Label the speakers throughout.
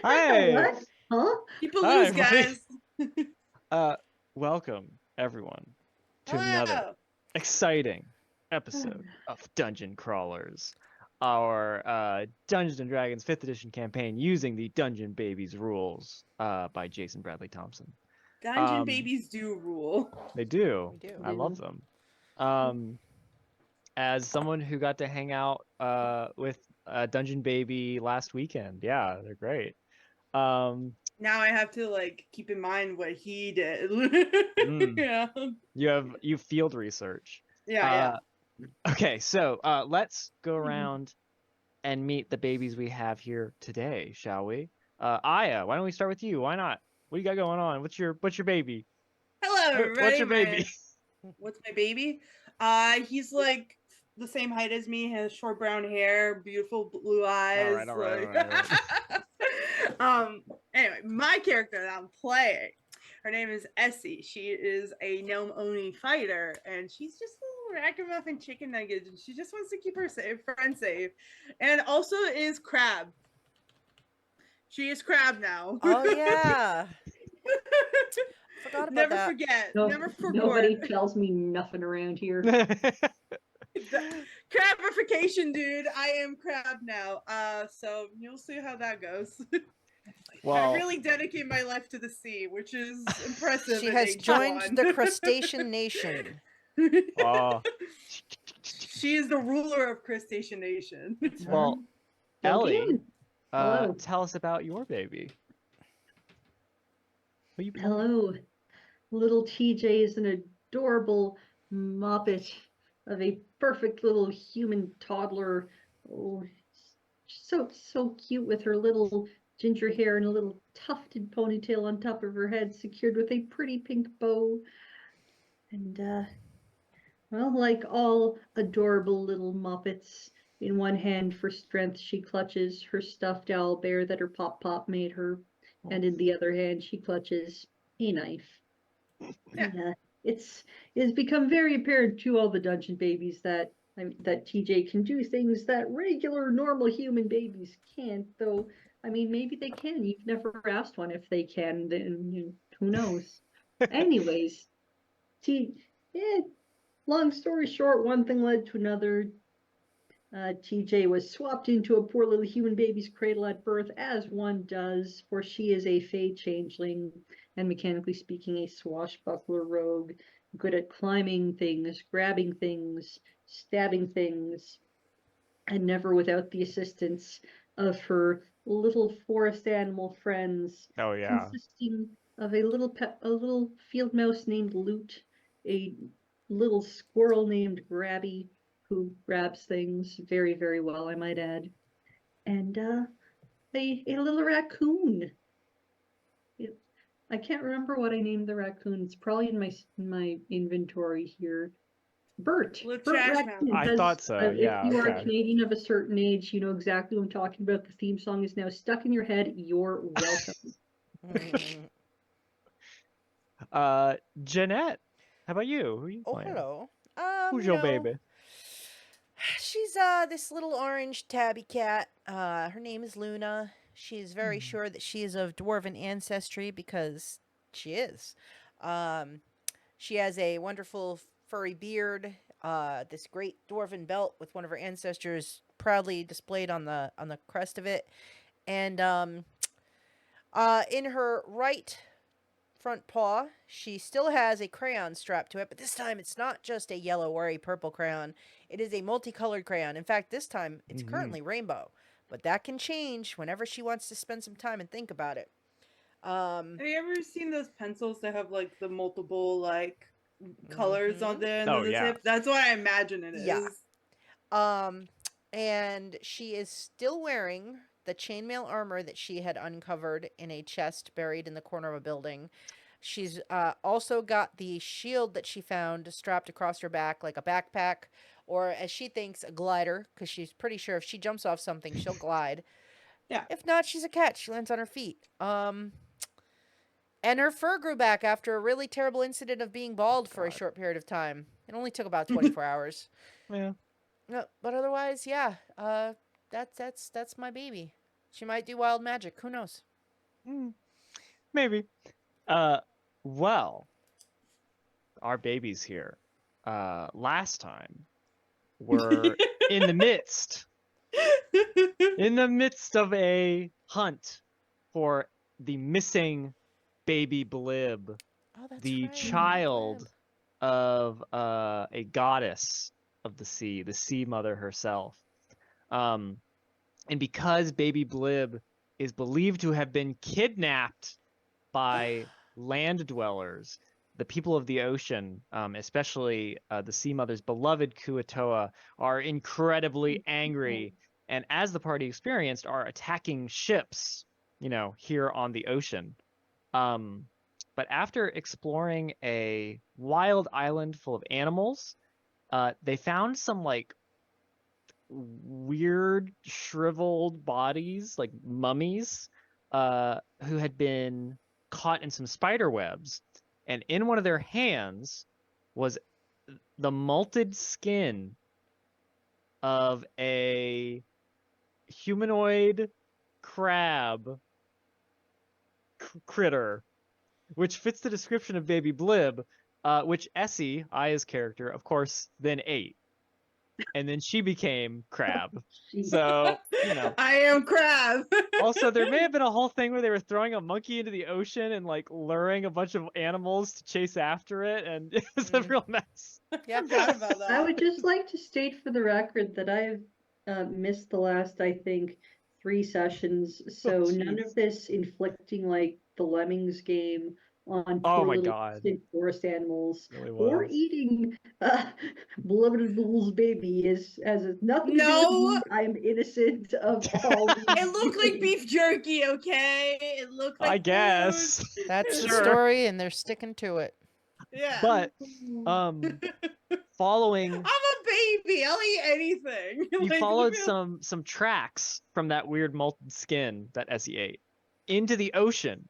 Speaker 1: Hi.
Speaker 2: What? Huh?
Speaker 3: People
Speaker 1: Hi,
Speaker 3: lose,
Speaker 1: everybody.
Speaker 3: guys.
Speaker 1: Welcome everyone to another
Speaker 3: Hello.
Speaker 1: exciting episode of Dungeon Crawlers, our Dungeons and Dragons 5th edition campaign using the Dungeon Babies rules by Jason Bradley Thompson.
Speaker 3: Dungeon
Speaker 1: Um,
Speaker 3: babies do rule.
Speaker 1: they do.
Speaker 2: We
Speaker 1: I love
Speaker 2: do.
Speaker 1: them. Um, as someone who got to hang out with Dungeon Baby last weekend, yeah, they're great. Um,
Speaker 3: Now I have to keep in mind what he did.
Speaker 1: mm,
Speaker 3: Yeah.
Speaker 1: you field research.
Speaker 3: Yeah, yeah.
Speaker 1: Uh, Okay, so let's go around and meet the babies we have here today, shall we? Aya, why don't we start with you? Why not? What do you got going on? What's your baby?
Speaker 3: Hello,
Speaker 1: What's
Speaker 3: everybody.
Speaker 1: your baby?
Speaker 3: What's my baby? He's like the same height as me, has short brown hair, beautiful blue
Speaker 1: All
Speaker 3: eyes.
Speaker 1: right, all right, all right, all right.
Speaker 3: Um. Anyway, my character that I'm playing, her name is Essie. She is a gnome oni fighter, and she's just a little ragamuffin chicken nugget, and she just wants to keep her friend safe, and also is Crab. She is Crab now.
Speaker 2: Oh yeah. Forgot about
Speaker 3: Never
Speaker 2: that.
Speaker 3: forget.
Speaker 4: No,
Speaker 3: Never forget.
Speaker 4: nobody tells me nothing around here.
Speaker 3: Crabification, dude. I am Crab now. So you'll see how that goes. I
Speaker 1: Well,
Speaker 3: really dedicate my life to the sea, which is impressive.
Speaker 2: She
Speaker 3: at
Speaker 2: has
Speaker 3: age
Speaker 2: joined
Speaker 3: one.
Speaker 2: the crustacean nation.
Speaker 1: oh,
Speaker 3: She is the ruler of Crustacean Nation.
Speaker 1: well,
Speaker 4: Plug
Speaker 1: Ellie,
Speaker 4: in. Hello.
Speaker 1: tell us about your baby. Who you playing?
Speaker 4: Hello. Little TJ is an adorable moppet of a perfect little human toddler. Oh, so cute with her little ginger hair and a little tufted ponytail on top of her head, secured with a pretty pink bow. And well, like all adorable little moppets, in one hand for strength she clutches her stuffed owl bear that her pop made her, and in the other hand she clutches a knife.
Speaker 3: Yeah.
Speaker 4: And it has become very apparent to all the dungeon babies that that TJ can do things that regular normal human babies can't. Though I mean, maybe they can. You've never asked one if they can. Then who knows? Anyways, T. Yeah, long story short, one thing led to another. TJ was swapped into a poor little human baby's cradle at birth, as one does, for she is a fey changeling, and mechanically speaking, a swashbuckler rogue, good at climbing things, grabbing things, stabbing things, and never without the assistance of her little forest animal friends,
Speaker 1: Oh yeah.
Speaker 4: consisting of a little field mouse named Loot, a little squirrel named Grabby, who grabs things very, very well, I might add, and a little raccoon. I can't remember what I named the raccoon. It's probably in my inventory here. Bert.
Speaker 3: Little
Speaker 4: Bert
Speaker 3: trash
Speaker 4: Raccoon.
Speaker 1: I
Speaker 3: mouse.
Speaker 1: thought so.
Speaker 4: If
Speaker 1: Yeah,
Speaker 4: you are
Speaker 1: okay.
Speaker 4: Canadian of a certain age, you know exactly what I'm talking about. The theme song is now stuck in your head. You're welcome.
Speaker 1: Jeanette, how about you? Who are you
Speaker 2: Oh,
Speaker 1: playing?
Speaker 2: hello.
Speaker 1: Who's
Speaker 2: You
Speaker 1: your
Speaker 2: know,
Speaker 1: baby?
Speaker 2: she's this little orange tabby cat. Her name is Luna. She's very sure that she is of dwarven ancestry because she is. Um, she has a wonderful furry beard, this great dwarven belt with one of her ancestors proudly displayed on the crest of it, and in her right front paw, she still has a crayon strapped to it, but this time it's not just a yellow or a purple crayon. It is a multicolored crayon. In fact, this time it's currently rainbow, but that can change whenever she wants to spend some time and think about it.
Speaker 3: Have you ever seen those pencils that have the multiple colors on
Speaker 2: Mhm.
Speaker 3: the
Speaker 1: Oh yeah.
Speaker 3: tip? That's what I imagine it
Speaker 2: Yeah.
Speaker 3: is.
Speaker 2: Um, and she is still wearing the chainmail armor that she had uncovered in a chest buried in the corner of a building. She's also got the shield that she found strapped across her back like a backpack, or as she thinks, a glider, because she's pretty sure if she jumps off something, she'll glide.
Speaker 3: Yeah.
Speaker 2: If not, she's a cat. She lands on her feet. And her fur grew back after a really terrible incident of being bald for a
Speaker 1: God.
Speaker 2: short period of time. It only took about 24 hours.
Speaker 1: Yeah.
Speaker 2: No, but otherwise, yeah. That's my baby. She might do wild magic. Who knows?
Speaker 1: Maybe. Well, our babies here. Last time we're in the midst of a hunt for the missing baby Blib,
Speaker 2: Oh, that's
Speaker 1: the
Speaker 2: right.
Speaker 1: child
Speaker 2: Blib.
Speaker 1: of a goddess of the sea mother herself. And because baby Blib is believed to have been kidnapped by land dwellers, the people of the ocean, especially the sea mother's beloved kuo-toa, are incredibly angry, and as the party experienced, are attacking ships, here on the ocean. But after exploring a wild island full of animals, they found some like weird shriveled bodies, like mummies, who had been caught in some spider webs, and in one of their hands was the molted skin of a humanoid crab critter, which fits the description of baby Blib, which Essie, Aya's character, of course, then ate. And then she became Crab.
Speaker 4: Jeez.
Speaker 1: So,
Speaker 3: I am Crab.
Speaker 1: Also, there may have been a whole thing where they were throwing a monkey into the ocean and like luring a bunch of animals to chase after it, and it was a real mess.
Speaker 2: Yep.
Speaker 3: Forgot about that.
Speaker 4: I would just like to state for the record that I've missed the last, I think, 3 sessions. So none
Speaker 1: jeez.
Speaker 4: of this inflicting like the Lemmings game on
Speaker 1: Oh
Speaker 4: poor
Speaker 1: my
Speaker 4: little
Speaker 1: God.
Speaker 4: distant forest animals,
Speaker 1: Really
Speaker 4: or
Speaker 1: was.
Speaker 4: eating beloved Bull's baby has nothing to do with
Speaker 3: No.
Speaker 4: me. I'm innocent of all these.
Speaker 3: It looked like beef jerky, okay? It looked like
Speaker 1: I guess.
Speaker 2: That's the
Speaker 1: Sure.
Speaker 2: story, and they're sticking to it.
Speaker 3: Yeah.
Speaker 1: But following
Speaker 3: I'm a baby. I'll eat anything.
Speaker 1: you
Speaker 3: Like,
Speaker 1: followed
Speaker 3: look at-
Speaker 1: some tracks from that weird molten skin that Essie ate into the ocean.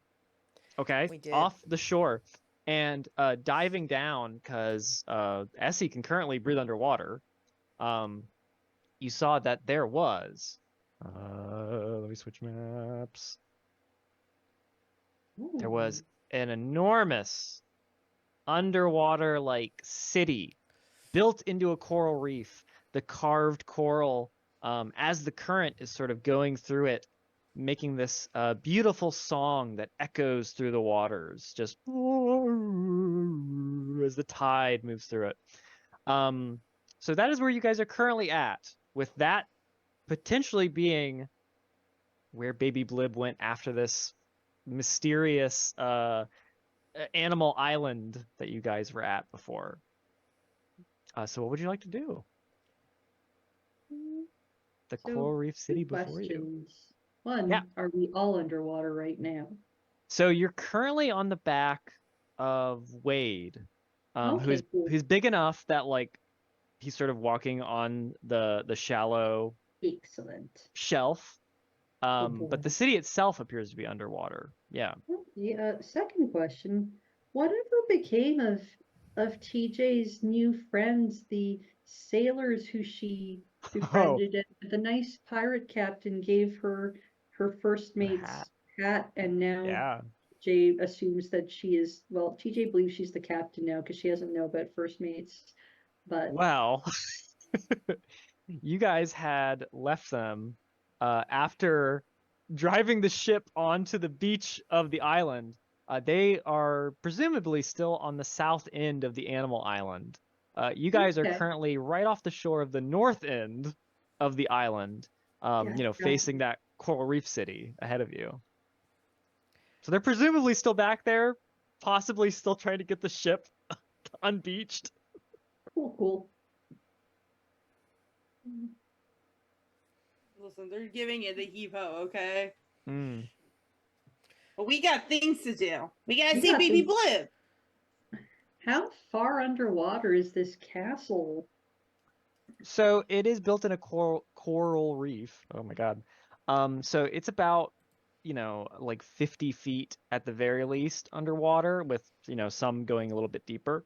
Speaker 1: Okay?
Speaker 2: We did.
Speaker 1: Off the shore. And diving down, because Essie can currently breathe underwater, you saw that there was let me switch maps. There was an enormous underwater like city built into a coral reef. The carved coral, as the current is sort of going through it, making this beautiful song that echoes through the waters, just as the tide moves through it. So that is where you guys are currently at, with that potentially being where Baby Blib went after this mysterious animal island that you guys were at before. So what would you like to do? The
Speaker 4: So,
Speaker 1: Coral Reef City
Speaker 4: two
Speaker 1: before you.
Speaker 4: questions. One,
Speaker 1: Yeah.
Speaker 4: are we all underwater right now?
Speaker 1: So you're currently on the back of Wade,
Speaker 4: Okay, cool.
Speaker 1: who's big enough that like he's sort of walking on the shallow
Speaker 4: Excellent.
Speaker 1: shelf.
Speaker 4: Oh,
Speaker 1: But the
Speaker 4: boy.
Speaker 1: city itself appears to be underwater. Yeah.
Speaker 4: Yeah, second question. Whatever became of TJ's new friends, the sailors who she befriended, and the nice pirate captain gave her first
Speaker 1: The
Speaker 4: mate's
Speaker 1: hat.
Speaker 4: hat, and now
Speaker 1: Yeah.
Speaker 4: TJ assumes that she is, well, TJ believes she's the captain now because she doesn't know about first mates. But
Speaker 1: Well, you guys had left them after driving the ship onto the beach of the island. They are presumably still on the south end of the animal island. You guys are
Speaker 4: okay.
Speaker 1: currently right off the shore of the north end of the island,
Speaker 4: Yeah,
Speaker 1: facing that coral reef city ahead of you. So they're presumably still back there, possibly still trying to get the ship unbeached.
Speaker 4: cool.
Speaker 3: Listen, they're giving it the heave ho, okay?
Speaker 1: Mm.
Speaker 3: But we got things to do. We gotta
Speaker 4: We
Speaker 3: see
Speaker 4: got
Speaker 3: Baby
Speaker 4: things-
Speaker 3: Blib.
Speaker 4: How far underwater is this castle?
Speaker 1: So it is built in a coral reef. Oh my God. So it's about, like 50 feet at the very least underwater, with, some going a little bit deeper.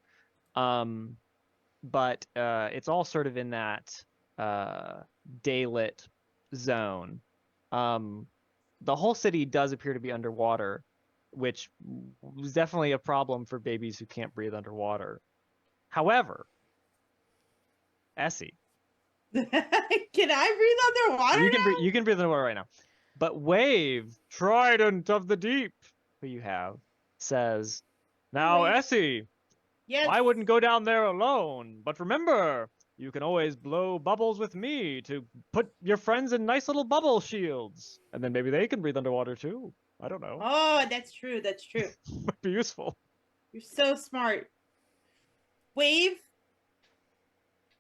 Speaker 1: But it's all sort of in that daylit zone. the whole city does appear to be underwater, which was definitely a problem for babies who can't breathe underwater. However, Essie,
Speaker 3: Can I breathe underwater?
Speaker 1: you can breathe underwater right now. But Wave, Trident of the Deep, who you have, says, "Now,
Speaker 3: Wave.
Speaker 1: Essie,
Speaker 3: Yes.
Speaker 1: I wouldn't go down there alone, but remember, you can always blow bubbles with me to put your friends in nice little bubble shields, and then maybe they can breathe underwater too. I don't know.
Speaker 3: Oh, that's true. That's true.
Speaker 1: Might be useful."
Speaker 3: You're so smart. Wave.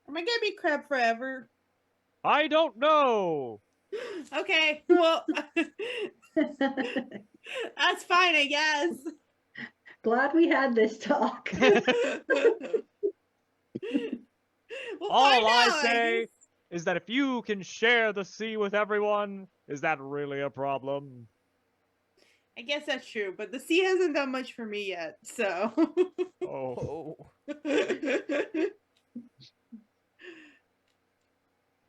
Speaker 3: Am I gonna be crab forever?
Speaker 1: I don't know.
Speaker 3: Okay. Well, that's fine, I guess.
Speaker 4: Glad we had this talk.
Speaker 3: We'll
Speaker 1: All
Speaker 3: find
Speaker 1: I
Speaker 3: out,
Speaker 1: say
Speaker 3: guess.
Speaker 1: is that if you can share the sea with everyone, is that really a problem?
Speaker 3: I guess that's true, but the sea hasn't done much for me yet, so.
Speaker 1: Oh.
Speaker 2: Oh.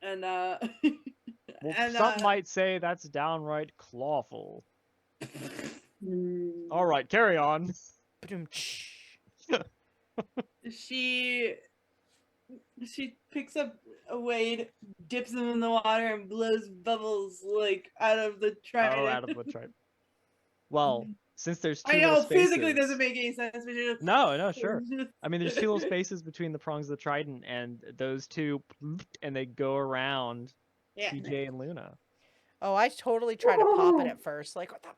Speaker 3: And
Speaker 1: Well,
Speaker 3: and
Speaker 1: some might say that's downright clawful.
Speaker 4: Mm,
Speaker 1: All right, carry on.
Speaker 2: Ba-dum-tsh.
Speaker 3: she picks up a Wade, dips him in the water, and blows bubbles like out of the trident.
Speaker 1: Oh, out of the tribe. Well, since there's two
Speaker 3: I know
Speaker 1: little spaces,
Speaker 3: physically doesn't make any sense, but just
Speaker 1: No, sure. I mean, there's two little spaces between the prongs of the trident, and those two, and they go around
Speaker 3: Yeah.
Speaker 1: TJ and Luna.
Speaker 2: Oh, I totally tried to pop it
Speaker 4: Whoa.
Speaker 2: at first. Like, what the?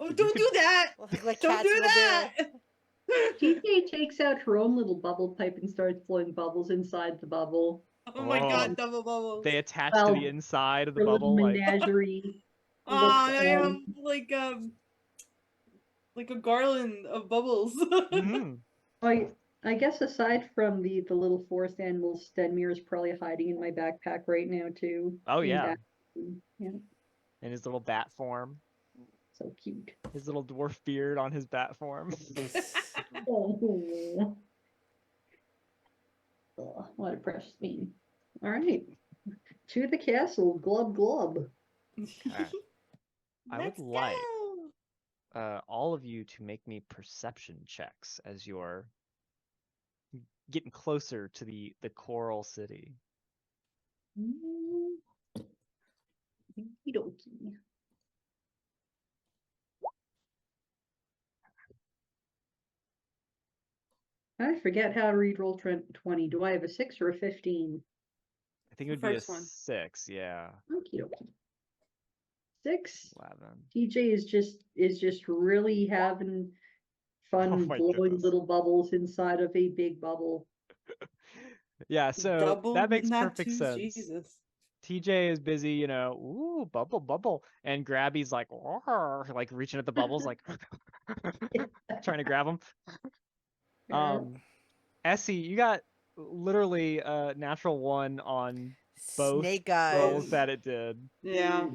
Speaker 3: Oh,
Speaker 1: You
Speaker 3: don't
Speaker 1: could-
Speaker 3: do that!
Speaker 2: Like
Speaker 3: Don't
Speaker 2: cats
Speaker 3: do
Speaker 2: will
Speaker 3: that!
Speaker 4: TJ takes out her own little bubble pipe and starts blowing bubbles inside the bubble.
Speaker 3: Oh my
Speaker 1: Oh.
Speaker 3: god, double bubbles.
Speaker 1: They attach to
Speaker 4: Well,
Speaker 1: the inside of the
Speaker 4: Her little
Speaker 1: bubble, like
Speaker 4: menagerie.
Speaker 3: Ah,
Speaker 4: looks,
Speaker 3: I have like a garland of bubbles.
Speaker 1: mhm.
Speaker 4: I guess aside from the little forest animals, Stenmir is probably hiding in my backpack right now too.
Speaker 1: Oh,
Speaker 4: In
Speaker 1: yeah.
Speaker 4: that- yeah,
Speaker 1: in his little bat form,
Speaker 4: so cute.
Speaker 1: his little dwarf beard on his bat form.
Speaker 4: Oh, what a precious bean. All right, to the castle, glub glub.
Speaker 1: Alright. I would
Speaker 3: Let's
Speaker 1: like
Speaker 3: go.
Speaker 1: all of you to make me perception checks as you're getting closer to the coral city.
Speaker 4: Okey-dokey. I forget how to read roll 20. Do I have a 6 or a 15?
Speaker 1: I think it
Speaker 3: The
Speaker 1: would be a
Speaker 3: first one.
Speaker 1: 6, yeah.
Speaker 4: Okie dokie. 6.
Speaker 1: 11.
Speaker 4: TJ is just really having fun
Speaker 1: my
Speaker 4: blowing
Speaker 1: goodness.
Speaker 4: little bubbles inside of a big bubble.
Speaker 1: Yeah, so
Speaker 3: Double,
Speaker 1: that makes
Speaker 3: not
Speaker 1: perfect
Speaker 3: twos,
Speaker 1: sense.
Speaker 3: Jesus.
Speaker 1: TJ is busy, ooh, bubble, bubble. And Grabby's like, "Roar," like reaching at the bubbles, like trying to grab them. Essie, you got literally a natural 1 on both
Speaker 2: Snake
Speaker 1: rolls
Speaker 2: eyes.
Speaker 1: that it did.
Speaker 3: Yeah.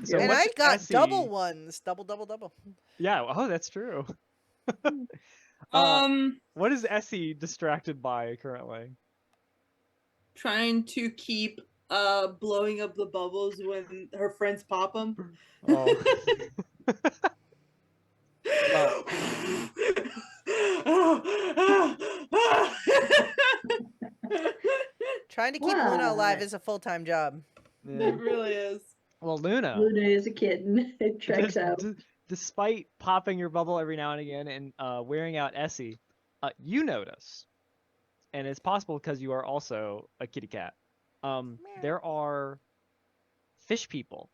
Speaker 1: So
Speaker 2: And
Speaker 1: what's
Speaker 2: I got
Speaker 1: Essie?
Speaker 2: double ones. Double, double, double.
Speaker 1: Yeah, oh, that's true. What is Essie distracted by currently?
Speaker 3: Trying to keep blowing up the bubbles when her friends pop them.
Speaker 1: Oh. Well,
Speaker 2: Trying to keep Luna alive
Speaker 4: What?
Speaker 2: is a full-time job.
Speaker 1: yeah.
Speaker 3: It really is.
Speaker 1: Well, Luna,
Speaker 4: Luna is a kitten. It checks out.
Speaker 1: despite popping your bubble every now and again and wearing out Essie, you notice, and it's possible because you are also a kitty cat. There are fish people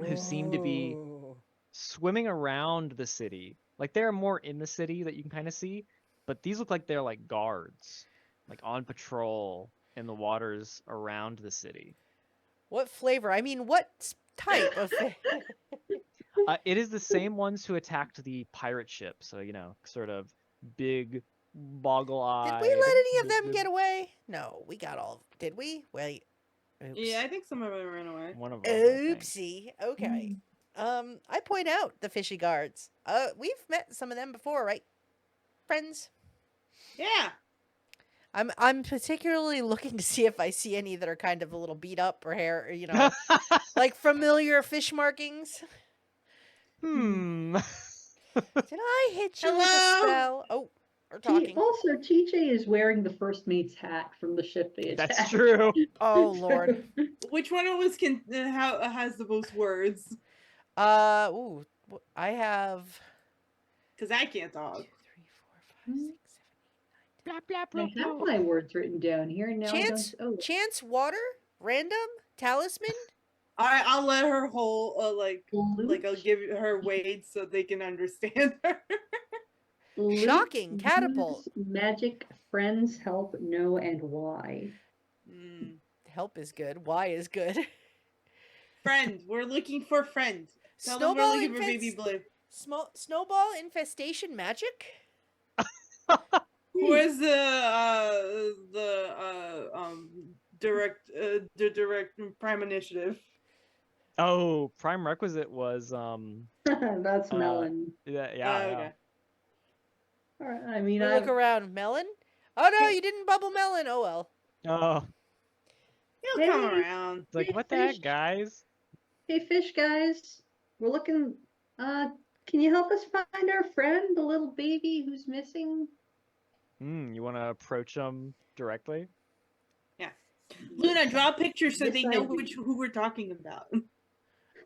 Speaker 1: who seem to be
Speaker 2: Oh.
Speaker 1: swimming around the city. Like they're more in the city that you can kind of see, but these look like they're like guards, like on patrol in the waters around the city.
Speaker 2: What flavor? I mean, what type of fish?
Speaker 1: It is the same ones who attacked the pirate ship, so sort of big, boggle-eyed.
Speaker 2: Did we let any of them get away? No, we got all. Did we? Wait. Oops.
Speaker 3: Yeah, I think some of them ran away.
Speaker 1: One of them. I think.
Speaker 2: Oopsie. Okay. I point out the fishy guards. We've met some of them before, right, friends?
Speaker 3: Yeah.
Speaker 2: I'm particularly looking to see if I see any that are kind of a little beat up or hair, like familiar fish markings.
Speaker 1: Hmm.
Speaker 2: Did I hit you with a
Speaker 3: Hello?
Speaker 2: spell? Oh, we're talking.
Speaker 4: Also, TJ is wearing the first mate's hat from the ship they attacked.
Speaker 1: That's true.
Speaker 2: Oh Lord.
Speaker 3: Which one of us can has the most words?
Speaker 2: Ooh, I have
Speaker 3: Because I can't talk.
Speaker 2: 2, 3, 4, 5, 6, 7, 8, 9, 10.
Speaker 1: Blah blah
Speaker 4: I
Speaker 1: blah
Speaker 4: have
Speaker 1: blah.
Speaker 4: my words written down here, and now I don't.
Speaker 2: Chance,
Speaker 4: Oh,
Speaker 2: chance, water, random, talisman.
Speaker 3: I'll let her hold like I'll
Speaker 4: loot,
Speaker 3: give her weight so they can understand her.
Speaker 4: loot,
Speaker 2: Shocking, catapult.
Speaker 4: use, magic, friends, help, know, and why.
Speaker 2: Help is good. Y is good.
Speaker 3: Friend, we're looking for friend. Tell them we're
Speaker 2: Snowball
Speaker 3: looking for baby blue.
Speaker 2: snowball infestation magic.
Speaker 3: Who is the direct prime initiative?
Speaker 1: Oh, prime requisite was
Speaker 4: That's Melon.
Speaker 1: yeah
Speaker 3: Okay.
Speaker 4: All right, I mean,
Speaker 2: We look around. Melon. Oh no, you didn't bubble melon. Oh well.
Speaker 1: Oh,
Speaker 3: He'll come
Speaker 4: Hey.
Speaker 3: around.
Speaker 1: it's like
Speaker 4: Hey,
Speaker 1: what the
Speaker 4: fish.
Speaker 1: heck, guys?
Speaker 4: Hey, fish guys, we're looking. Can you help us find our friend, the little baby who's missing?
Speaker 1: You want to approach them directly?
Speaker 3: Luna, draw a picture so
Speaker 4: Yes,
Speaker 3: they
Speaker 4: I
Speaker 3: know
Speaker 4: do.
Speaker 3: who we're talking about.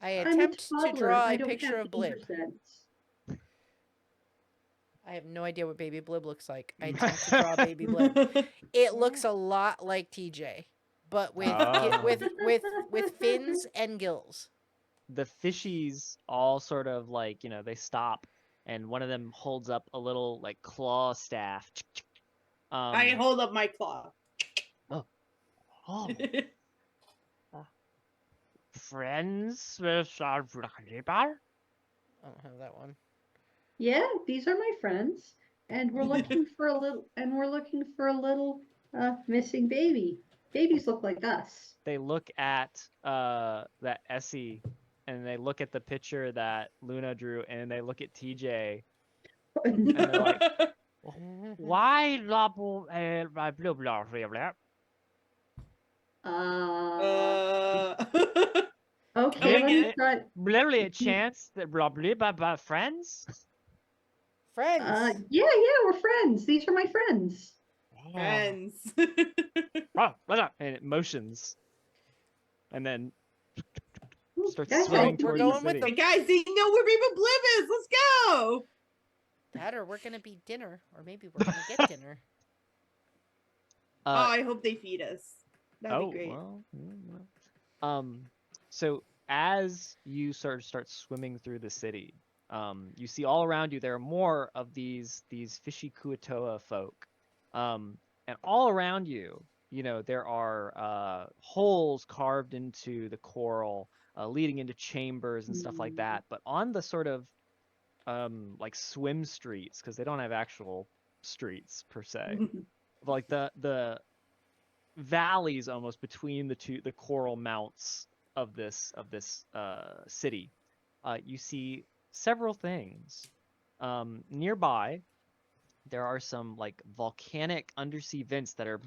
Speaker 2: I
Speaker 4: I'm a
Speaker 2: attempt to
Speaker 4: toddler.
Speaker 2: draw
Speaker 4: I
Speaker 2: a
Speaker 4: don't
Speaker 2: picture
Speaker 4: have
Speaker 2: of Blib.
Speaker 4: sense.
Speaker 2: I have no idea what baby Blib looks like. I attempt to draw baby Blib. It looks a lot like TJ, but with
Speaker 1: Oh.
Speaker 2: with fins and gills.
Speaker 1: The fishies all sort of like, they stop, and one of them holds up a little like claw staff.
Speaker 3: I hold up my claw.
Speaker 1: Oh, friends with our bar?
Speaker 2: I don't have that one.
Speaker 4: Yeah, these are my friends, and we're looking for a little missing baby. Babies look like us.
Speaker 1: They look at that Essie, and they look at the picture that Luna drew, and they look at TJ, and they're like, why blah blah blah blah blah blah?
Speaker 4: Okay,
Speaker 3: I
Speaker 4: let me
Speaker 3: get it.
Speaker 4: try.
Speaker 1: Literally a chance that blah blah blah blah friends.
Speaker 2: Friends.
Speaker 4: Yeah, we're friends. These are my friends.
Speaker 3: Friends.
Speaker 1: And it motions, and then starts
Speaker 4: Guys,
Speaker 1: swimming
Speaker 2: We're
Speaker 1: towards
Speaker 2: going
Speaker 1: the
Speaker 2: with
Speaker 1: city.
Speaker 2: the-
Speaker 3: Hey guys, they know where Baby Blib is. Let's go.
Speaker 2: That or we're gonna be dinner, or maybe we're gonna get dinner.
Speaker 3: Oh, I hope they feed us. That'd
Speaker 1: Oh
Speaker 3: be great.
Speaker 1: well. So as you start swimming through the city, you see all around you there are more of these fishy kuo-toa folk, and all around you, there are holes carved into the coral, leading into chambers and stuff like that. But on the sort of like swim streets, because they don't have actual streets per se, but like the valleys almost between the coral mounts of this city, you see several things. Nearby, there are some like volcanic undersea vents that are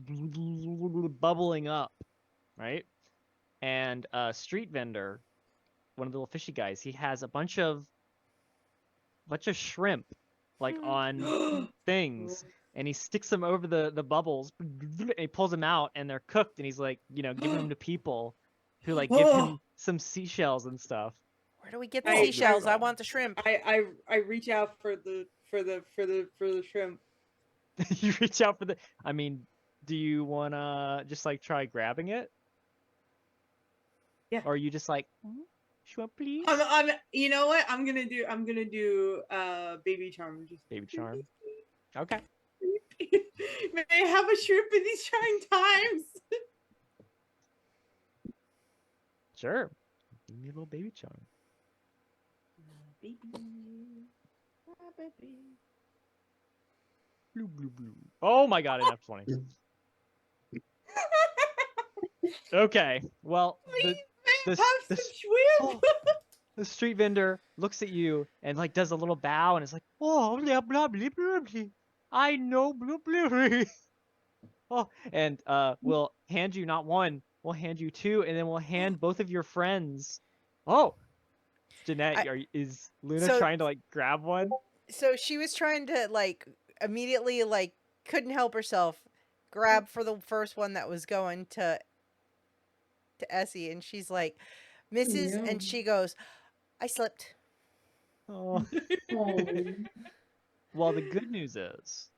Speaker 1: bubbling up, right? And a street vendor, one of the little fishy guys, he has a bunch of shrimp like on things, and he sticks them over the bubbles, and he pulls them out, and they're cooked, and he's like, giving them to people who like give him some seashells and stuff.
Speaker 2: Where do we get the
Speaker 3: I-
Speaker 2: seashells? I want the shrimp.
Speaker 3: I reach out for the shrimp.
Speaker 1: You reach out for the. I mean, do you wanna just like try grabbing it?
Speaker 3: Yeah.
Speaker 1: Or are you just like, shrimp, please?
Speaker 3: You know what? I'm gonna do baby charm. Just
Speaker 1: Baby charm. Okay.
Speaker 3: May I have a shrimp in these trying times?
Speaker 1: Sure. Give me a little baby charm.
Speaker 3: Baby.
Speaker 1: Blue, blue, blue. Oh my god, enough 20. Okay, well,
Speaker 3: Have
Speaker 1: the
Speaker 3: some shrimp.
Speaker 1: the street vendor looks at you and like does a little bow and is like, oh, blah, blah, blah, blah, blah. I know, blah, blah, blah. Oh, and we'll hand you not one, we'll hand you two, and then we'll hand both of your friends. Oh, Jeanette,
Speaker 2: I-
Speaker 1: is Luna
Speaker 2: So-
Speaker 1: trying to like grab one?
Speaker 2: So she was trying to like immediately like couldn't help herself grab for the first one that was going to Essie, and she's like, Mrs.
Speaker 4: No.
Speaker 2: and she goes, I slipped.
Speaker 1: Oh.
Speaker 4: Oh.
Speaker 1: Well, the good news is,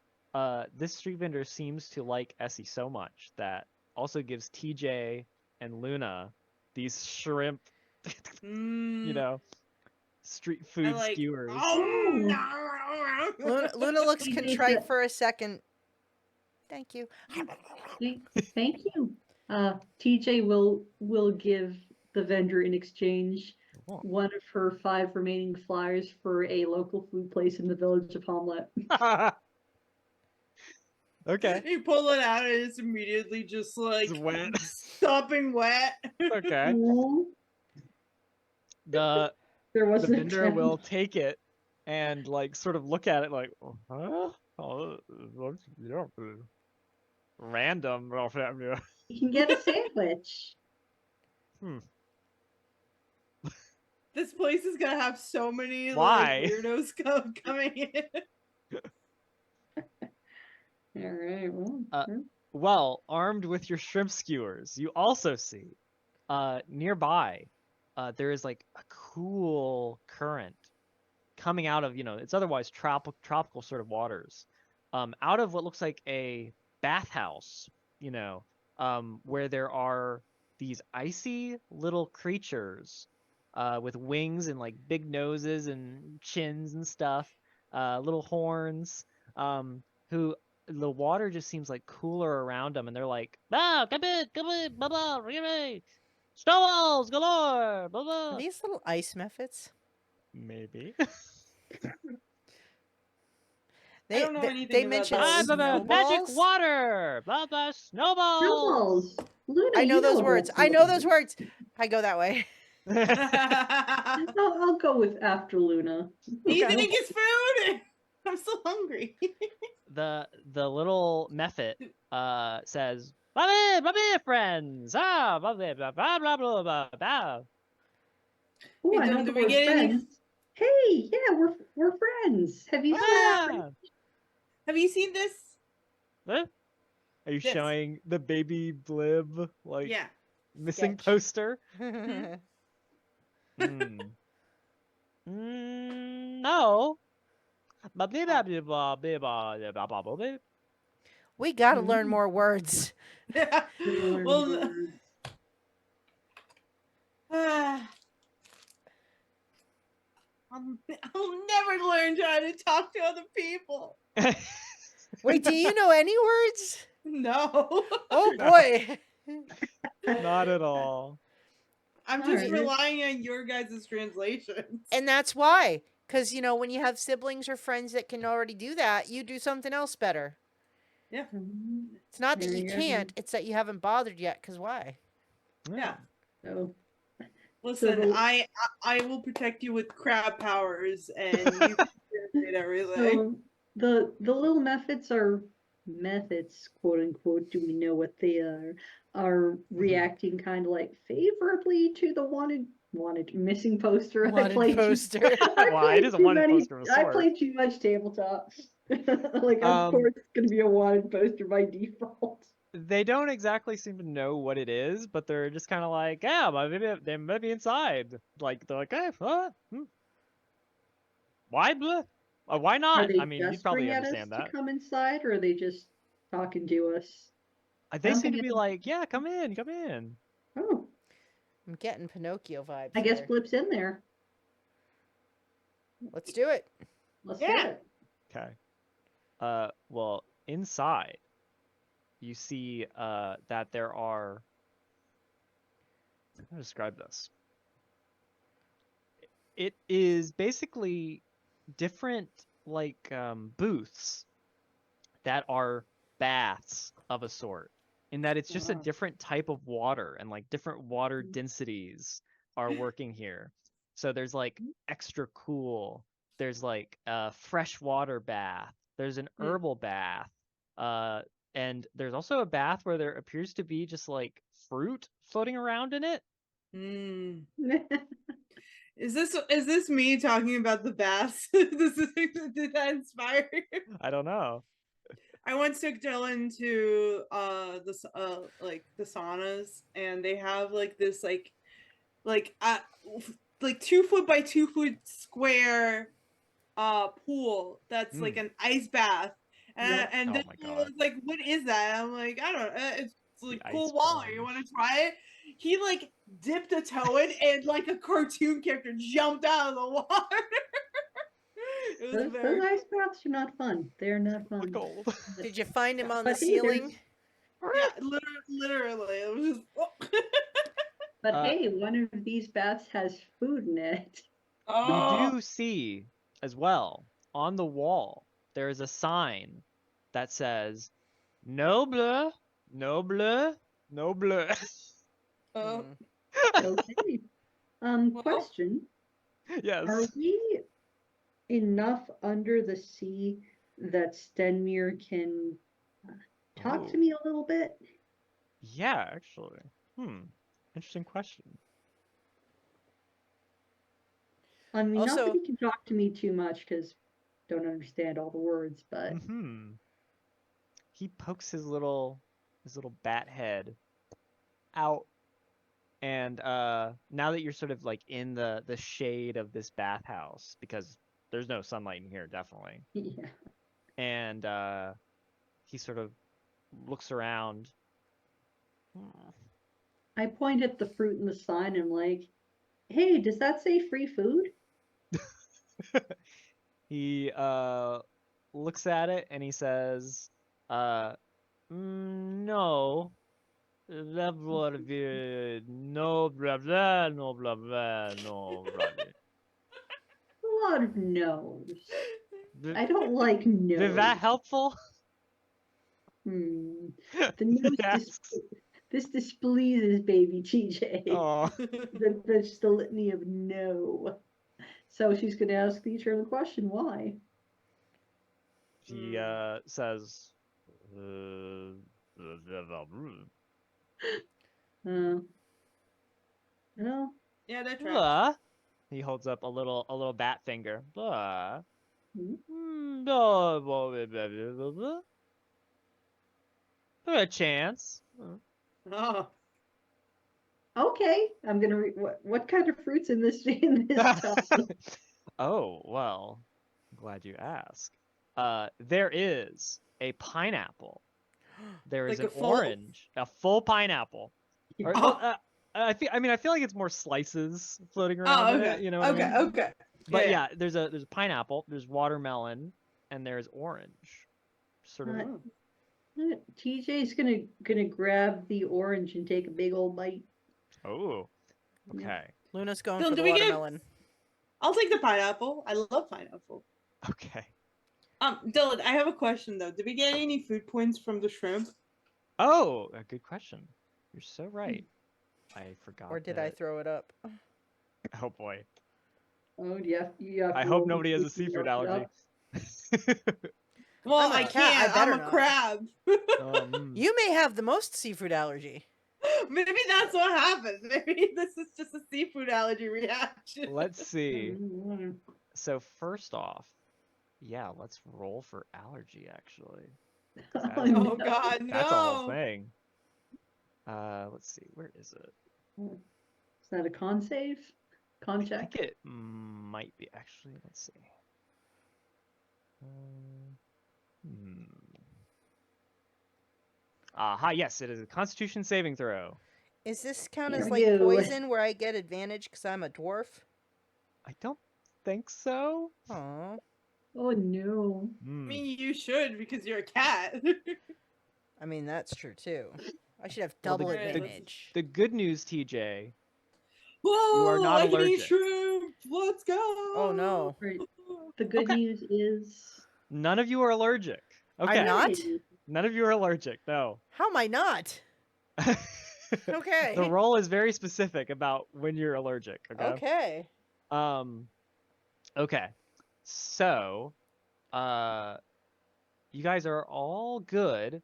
Speaker 1: this street vendor seems to like Essie so much that also gives TJ and Luna these shrimp, you know, street food
Speaker 3: like,
Speaker 1: skewers.
Speaker 3: oh no.
Speaker 2: Luna looks
Speaker 4: He did
Speaker 2: contrite
Speaker 4: that.
Speaker 2: for a second. Thank you.
Speaker 4: Thank you. TJ will give the vendor in exchange
Speaker 1: Oh.
Speaker 4: one of her 5 remaining flyers for a local food place in the village of Hamlet.
Speaker 1: Okay.
Speaker 3: You pull it out and it's immediately just like
Speaker 1: It's wet.
Speaker 3: sopping wet.
Speaker 1: Okay.
Speaker 4: Aw,
Speaker 1: The
Speaker 4: there
Speaker 1: the
Speaker 4: wasn't a
Speaker 1: vendor will
Speaker 4: tent.
Speaker 1: take it and like sort of look at it like, huh? Oh, it looks random.
Speaker 4: You can get a sandwich.
Speaker 3: This place is gonna have so many
Speaker 1: Why?
Speaker 3: like weirdos coming in.
Speaker 4: All right. Well,
Speaker 1: Well, armed with your shrimp skewers, you also see nearby there is like a cool current coming out of, it's otherwise tropical sort of waters, out of what looks like a bathhouse, where there are these icy little creatures with wings and like big noses and chins and stuff, little horns, who the water just seems like cooler around them, and they're like, ah, come in, blah blah, snowballs galore, blah
Speaker 2: Are
Speaker 1: blah.
Speaker 2: these little ice methods?
Speaker 1: Maybe.
Speaker 2: They,
Speaker 3: don't know
Speaker 2: they,
Speaker 3: anything
Speaker 2: they
Speaker 3: about
Speaker 2: mentioned
Speaker 3: those.
Speaker 1: Ah, the magic
Speaker 2: snowballs.
Speaker 1: water, blah blah, snowballs.
Speaker 4: snowballs. Luna,
Speaker 2: I know
Speaker 4: you
Speaker 2: those
Speaker 4: about
Speaker 2: words. I know those
Speaker 4: snowballs.
Speaker 2: words. I go that way.
Speaker 4: I'll go with after Luna.
Speaker 3: He's
Speaker 1: Okay.
Speaker 3: eating his food. I'm so hungry.
Speaker 1: The little method says, blah, friends, blah blah blah blah blah blah blah blah.
Speaker 4: Oh,
Speaker 3: Hey,
Speaker 4: I know
Speaker 3: Dylan,
Speaker 4: the
Speaker 3: did we
Speaker 4: word
Speaker 3: get any-
Speaker 4: friends. Hey, yeah, we're friends. Have you seen that?
Speaker 1: Ah!
Speaker 3: Have you seen this?
Speaker 1: Huh? Are you
Speaker 3: This.
Speaker 1: showing the baby blib like
Speaker 3: Yeah.
Speaker 1: missing
Speaker 2: Sketch.
Speaker 1: poster?
Speaker 2: We
Speaker 1: No. Blah, blah, blah, blah, blah, blah, blah, blah, blah, blah.
Speaker 2: gotta learn more words.
Speaker 3: Well, I'll never learn how to talk to other people.
Speaker 2: Wait, do you know any words?
Speaker 3: No.
Speaker 2: Oh boy.
Speaker 1: Not at all.
Speaker 3: I'm just
Speaker 4: Alright.
Speaker 3: relying on your guys' translations.
Speaker 2: And that's why. Because, when you have siblings or friends that can already do that, you do something else better.
Speaker 3: Yeah.
Speaker 2: It's not that
Speaker 4: There
Speaker 2: you
Speaker 4: you go.
Speaker 2: can't, it's that you haven't bothered yet. Because why?
Speaker 3: Yeah.
Speaker 4: So,
Speaker 3: Listen,
Speaker 4: the-
Speaker 3: I will protect you with crab powers, and you can translate everything.
Speaker 4: so the little methods, quote unquote, do we know what they are reacting kind of like favorably to the wanted missing poster.
Speaker 2: Wanted
Speaker 4: I played
Speaker 2: poster.
Speaker 1: Well, it is a wanted poster of a
Speaker 4: I
Speaker 1: sort.
Speaker 4: played too much tabletop. Like, of
Speaker 1: Um,
Speaker 4: course, it's gonna be a wanted poster by default.
Speaker 1: They don't exactly seem to know what it is, but they're just kind of like, yeah, but maybe they might be inside. Like they're like, hey, why blah? Why
Speaker 4: Are
Speaker 1: not?
Speaker 4: they
Speaker 1: I mean, you'd
Speaker 4: gesturing
Speaker 1: probably
Speaker 4: at us
Speaker 1: understand
Speaker 4: to
Speaker 1: that.
Speaker 4: come inside, or are they just talking to us?
Speaker 1: They
Speaker 4: don't
Speaker 1: seem
Speaker 4: think
Speaker 1: to be
Speaker 4: it's-
Speaker 1: like, yeah, come in, come in.
Speaker 4: Oh,
Speaker 2: I'm getting Pinocchio vibes.
Speaker 4: I guess
Speaker 2: here.
Speaker 4: Flip's in there.
Speaker 2: Let's do it.
Speaker 4: Let's
Speaker 3: Yeah.
Speaker 4: do it.
Speaker 1: Okay. Well, inside, you see that there are. How to describe this? It is basically different like booths that are baths of a sort, in that it's just a
Speaker 4: Wow.
Speaker 1: different type of water, and like different water densities are working here. So there's like extra cool, there's like a freshwater bath, there's an herbal bath, and there's also a bath where there appears to be just like fruit floating around in it.
Speaker 3: Mm. Is this me talking about the baths? Did that inspire you?
Speaker 1: I don't know.
Speaker 3: I once took Dylan to like the saunas, and they have like this like uh like 2 foot by 2 foot square pool that's like
Speaker 1: Mm.
Speaker 3: an ice bath.
Speaker 4: Yep.
Speaker 3: And
Speaker 1: Oh
Speaker 3: then
Speaker 1: my
Speaker 3: he
Speaker 1: god.
Speaker 3: was like, "What is that?" I'm like, "I don't know. It's
Speaker 1: The
Speaker 3: like
Speaker 1: ice
Speaker 3: cool water. You
Speaker 1: plunge.
Speaker 3: want to try it?" He like dipped a toe in, and like a cartoon character jumped out of the water. It was
Speaker 4: Those
Speaker 3: very
Speaker 4: ice baths are not fun. They're not
Speaker 1: The
Speaker 4: fun.
Speaker 1: cold.
Speaker 4: But,
Speaker 2: Did you find him on the
Speaker 4: but hey,
Speaker 2: ceiling?
Speaker 3: yeah, literally. It was just
Speaker 1: Uh,
Speaker 4: one of these baths has food in it.
Speaker 1: we
Speaker 3: oh.
Speaker 1: do see as well on the wall there is a sign that says noble, noble, noble.
Speaker 3: Oh.
Speaker 2: Hmm.
Speaker 4: Okay.
Speaker 3: Well,
Speaker 4: Question. Are
Speaker 1: Yes.
Speaker 4: we enough under the sea that Stenmere can talk to
Speaker 1: Oh,
Speaker 4: me a little bit?
Speaker 1: yeah, actually. Interesting question.
Speaker 4: I mean, not that
Speaker 2: Also,
Speaker 4: he can talk to me too much because don't understand all the words, but
Speaker 1: He pokes his little bat head out, and now that you're sort of like in the shade of this bathhouse, because there's no sunlight in here, definitely.
Speaker 4: yeah.
Speaker 1: And he sort of looks around. Hmm.
Speaker 4: I point at the fruit in the sign and I'm like, hey, does that say free food?
Speaker 1: He looks at it and he says, no. Blah, blah, blah, no blah blah no blah blah no blah
Speaker 4: A lot of no's.
Speaker 1: blah.
Speaker 4: I don't like
Speaker 1: Is that
Speaker 4: no's.
Speaker 1: helpful?
Speaker 4: Hmm. The
Speaker 1: He
Speaker 4: nose
Speaker 1: asks.
Speaker 4: this displeases baby TJ.
Speaker 1: Oh.
Speaker 4: That's just a litany of no. So she's gonna ask the teacher the question, why?
Speaker 1: She says, uh,
Speaker 4: Uh, well,
Speaker 3: yeah, that tracks.
Speaker 1: blah. He holds up a little bat finger. Blah.
Speaker 4: hmm,
Speaker 1: Blah, blah, blah, blah, blah, blah. A chance.
Speaker 3: Oh.
Speaker 4: okay. I'm gonna read what kind of fruits in this in this tub?
Speaker 1: Oh, well, I'm glad you asked. There is a pineapple. There is
Speaker 3: Like
Speaker 1: an
Speaker 3: a full?
Speaker 1: orange, a full pineapple. Or, well,
Speaker 3: Oh.
Speaker 1: I feel like it's more slices floating around
Speaker 3: Oh,
Speaker 1: in
Speaker 3: okay.
Speaker 1: it. You know what I
Speaker 3: Okay.
Speaker 1: mean?
Speaker 3: Okay.
Speaker 1: But
Speaker 3: Yeah.
Speaker 1: yeah, there's a pineapple, there's watermelon, and there's orange. Sort of.
Speaker 3: Oh.
Speaker 4: TJ's gonna grab the orange and take a big old bite.
Speaker 1: Oh,
Speaker 4: Yeah.
Speaker 1: okay,
Speaker 2: Luna's going
Speaker 3: Dylan,
Speaker 2: for the
Speaker 3: do we get?
Speaker 2: watermelon.
Speaker 3: I'll take the pineapple. I love pineapple.
Speaker 1: okay.
Speaker 3: Dylan, I have a question though. Did we get any food points from the shrimp?
Speaker 1: Oh, a good question. You're so right. I forgot.
Speaker 2: Or did I throw it up?
Speaker 1: Oh boy.
Speaker 4: Oh, you have
Speaker 1: I
Speaker 4: to
Speaker 1: hope
Speaker 4: roll
Speaker 1: nobody has a
Speaker 4: completely
Speaker 1: seafood
Speaker 4: up it
Speaker 1: allergy.
Speaker 4: up.
Speaker 3: Well,
Speaker 2: I'm a
Speaker 3: I
Speaker 2: cat, I
Speaker 3: can't.
Speaker 2: better
Speaker 3: I'm a
Speaker 2: not.
Speaker 3: crab.
Speaker 2: You may have the most seafood allergy.
Speaker 3: Maybe that's what happened. Maybe this is just a seafood allergy reaction.
Speaker 1: Let's see.
Speaker 4: Mm,
Speaker 1: So first off, yeah, let's roll for allergy actually.
Speaker 4: oh,
Speaker 1: That's,
Speaker 3: Oh
Speaker 4: no.
Speaker 3: God,
Speaker 1: that's a whole
Speaker 3: no.
Speaker 1: thing. Let's see. Where is it?
Speaker 4: Is that a con save? Con
Speaker 1: I
Speaker 4: check?
Speaker 1: think it might be actually. Let's see. Hmm. Aha, yes, it is a Constitution saving throw.
Speaker 2: Is this count
Speaker 4: There
Speaker 2: as
Speaker 4: we
Speaker 2: like
Speaker 4: go.
Speaker 2: poison where I get advantage because I'm a dwarf?
Speaker 1: I don't think so.
Speaker 2: Aw.
Speaker 4: Oh no.
Speaker 3: I mean, you should because you're a cat.
Speaker 2: I mean, that's true too. I should have
Speaker 1: Well,
Speaker 2: double
Speaker 3: the-
Speaker 2: advantage.
Speaker 1: The good news, TJ,
Speaker 3: Whoa!
Speaker 1: are not
Speaker 3: I can eat
Speaker 1: allergic.
Speaker 3: shrimp. Let's go.
Speaker 2: Oh no.
Speaker 4: Right. The good
Speaker 1: Okay.
Speaker 4: news is
Speaker 1: none of you are allergic. Okay.
Speaker 2: I'm not?
Speaker 4: Hey,
Speaker 1: None of you are allergic. No.
Speaker 2: How am I not? Okay.
Speaker 1: The roll is very specific about when you're allergic. Okay.
Speaker 2: Okay.
Speaker 1: Okay. So, you guys are all good,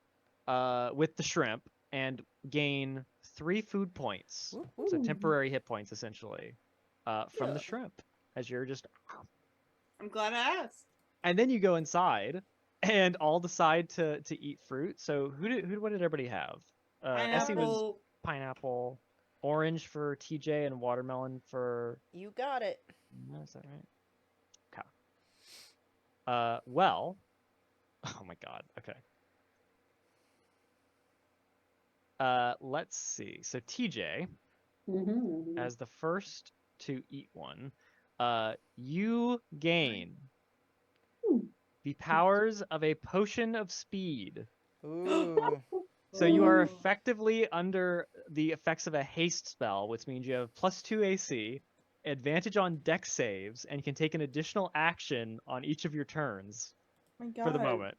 Speaker 1: with the shrimp and gain 3 food points. So
Speaker 2: Woohoo.
Speaker 1: temporary hit points essentially. from the
Speaker 3: Yeah.
Speaker 1: shrimp as you're just.
Speaker 3: I'm glad I asked.
Speaker 1: And then you go inside, and all decide to eat fruit. So what did everybody have? Essie was
Speaker 3: Pineapple.
Speaker 1: pineapple, orange for TJ, and watermelon for.
Speaker 2: You got it.
Speaker 1: Is that right? Okay. Well. Oh my God. Okay. Let's see. So TJ,
Speaker 4: Mhm.
Speaker 1: as the first to eat one, you gain
Speaker 4: Ooh.
Speaker 1: the powers of a potion of speed.
Speaker 2: Ooh.
Speaker 1: So you are
Speaker 3: Ooh.
Speaker 1: effectively under the effects of a haste spell, which means you have +2 AC, advantage on dex saves, and can take an additional action on each of your turns
Speaker 3: Oh my
Speaker 1: for the
Speaker 3: God.
Speaker 1: moment.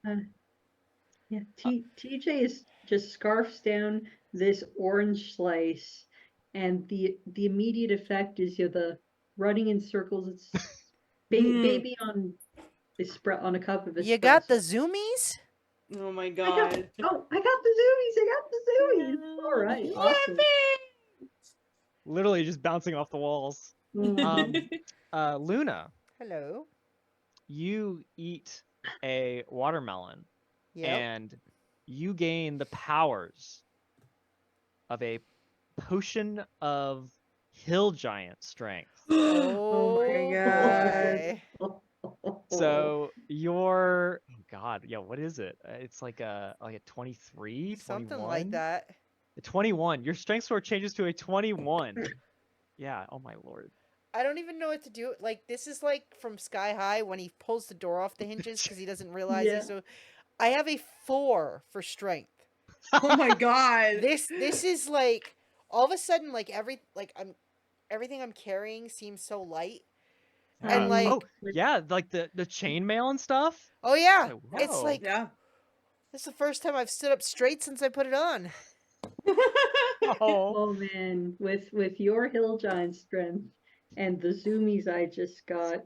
Speaker 4: Yeah, TJ is just scarfs down this orange slice, and the immediate effect is the running in circles. It's baby on on a cup of espresso.
Speaker 2: You got the zoomies?
Speaker 3: Oh my
Speaker 4: I
Speaker 3: God.
Speaker 4: got the zoomies. I got the zoomies. All right, awesome.
Speaker 1: Literally just bouncing off the walls.
Speaker 4: Mm.
Speaker 1: Luna,
Speaker 2: Hello.
Speaker 1: you eat a watermelon,
Speaker 2: Yep.
Speaker 1: and you gain the powers of a potion of hill giant strength.
Speaker 2: Oh
Speaker 3: my God.
Speaker 2: boy.
Speaker 1: So your oh God, yeah, what is it? It's like a 23,
Speaker 2: Something
Speaker 1: 21?
Speaker 2: like that.
Speaker 1: A 21. Your strength score changes to a 21. Yeah, oh my lord.
Speaker 2: I don't even know what to do. Like, this is like from Sky High when he pulls the door off the hinges because he doesn't realize
Speaker 4: Yeah.
Speaker 2: he's so. I have a 4 for strength.
Speaker 3: Oh my God.
Speaker 2: This is like all of a sudden like everything I'm carrying seems so light. And like
Speaker 1: Oh, yeah, like the chainmail and stuff.
Speaker 2: oh yeah,
Speaker 1: Like,
Speaker 2: it's
Speaker 1: whoa.
Speaker 2: like
Speaker 3: Yeah.
Speaker 2: this is the first time I've stood up straight since I put it on.
Speaker 1: Oh,
Speaker 4: Oh man, with your hill giant strength and the zoomies I just got,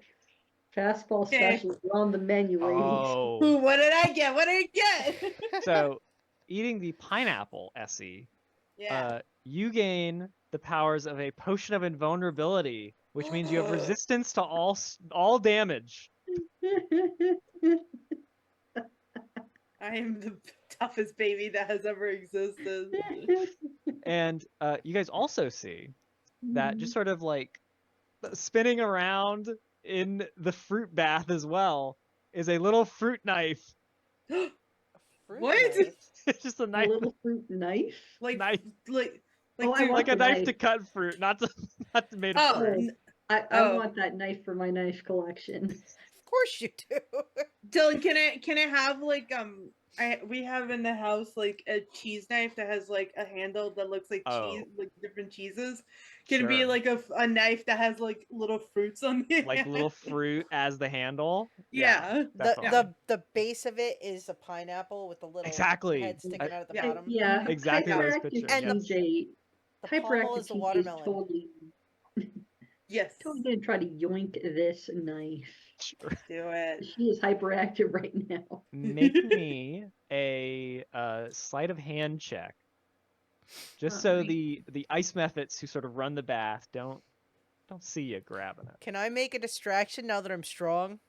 Speaker 4: fastball
Speaker 3: Okay.
Speaker 4: specials are on the menu, ladies.
Speaker 1: oh.
Speaker 3: What did I get? What did I get?
Speaker 1: So, eating the pineapple, Essie,
Speaker 3: Yeah.
Speaker 1: you gain the powers of a potion of invulnerability, which means you have resistance to all damage.
Speaker 3: I am the toughest baby that has ever existed.
Speaker 1: And you guys also see that just sort of like spinning around in the fruit bath as well is a little fruit knife.
Speaker 2: Fruit
Speaker 3: What?
Speaker 2: knife.
Speaker 1: It's just a
Speaker 4: A
Speaker 1: knife,
Speaker 4: little fruit knife.
Speaker 3: Like,
Speaker 1: Knife.
Speaker 3: like,
Speaker 4: Oh, I
Speaker 3: dude,
Speaker 4: want
Speaker 1: like a
Speaker 4: the
Speaker 1: knife to
Speaker 4: knife.
Speaker 1: cut fruit, not to made of
Speaker 3: Oh,
Speaker 1: fruit.
Speaker 4: I
Speaker 3: Oh.
Speaker 4: want that knife for my knife collection.
Speaker 2: Of course you do.
Speaker 3: Dylan, can I have like we have in the house like a cheese knife that has like a handle that looks like cheese, like different cheeses. Can it be
Speaker 1: Sure.
Speaker 3: like a knife that has like little fruits on the
Speaker 1: Like little fruit as the handle.
Speaker 3: Yeah.
Speaker 1: Definitely.
Speaker 2: The base of it is a pineapple with a little
Speaker 1: Exactly.
Speaker 2: head sticking out at the
Speaker 3: Yeah.
Speaker 2: bottom.
Speaker 4: Yeah,
Speaker 1: Exactly what I was
Speaker 4: hyperactive
Speaker 1: picturing.
Speaker 2: And
Speaker 1: Yes.
Speaker 4: TJ.
Speaker 2: The pommel is
Speaker 4: Hyperactive
Speaker 2: the
Speaker 4: TJ is
Speaker 2: watermelon.
Speaker 4: totally
Speaker 3: Yes.
Speaker 4: gonna try to yoink this knife.
Speaker 1: Sure.
Speaker 3: Do it.
Speaker 4: She is hyperactive right now.
Speaker 1: Make me a sleight of hand check, just so
Speaker 4: Alright.
Speaker 1: the ice methods who sort of run the bath don't see you grabbing it.
Speaker 2: Can I make a distraction now that I'm strong?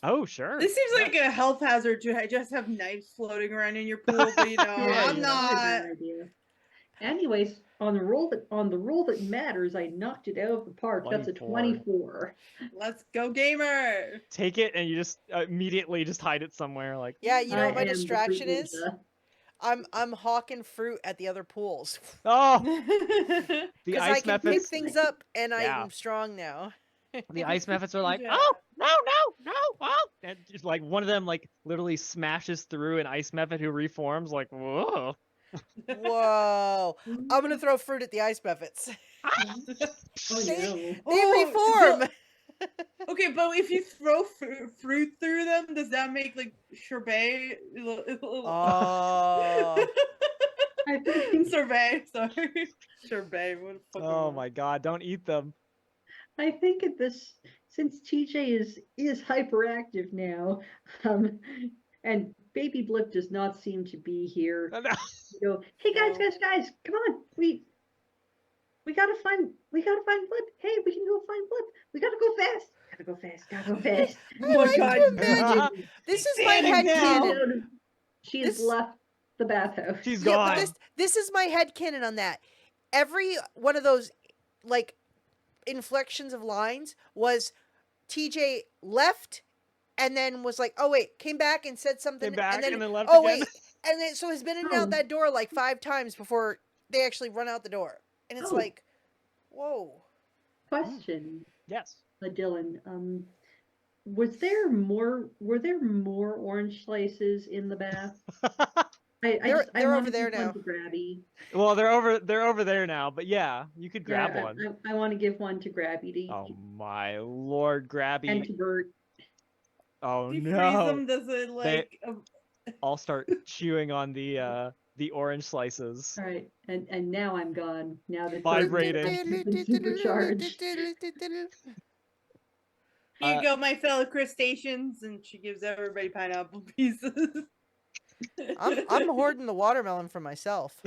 Speaker 1: Oh, sure.
Speaker 3: This seems
Speaker 1: Yeah.
Speaker 3: like a health hazard to just have knives floating around in your pool, but you know, I'm
Speaker 4: Not a
Speaker 3: not.
Speaker 4: bad idea. Anyways, on the roll that matters, I knocked it out of the park. That's a 24.
Speaker 3: Let's go, gamer.
Speaker 1: Take it and you just immediately just hide it somewhere. Like,
Speaker 2: Yeah, you know
Speaker 4: I
Speaker 2: what my
Speaker 4: am the
Speaker 2: distraction
Speaker 4: fruit
Speaker 2: is?
Speaker 4: ninja.
Speaker 2: I'm hawking fruit at the other pools.
Speaker 1: oh, the
Speaker 2: Because I
Speaker 1: ice
Speaker 2: can pick
Speaker 1: methods.
Speaker 2: things up and
Speaker 1: Yeah.
Speaker 2: I'm strong now.
Speaker 1: The ice methods are like,
Speaker 3: Yeah.
Speaker 1: oh, no, oh, and just like one of them like literally smashes through an ice method who reforms. Like, whoa.
Speaker 2: Whoa. I'm gonna throw fruit at the ice buffets.
Speaker 4: Oh
Speaker 2: They-
Speaker 4: no.
Speaker 2: They
Speaker 3: Oh,
Speaker 2: reform!
Speaker 3: Okay, but if you throw fruit through them, does that make like sorbet?
Speaker 2: Oh.
Speaker 4: I think
Speaker 3: Sorbet, sorry. Sorbet, what the fuck am
Speaker 1: Oh
Speaker 3: I?
Speaker 1: my god, don't eat them.
Speaker 4: I think at this, since TJ is hyperactive now, and Baby Blip does not seem to be here.
Speaker 1: Oh, no.
Speaker 4: You go, hey guys,
Speaker 3: No.
Speaker 4: come on, We gotta find Blip. Hey, we can go find Blip. We gotta go fast. Gotta go fast. Gotta go fast.
Speaker 3: Oh my
Speaker 2: like
Speaker 3: god.
Speaker 2: to imagine. This is my
Speaker 3: Standing
Speaker 2: head
Speaker 3: now.
Speaker 2: canon.
Speaker 4: She has
Speaker 2: This-
Speaker 4: left the bathhouse.
Speaker 1: She's
Speaker 2: Yeah,
Speaker 1: gone.
Speaker 2: but this is my head canon on that. Every one of those like inflections of lines was TJ left and then was like, oh wait, came back and said something,
Speaker 1: Came back
Speaker 2: and then,
Speaker 1: and then left
Speaker 2: oh
Speaker 1: again.
Speaker 2: wait, and then so has been in and
Speaker 4: Oh.
Speaker 2: out that door like 5 times before they actually run out the door, and it's
Speaker 4: Oh.
Speaker 2: like, whoa.
Speaker 4: Question,
Speaker 1: Yes.
Speaker 4: Dylan. Were there more orange slices in the bath?
Speaker 2: They're over
Speaker 4: wanna
Speaker 2: there
Speaker 4: give one
Speaker 2: now.
Speaker 4: to Grabby.
Speaker 1: Well, they're over there now, but yeah, you could grab
Speaker 4: Yeah,
Speaker 1: one.
Speaker 4: I want to give one to Grabby to
Speaker 1: Oh my lord,
Speaker 4: and
Speaker 1: Grabby.
Speaker 4: to Bert.
Speaker 1: Oh
Speaker 3: If you freeze
Speaker 1: no.
Speaker 3: them, does it like
Speaker 1: I'll start chewing on the orange slices.
Speaker 4: All right, and now I'm gone. Now that
Speaker 1: Vibrating.
Speaker 4: Bert's been supercharged.
Speaker 3: here you
Speaker 1: Uh,
Speaker 3: go, my fellow crustaceans, and she gives everybody pineapple pieces.
Speaker 2: I'm hoarding the watermelon for myself.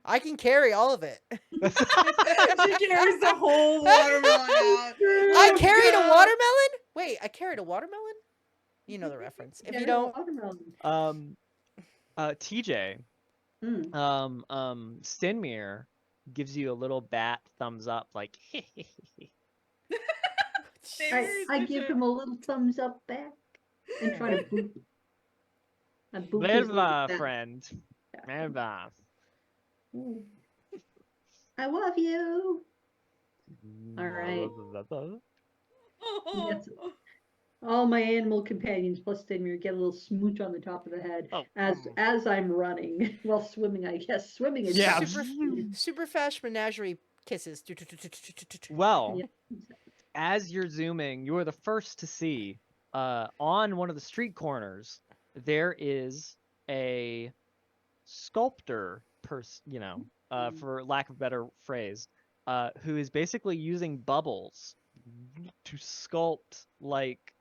Speaker 2: I can carry all of it.
Speaker 3: She carries the whole watermelon out.
Speaker 2: I
Speaker 3: Oh,
Speaker 2: carried a
Speaker 3: God.
Speaker 2: watermelon? Wait, I carried a watermelon? You know the reference. If
Speaker 4: Yeah,
Speaker 2: you don't,
Speaker 4: watermelon.
Speaker 1: TJ,
Speaker 4: Mm.
Speaker 1: Stenmir gives you a little bat thumbs up, like,
Speaker 4: I give him a little thumbs up back and try to boop. I boop his little
Speaker 1: Merva,
Speaker 4: back.
Speaker 1: friend. Merva.
Speaker 4: Ooh. I love you. All right. Yes. All my animal companions plus Stenmir get a little smooch on the top of the head
Speaker 1: Oh,
Speaker 4: as I'm running. Well, swimming, I guess. Swimming is
Speaker 1: Yeah.
Speaker 2: super fast menagerie kisses.
Speaker 1: Well,
Speaker 4: Yeah.
Speaker 1: as you're zooming, you are the first to see on one of the street corners there is a sculptor for lack of a better phrase, who is basically using bubbles to sculpt like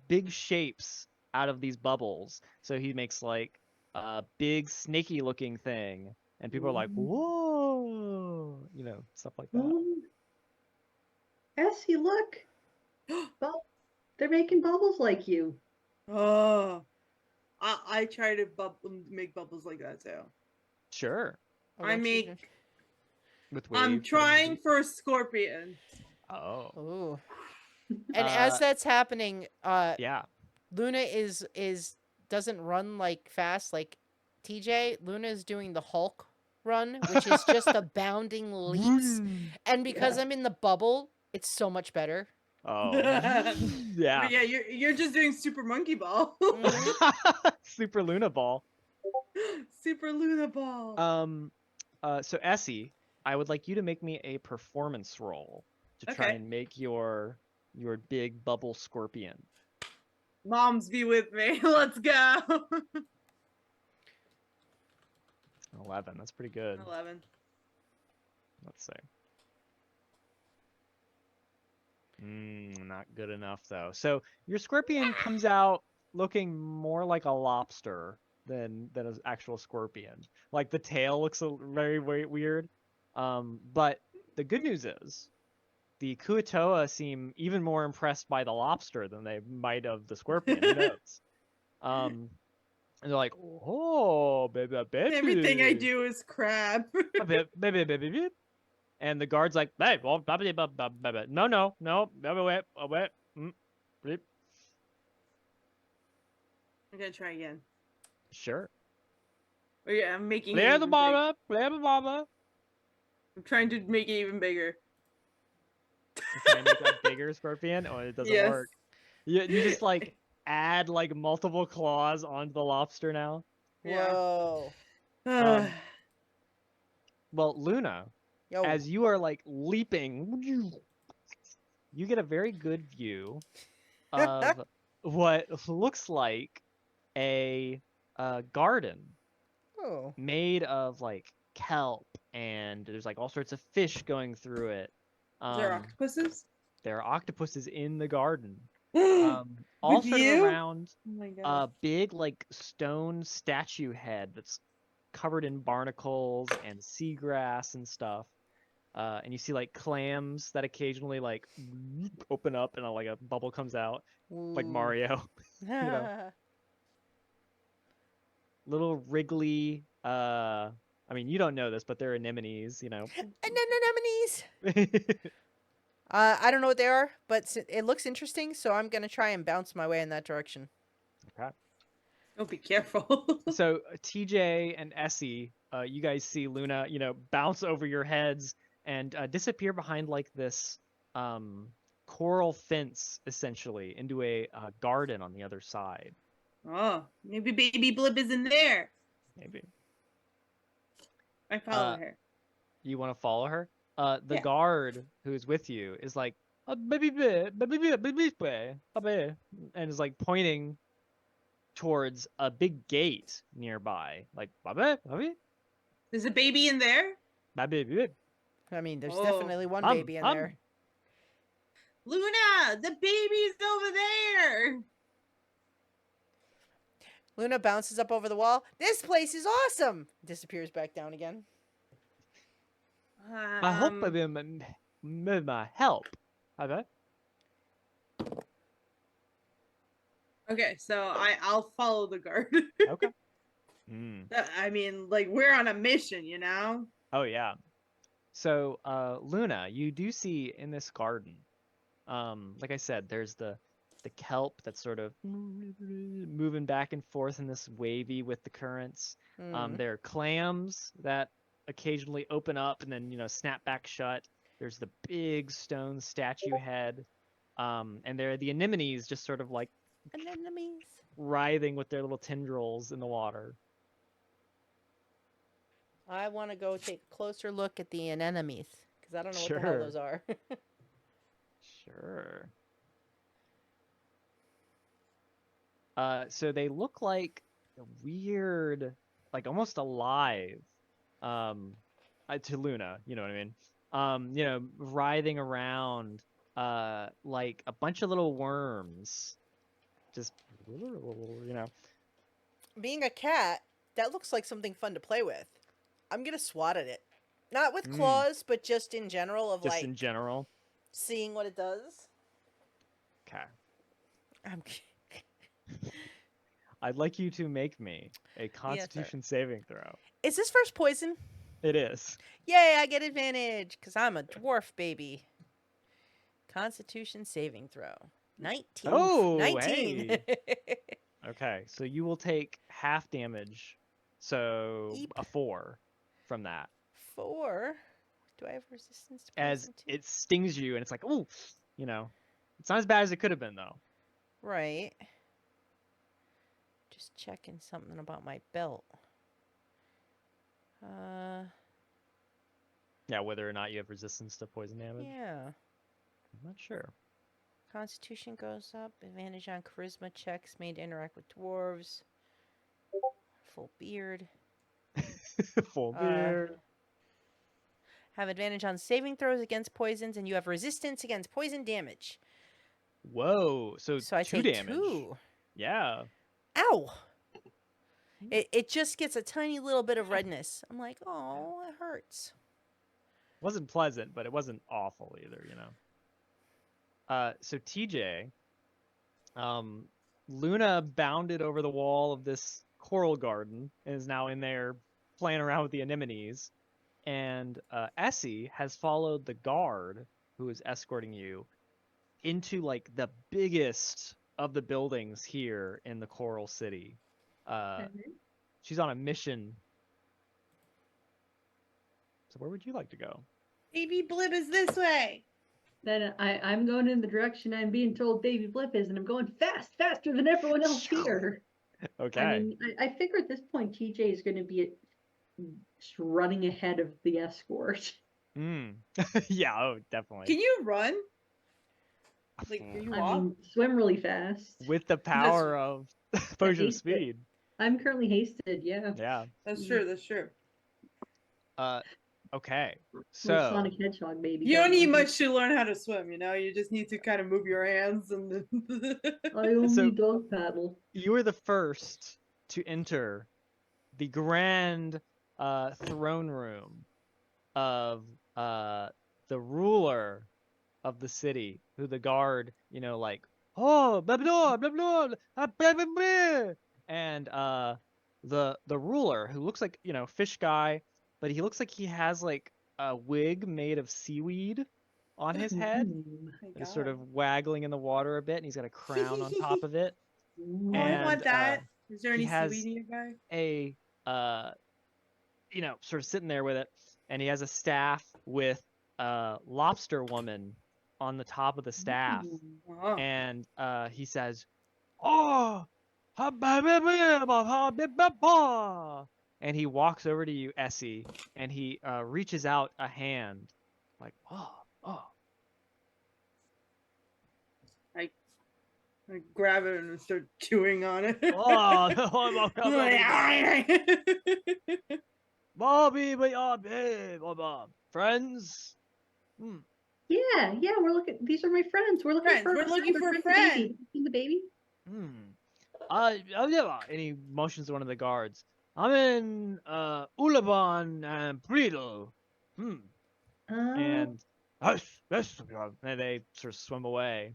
Speaker 1: big shapes out of these bubbles. So he makes like a big snaky looking thing, and people are like, whoa, stuff like that.
Speaker 4: Oh. Essie, look. They're making bubbles like you.
Speaker 3: Oh, I try to make bubbles like that too.
Speaker 1: Sure.
Speaker 3: I make.
Speaker 1: With
Speaker 3: I'm
Speaker 1: wave
Speaker 3: trying
Speaker 1: energy.
Speaker 3: for a scorpion.
Speaker 1: Oh.
Speaker 2: Ooh. And as that's happening,
Speaker 1: Yeah.
Speaker 2: Luna is doesn't run like fast like TJ. Luna is doing the Hulk run, which is just a bounding leaps. And because I'm in the bubble, it's so much better.
Speaker 1: Oh. Yeah.
Speaker 3: But yeah, you're just doing super monkey ball.
Speaker 1: Super Luna ball.
Speaker 3: Super Luna ball.
Speaker 1: So Essie, I would like you to make me a performance roll to try
Speaker 3: Okay.
Speaker 1: and make your big bubble scorpion.
Speaker 3: Moms be with me. Let's go.
Speaker 1: 11. That's pretty good.
Speaker 3: 11.
Speaker 1: Let's see. Not good enough though. So your scorpion comes out looking more like a lobster than an actual scorpion. Like the tail looks very, very weird. But the good news is the kuo-toa seem even more impressed by the lobster than they might of the scorpion. Who knows? And they're like, oh, baby, baby.
Speaker 3: Everything I do is crab.
Speaker 1: Baby. And the guard's like, hey, well, no, wait. Bleep.
Speaker 3: I'm gonna try again.
Speaker 1: Sure.
Speaker 3: Oh yeah, I'm making.
Speaker 1: Play
Speaker 3: it
Speaker 1: the
Speaker 3: even
Speaker 1: mama, play the mama.
Speaker 3: I'm trying to make it even bigger.
Speaker 1: You're trying to make a bigger scorpion, or it doesn't
Speaker 3: Yes.
Speaker 1: work. You just like add like multiple claws onto the lobster now.
Speaker 3: Yeah.
Speaker 2: Whoa.
Speaker 1: Well, Luna,
Speaker 2: Yo.
Speaker 1: as you are like leaping, you get a very good view of what looks like a garden
Speaker 2: Oh.
Speaker 1: made of like kelp, and there's like all sorts of fish going through it.
Speaker 3: Is there octopuses?
Speaker 1: There are octopuses in the garden.
Speaker 3: With
Speaker 1: All sort
Speaker 3: you?
Speaker 1: of around
Speaker 3: Oh my
Speaker 1: a
Speaker 3: god.
Speaker 1: big like stone statue head that's covered in barnacles and seagrass and stuff. And you see like clams that occasionally like open up and like a bubble comes out, like
Speaker 2: Ooh.
Speaker 1: Mario. You know, little wriggly. I mean, you don't know this, but they're anemones. You know.
Speaker 2: Anemones. I don't know what they are, but it looks interesting, so I'm gonna try and bounce my way in that direction.
Speaker 1: Okay.
Speaker 3: Oh, be careful.
Speaker 1: So TJ and Essie, you guys see Luna, you know, bounce over your heads and disappear behind like this coral fence, essentially, into a garden on the other side.
Speaker 3: Oh, maybe Baby Blip is in there.
Speaker 1: Maybe.
Speaker 3: I follow her.
Speaker 1: You want to follow her? The
Speaker 3: Yeah.
Speaker 1: guard who's with you is like, baby, baby, and is like pointing towards a big gate nearby, like, baby,
Speaker 3: There's a baby in there?
Speaker 1: baby.
Speaker 2: I mean, there's
Speaker 3: Oh.
Speaker 2: definitely one baby in there.
Speaker 3: Luna, the baby's over there.
Speaker 2: Luna bounces up over the wall. This place is awesome. Disappears back down again.
Speaker 1: I hope I've been my help. Okay.
Speaker 3: Okay, so I'll follow the guard.
Speaker 1: Okay. Mm.
Speaker 3: I mean, like, we're on a mission, you know?
Speaker 1: Oh yeah. So Luna, you do see in this garden, like I said, there's the kelp that's sort of moving back and forth in this wavy with the currents. There are clams that occasionally open up and then, you know, snap back shut. There's the big stone statue head. And there are the anemones just sort of like
Speaker 2: Anemones.
Speaker 1: writhing with their little tendrils in the water.
Speaker 2: I want to go take a closer look at the anemones because I don't know what the hell
Speaker 1: Sure.
Speaker 2: those are.
Speaker 1: Sure. So they look like weird, like almost alive, to Luna, you know what I mean? You know, writhing around, like a bunch of little worms, just, you know.
Speaker 2: Being a cat, that looks like something fun to play with. I'm gonna swat at it, not with claws, but just in general of
Speaker 1: Just
Speaker 2: like
Speaker 1: in general.
Speaker 2: seeing what it does.
Speaker 1: Okay.
Speaker 2: I'm
Speaker 1: I'd like you to make me a Constitution saving throw.
Speaker 2: Is this first poison?
Speaker 1: It is.
Speaker 2: Yay, I get advantage because I'm a dwarf baby. Constitution saving throw. 19.
Speaker 1: Oh,
Speaker 2: 19.
Speaker 1: hey. Okay, so you will take half damage, so
Speaker 2: Eep.
Speaker 1: a 4 from that.
Speaker 2: 4. Do I have resistance to
Speaker 1: As
Speaker 2: poison too?
Speaker 1: it stings you, and it's like, oh, you know, it's not as bad as it could have been, though.
Speaker 2: Right. Just checking something about my belt.
Speaker 1: Yeah, whether or not you have resistance to poison damage.
Speaker 2: Yeah.
Speaker 1: I'm not sure.
Speaker 2: Constitution goes up. Advantage on charisma checks made to interact with dwarves. Full beard.
Speaker 1: Full beard.
Speaker 2: Have advantage on saving throws against poisons, and you have resistance against poison damage.
Speaker 1: Whoa, so
Speaker 2: I
Speaker 1: 2
Speaker 2: take
Speaker 1: damage.
Speaker 2: 2.
Speaker 1: Yeah.
Speaker 2: Ow! It just gets a tiny little bit of redness. I'm like, oh, it hurts.
Speaker 1: Wasn't pleasant, but it wasn't awful either, you know. So TJ, Luna bounded over the wall of this coral garden and is now in there playing around with the anemones. And Essie has followed the guard who is escorting you into like the biggest of the buildings here in the Coral City. She's on a mission. So where would you like to go?
Speaker 3: Baby Blip is this way.
Speaker 4: Then I'm going in the direction I'm being told Baby Blip is, and I'm going faster than everyone else here.
Speaker 1: Okay.
Speaker 4: I mean, I figure at this point TJ is going to be just running ahead of the escort.
Speaker 1: Yeah, oh, definitely.
Speaker 3: Can you run? Like, can you
Speaker 4: I
Speaker 3: walk?
Speaker 4: mean, swim really fast.
Speaker 1: With the power of potion of
Speaker 4: hasted.
Speaker 1: speed.
Speaker 4: I'm currently hasted, yeah.
Speaker 1: Yeah.
Speaker 3: That's true. That's true.
Speaker 1: Okay.
Speaker 4: Little
Speaker 1: So
Speaker 4: Sonic Hedgehog, baby.
Speaker 3: You don't need much to learn how to swim, you know? You just need to kind of move your hands and
Speaker 4: I only
Speaker 1: So-
Speaker 4: dog paddle.
Speaker 1: you were the first to enter the grand throne room of the ruler of the city, who the guard, like, oh, blah blah blah blah blah, blah, blah, blah. And the ruler, who looks like, fish guy, but he looks like he has like a wig made of seaweed on his head.
Speaker 3: My
Speaker 1: It's sort
Speaker 3: God.
Speaker 1: of waggling in the water a bit, and he's got a crown on top of it.
Speaker 3: Oh, I
Speaker 1: And
Speaker 3: want that. Is there
Speaker 1: he
Speaker 3: any
Speaker 1: has
Speaker 3: seaweed nearby?
Speaker 1: a sort of sitting there with it, and he has a staff with lobster woman on the top of the staff,
Speaker 3: Oh.
Speaker 1: and he says, "Oh, and he walks over to you, Essie, and he reaches out a hand, like, oh.
Speaker 3: I grab it and start chewing on it.
Speaker 1: Bobby, friends.
Speaker 4: Yeah, we're looking. These are my friends. We're looking
Speaker 3: Friends,
Speaker 4: for.
Speaker 3: we're looking for
Speaker 4: friends,
Speaker 3: friends.
Speaker 4: The baby. You seen the baby?
Speaker 1: Yeah. And he motions to one of the guards. I'm in Ulaban and Prido. And and they sort of swim away.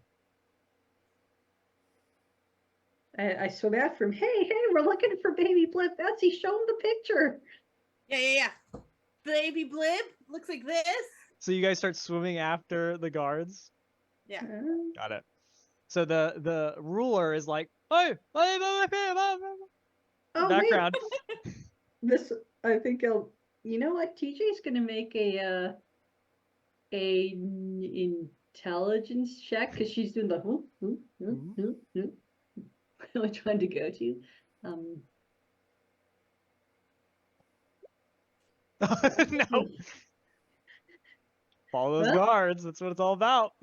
Speaker 4: I swim after him. Hey, we're looking for baby Blip. Betsy, show him the picture.
Speaker 3: Yeah. Baby Blib looks like this.
Speaker 1: So you guys start swimming after the guards?
Speaker 3: Yeah.
Speaker 1: Got it. So the ruler is like, "Hey,
Speaker 4: Oh,
Speaker 1: background."
Speaker 4: wait. This, I think I'll. You know what? TJ's gonna make a intelligence check because she's doing the really trying to go to.
Speaker 1: No. Follow those guards. That's what it's all about.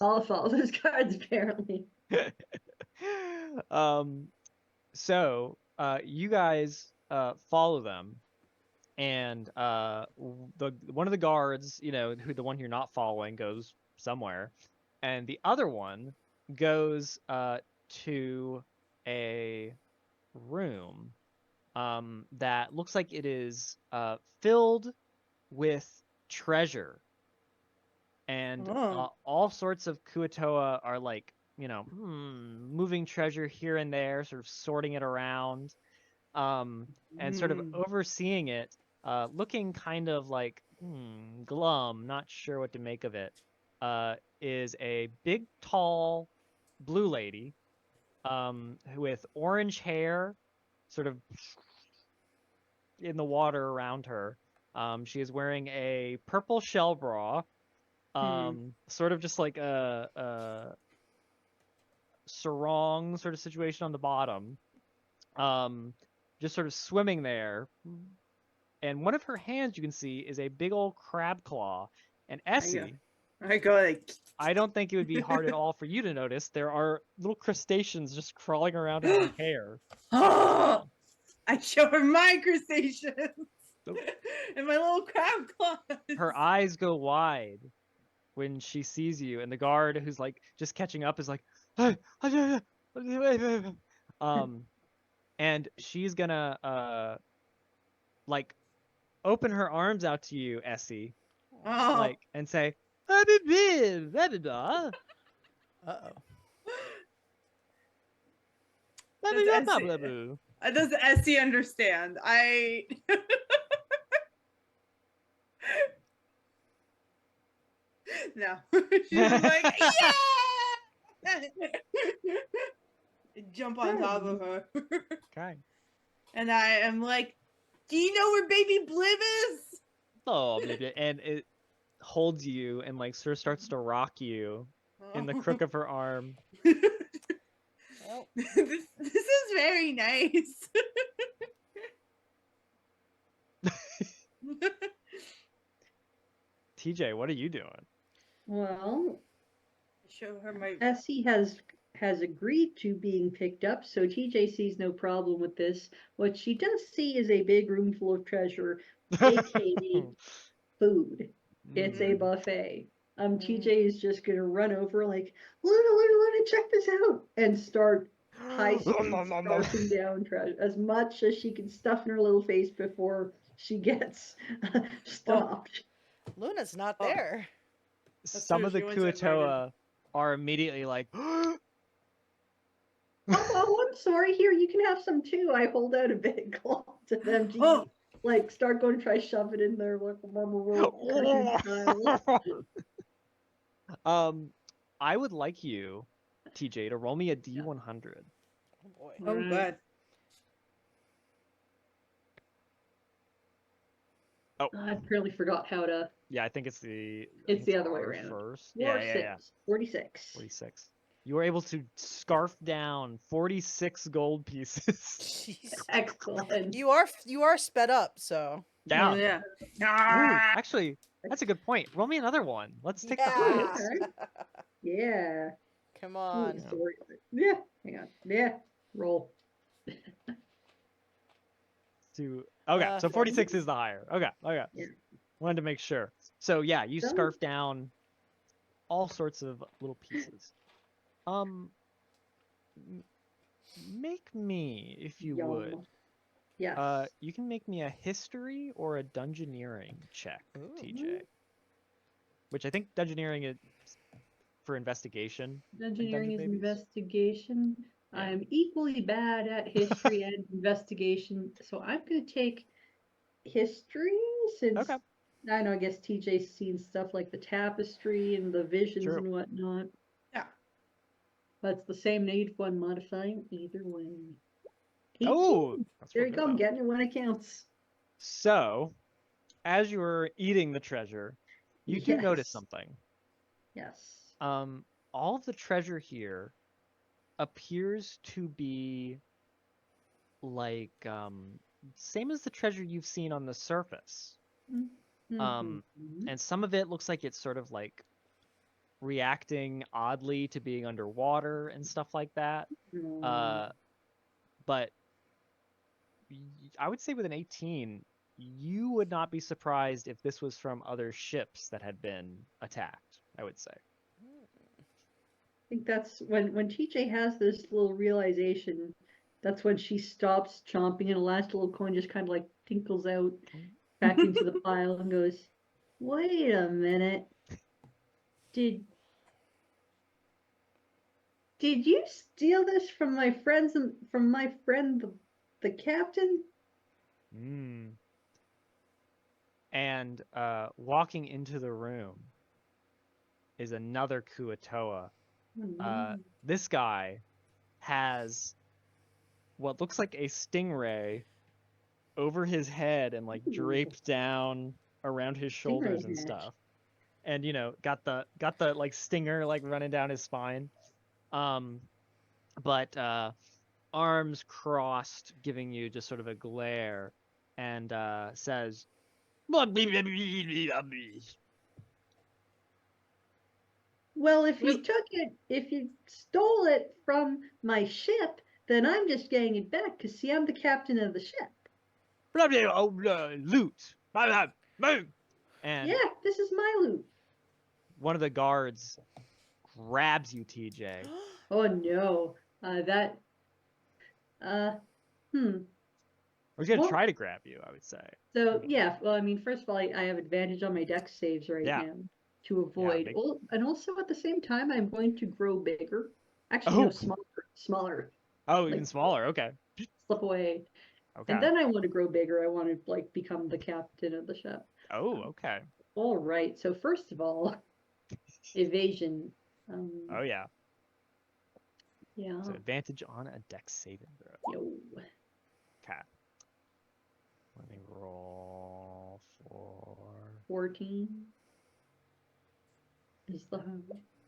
Speaker 4: I'll follow those guards, apparently.
Speaker 1: So you guys follow them, and one of the guards, the one you're not following, goes somewhere, and the other one goes to a room that looks like it is filled with treasure, and all sorts of kuo-toa are like, moving treasure here and there, sort of sorting it around, and sort of overseeing it, looking kind of like glum, not sure what to make of it, is a big, tall blue lady with orange hair, sort of in the water around her. She is wearing a purple shell bra, sort of just like a sarong sort of situation on the bottom, just sort of swimming there. And one of her hands, you can see, is a big old crab claw. And Essie,
Speaker 3: I go like,
Speaker 1: I don't think it would be hard at all for you to notice there are little crustaceans just crawling around in her hair.
Speaker 3: oh, I show her my crustaceans and my little crab claws.
Speaker 1: Her eyes go wide when she sees you, and the guard, who's like just catching up, is like, and she's gonna like open her arms out to you, Essie, like, and say,
Speaker 2: Uh-oh.
Speaker 3: Does Essie understand? No. She's like, yeah! Jump on top of her.
Speaker 1: Okay.
Speaker 3: And I am like, do you know where baby Blib is?
Speaker 1: Oh, and it holds you and like sort of starts to rock you in the crook of her arm.
Speaker 2: Well,
Speaker 3: this is very nice.
Speaker 1: TJ, what are you doing?
Speaker 4: Well,
Speaker 3: Show her my.
Speaker 4: Essie has agreed to being picked up, so TJ sees no problem with this. What she does see is a big room full of treasure, aka food. It's a buffet. TJ is just gonna run over like, Luna, check this out, and start high speed scarfing down as much as she can stuff in her little face before she gets stopped.
Speaker 2: Luna's not
Speaker 3: Oh.
Speaker 2: there.
Speaker 1: Some
Speaker 3: true,
Speaker 1: of the
Speaker 3: she was invited.
Speaker 1: kuo-toa are immediately like,
Speaker 4: Oh, I'm sorry. Here, you can have some too. I hold out a big claw to them to
Speaker 3: Oh.
Speaker 4: like start going to try shove it in there like a mama cartoon style.
Speaker 1: I would like you, TJ, to roll me a D100.
Speaker 2: Oh boy.
Speaker 3: Oh,
Speaker 4: Right.
Speaker 3: good.
Speaker 4: I apparently forgot how to.
Speaker 1: Yeah, I think it's the
Speaker 4: other way
Speaker 1: R
Speaker 4: around.
Speaker 1: first.
Speaker 4: 46.
Speaker 1: 46. You were able to scarf down 46 gold pieces.
Speaker 2: Jeez.
Speaker 4: Excellent.
Speaker 2: You are sped up, so.
Speaker 1: Yeah.
Speaker 3: Yeah.
Speaker 1: Ooh,
Speaker 3: Ah!
Speaker 1: actually, that's a good point. Roll me another one. Let's take the
Speaker 2: Yeah.
Speaker 1: highest.
Speaker 4: Okay. Yeah.
Speaker 2: Come
Speaker 4: Ooh,
Speaker 2: on.
Speaker 4: sorry. Yeah. Hang on. Yeah. Roll.
Speaker 1: Okay, so
Speaker 2: Okay.
Speaker 1: 46 is the higher. Okay.
Speaker 4: Yeah.
Speaker 1: Wanted to make sure. So yeah, you
Speaker 4: Done.
Speaker 1: scarf down all sorts of little pieces. M- Make me, if you would.
Speaker 4: Yum. Yes.
Speaker 1: You can make me a history or a dungeoneering check,
Speaker 2: Ooh.
Speaker 1: TJ. Which I think dungeoneering is for investigation.
Speaker 4: Engineering is
Speaker 1: babies?
Speaker 4: investigation.
Speaker 1: Yeah.
Speaker 4: I'm equally bad at history and investigation, so I'm going to take history since
Speaker 1: Okay.
Speaker 4: I know. I guess TJ's seen stuff like the tapestry and the visions
Speaker 1: True.
Speaker 4: and whatnot.
Speaker 3: Yeah.
Speaker 4: That's the same native one modifying either way. 18.
Speaker 1: Oh, that's
Speaker 4: There
Speaker 1: real
Speaker 4: you
Speaker 1: good,
Speaker 4: go. I'm
Speaker 1: though.
Speaker 4: getting it when it counts.
Speaker 1: So, as you were eating the treasure, you do notice
Speaker 4: Yes.
Speaker 1: something.
Speaker 4: Yes.
Speaker 1: All of the treasure here appears to be like same as the treasure you've seen on the surface.
Speaker 4: Mhm.
Speaker 1: And some of it looks like it's sort of like reacting oddly to being underwater and stuff like that. But I would say with an 18, you would not be surprised if this was from other ships that had been attacked, I would say.
Speaker 4: I think that's when TJ has this little realization. That's when she stops chomping, and a last little coin just kind of like tinkles out back into the pile and goes, "Wait a minute. Did you steal this from my friends and from my friend the captain?"
Speaker 1: And walking into the room is another kuo-toa. This guy has what looks like a stingray over his head and like draped down around his shoulders and stuff. And got the like stinger like running down his spine. But arms crossed, giving you just sort of a glare, and says,
Speaker 4: Well, if you stole it from my ship, then I'm just getting it back, because see, I'm the captain of the ship.
Speaker 1: Loot. And
Speaker 4: yeah, this is my loot.
Speaker 1: One of the guards grabs you, TJ.
Speaker 4: Oh no,
Speaker 1: Or he's gonna try to grab you, I would say.
Speaker 4: So yeah, well, I mean, first of all, I have advantage on my dex saves right now to avoid. And also at the same time, I'm going to grow bigger. Actually, no, smaller.
Speaker 1: Oh, even smaller. Okay.
Speaker 4: Slip away.
Speaker 1: Okay.
Speaker 4: And then I want to grow bigger. I want to like become the captain of the ship.
Speaker 1: Oh, okay.
Speaker 4: All right. So first of all, evasion.
Speaker 1: Oh yeah.
Speaker 4: Yeah.
Speaker 1: So advantage on a dex saving throw.
Speaker 4: Yo.
Speaker 1: Okay. Let me roll for
Speaker 4: 14. Is the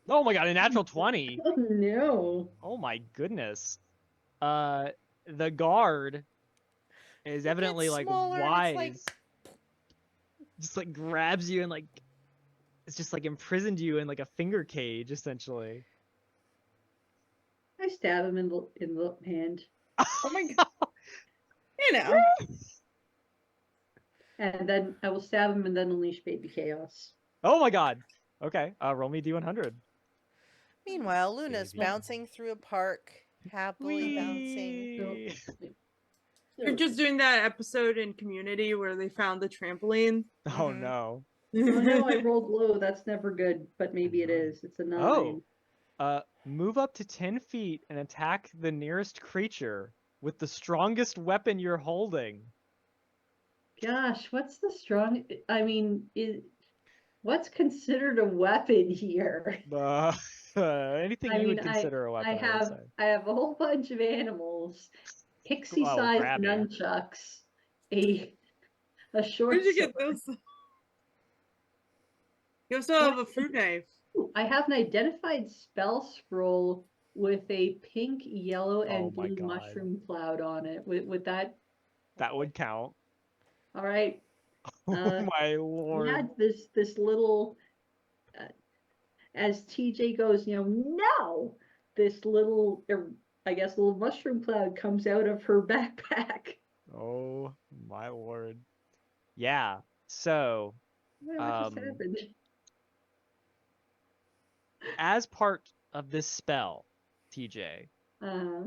Speaker 1: Oh my god, a natural 20.
Speaker 4: Oh no.
Speaker 1: Oh my goodness. The guard is evidently like wise. Just like grabs you and like it's just like imprisoned you in like a finger cage essentially.
Speaker 4: I stab him in the hand.
Speaker 3: Oh my god.
Speaker 4: And then I will stab him and then unleash baby chaos.
Speaker 1: Oh my god. Okay. Roll me D100.
Speaker 2: Meanwhile, Luna's
Speaker 1: Baby.
Speaker 2: bouncing through a park, Happily bouncing.
Speaker 1: Whee!
Speaker 3: They're just doing that episode in Community where they found the trampoline.
Speaker 1: Oh
Speaker 2: Mhm.
Speaker 1: no.
Speaker 4: Oh no, I rolled low. That's never good, but maybe it is. It's a 9.
Speaker 1: Oh. Move up to 10 feet and attack the nearest creature with the strongest weapon you're holding.
Speaker 4: Gosh, what's the strong? I mean, what's considered a weapon here?
Speaker 1: Anything
Speaker 4: I
Speaker 1: you
Speaker 4: mean,
Speaker 1: would consider a weapon, I would say.
Speaker 4: I have a whole bunch of animals,
Speaker 1: Oh,
Speaker 4: pixie-sized
Speaker 1: crap, yeah.
Speaker 4: nunchucks, a short
Speaker 3: Where'd you get
Speaker 4: sword.
Speaker 3: those? You also have a fruit knife.
Speaker 4: Ooh, I have an identified spell scroll with a pink, yellow,
Speaker 1: Oh
Speaker 4: and
Speaker 1: my
Speaker 4: blue
Speaker 1: God.
Speaker 4: mushroom cloud on it. Would that?
Speaker 1: That would count.
Speaker 4: All right.
Speaker 1: Oh my
Speaker 4: We
Speaker 1: lord.
Speaker 4: had this little, as TJ goes, no, this little, I guess, little mushroom cloud comes out of her backpack.
Speaker 1: Oh my lord. Yeah. So,
Speaker 4: What just happened?
Speaker 1: as part of this spell, TJ,
Speaker 4: Uh,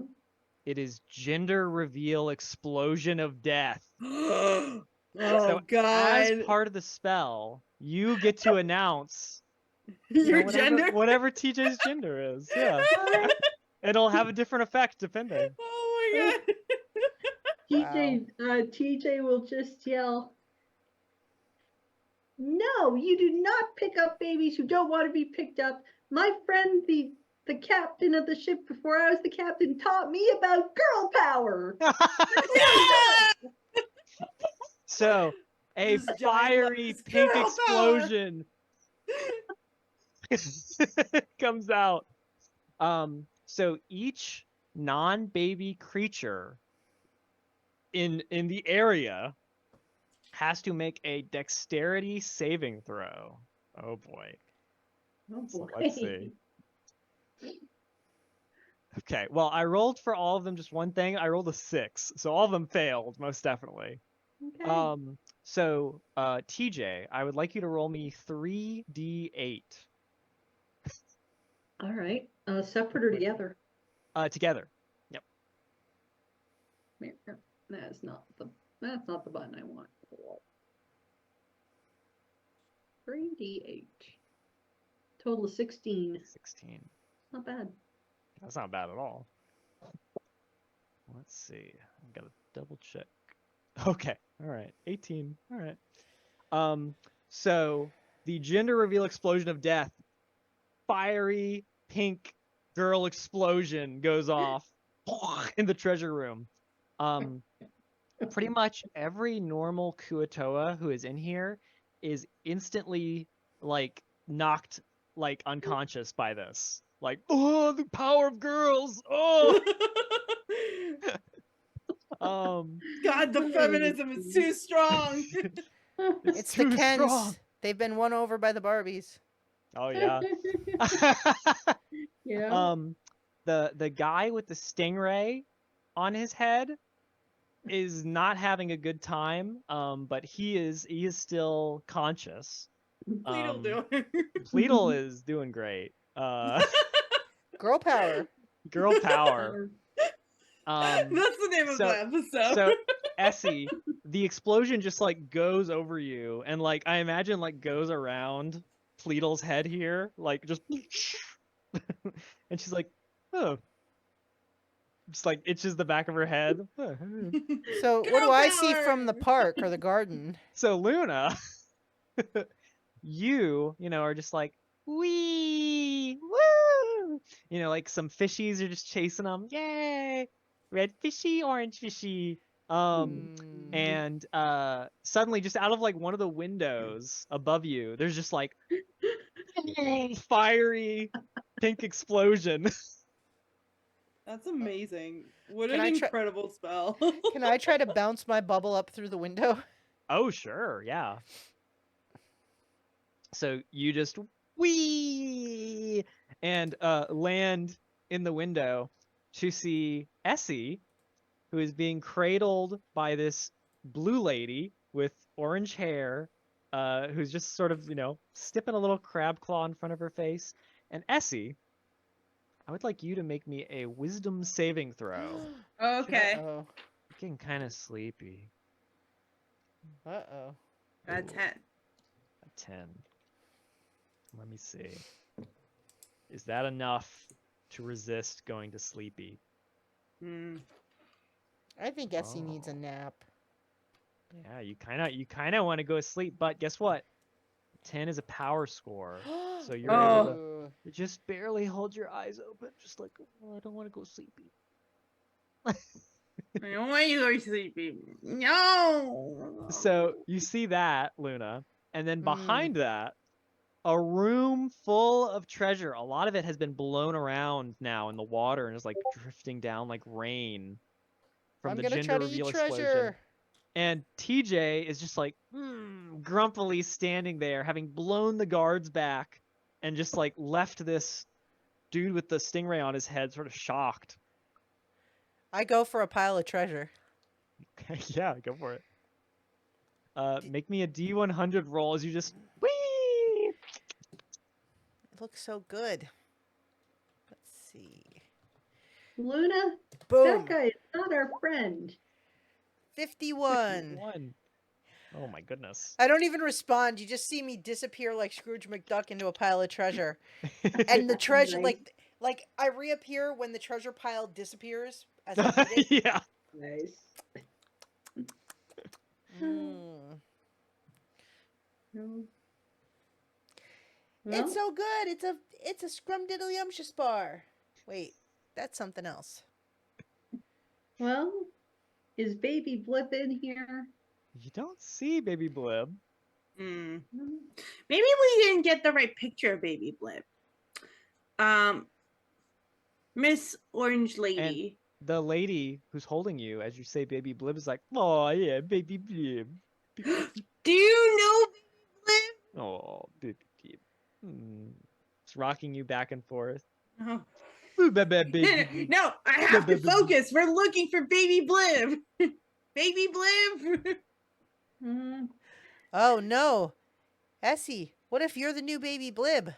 Speaker 1: it is gender reveal explosion of death.
Speaker 3: Oh
Speaker 1: So as
Speaker 3: God!
Speaker 1: part of the spell, you get to announce
Speaker 3: Your
Speaker 1: whatever
Speaker 3: gender?
Speaker 1: whatever TJ's gender is. Yeah. It'll have a different effect depending.
Speaker 3: Oh my God!
Speaker 4: TJ will just yell, "No, you do not pick up babies who don't want to be picked up. My friend, the captain of the ship before I was the captain, taught me about girl power."
Speaker 3: Yeah!
Speaker 1: So a
Speaker 3: This giant
Speaker 1: fiery
Speaker 3: loves
Speaker 1: pink
Speaker 3: girl
Speaker 1: explosion comes out. So each non-baby creature in the area has to make a dexterity saving throw. Oh boy.
Speaker 4: Oh
Speaker 1: So
Speaker 4: boy.
Speaker 1: let's see. Okay, well, I rolled for all of them just one thing. I rolled a 6, so all of them failed, most definitely.
Speaker 4: Okay.
Speaker 1: So TJ, I would like you to roll me 3d8.
Speaker 4: All right. Separate or together?
Speaker 1: Together.
Speaker 4: That's not the button I want. 3d8. Total of 16.
Speaker 1: 16.
Speaker 4: Not bad.
Speaker 1: That's not bad at all. Let's see. I've got to double check. Okay. All right. 18. All right. So the gender reveal explosion of death, fiery pink girl explosion goes off in the treasure room. Pretty much every normal kuo-toa who is in here is instantly like knocked like unconscious by this. Like, oh, the power of girls. Oh.
Speaker 3: God, the feminism is too strong.
Speaker 2: It's the
Speaker 1: too
Speaker 2: Kens.
Speaker 1: strong.
Speaker 2: They've been won over by the Barbies.
Speaker 1: Oh yeah.
Speaker 4: Yeah.
Speaker 1: The guy with the stingray on his head is not having a good time. But he is still conscious.
Speaker 3: Pleedle doing.
Speaker 1: Pleedle is doing great.
Speaker 2: Girl power.
Speaker 1: Girl power.
Speaker 3: That's the name of
Speaker 1: so-
Speaker 3: the episode.
Speaker 1: So Essie, the explosion just like goes over you and like I imagine like goes around Pleedle's head here, like just and she's like, oh. Just like itches the back of her head.
Speaker 2: So what do I see from the park or the garden?
Speaker 1: So Luna, you are just like, wee, woo! Like some fishies are just chasing them. Yay! Red fishy, orange fishy. And suddenly just out of like one of the windows above you, there's just like fiery pink explosion.
Speaker 3: That's amazing. What
Speaker 2: Can
Speaker 3: an
Speaker 2: I try-
Speaker 3: incredible spell.
Speaker 2: Can I try to bounce my bubble up through the window?
Speaker 1: Oh, sure, yeah. So you just wee and land in the window to see Essie, who is being cradled by this blue lady with orange hair, who's just sort of, stipping a little crab claw in front of her face. And Essie, I would like you to make me a wisdom saving throw.
Speaker 3: Okay.
Speaker 2: Uh-oh.
Speaker 1: Getting kind of sleepy.
Speaker 2: Uh-oh.
Speaker 3: A
Speaker 1: Ooh,
Speaker 3: 10.
Speaker 1: a 10. Let me see. Is that enough to resist going to sleepy?
Speaker 3: Mm.
Speaker 2: I think Essie needs a
Speaker 1: Oh.
Speaker 2: nap.
Speaker 1: Yeah, you kind of want to go to sleep, but guess what? 10 is a power score. So you're able to
Speaker 2: Ooh.
Speaker 1: just barely hold your eyes open, just like, oh, I don't want to go sleepy.
Speaker 3: I don't want you to go sleepy. No.
Speaker 1: So you see that, Luna, and then
Speaker 2: Mm.
Speaker 1: behind that, a room full of treasure. A lot of it has been blown around now in the water and is like drifting down like rain from
Speaker 2: I'm
Speaker 1: the
Speaker 2: gonna
Speaker 1: gender
Speaker 2: try to eat
Speaker 1: reveal
Speaker 2: treasure.
Speaker 1: explosion. And TJ is just like grumpily standing there, having blown the guards back and just like left this dude with the stingray on his head sort of shocked.
Speaker 2: I go for a pile of treasure.
Speaker 1: Okay, yeah, go for it. Make me a D100 roll as you just whee!
Speaker 2: It looks so good. Let's see.
Speaker 4: Luna,
Speaker 2: Boom.
Speaker 4: that guy is not our friend.
Speaker 2: 51.
Speaker 1: 51. Oh my goodness.
Speaker 2: I don't even respond. You just see me disappear like Scrooge McDuck into a pile of treasure. And the treasure,
Speaker 4: Nice.
Speaker 2: like I reappear when the treasure pile disappears as I eat it.
Speaker 1: Yeah.
Speaker 4: Nice.
Speaker 2: Mm.
Speaker 4: Well,
Speaker 2: It's so good. It's a scrumdiddlyumptious bar. Wait, that's something else.
Speaker 4: well, is Baby Blip in here?
Speaker 1: You don't see Baby Blib.
Speaker 3: Mm.
Speaker 4: Hmm.
Speaker 3: Maybe we didn't get the right picture of Baby Blip. Miss Orange Lady.
Speaker 1: The lady who's holding you as you say Baby Blib is like, oh yeah, Baby Blib.
Speaker 3: Do you know Baby
Speaker 1: Oh, Baby Blib. Hmm. It's rocking you back and forth.
Speaker 3: Blip?
Speaker 1: Ooh, baby
Speaker 3: No,
Speaker 1: Blib.
Speaker 3: no, I have to focus. We're looking for Baby Blib. Baby Blib.
Speaker 4: Hmm.
Speaker 2: Oh no. Essie, what if you're the new baby Blib?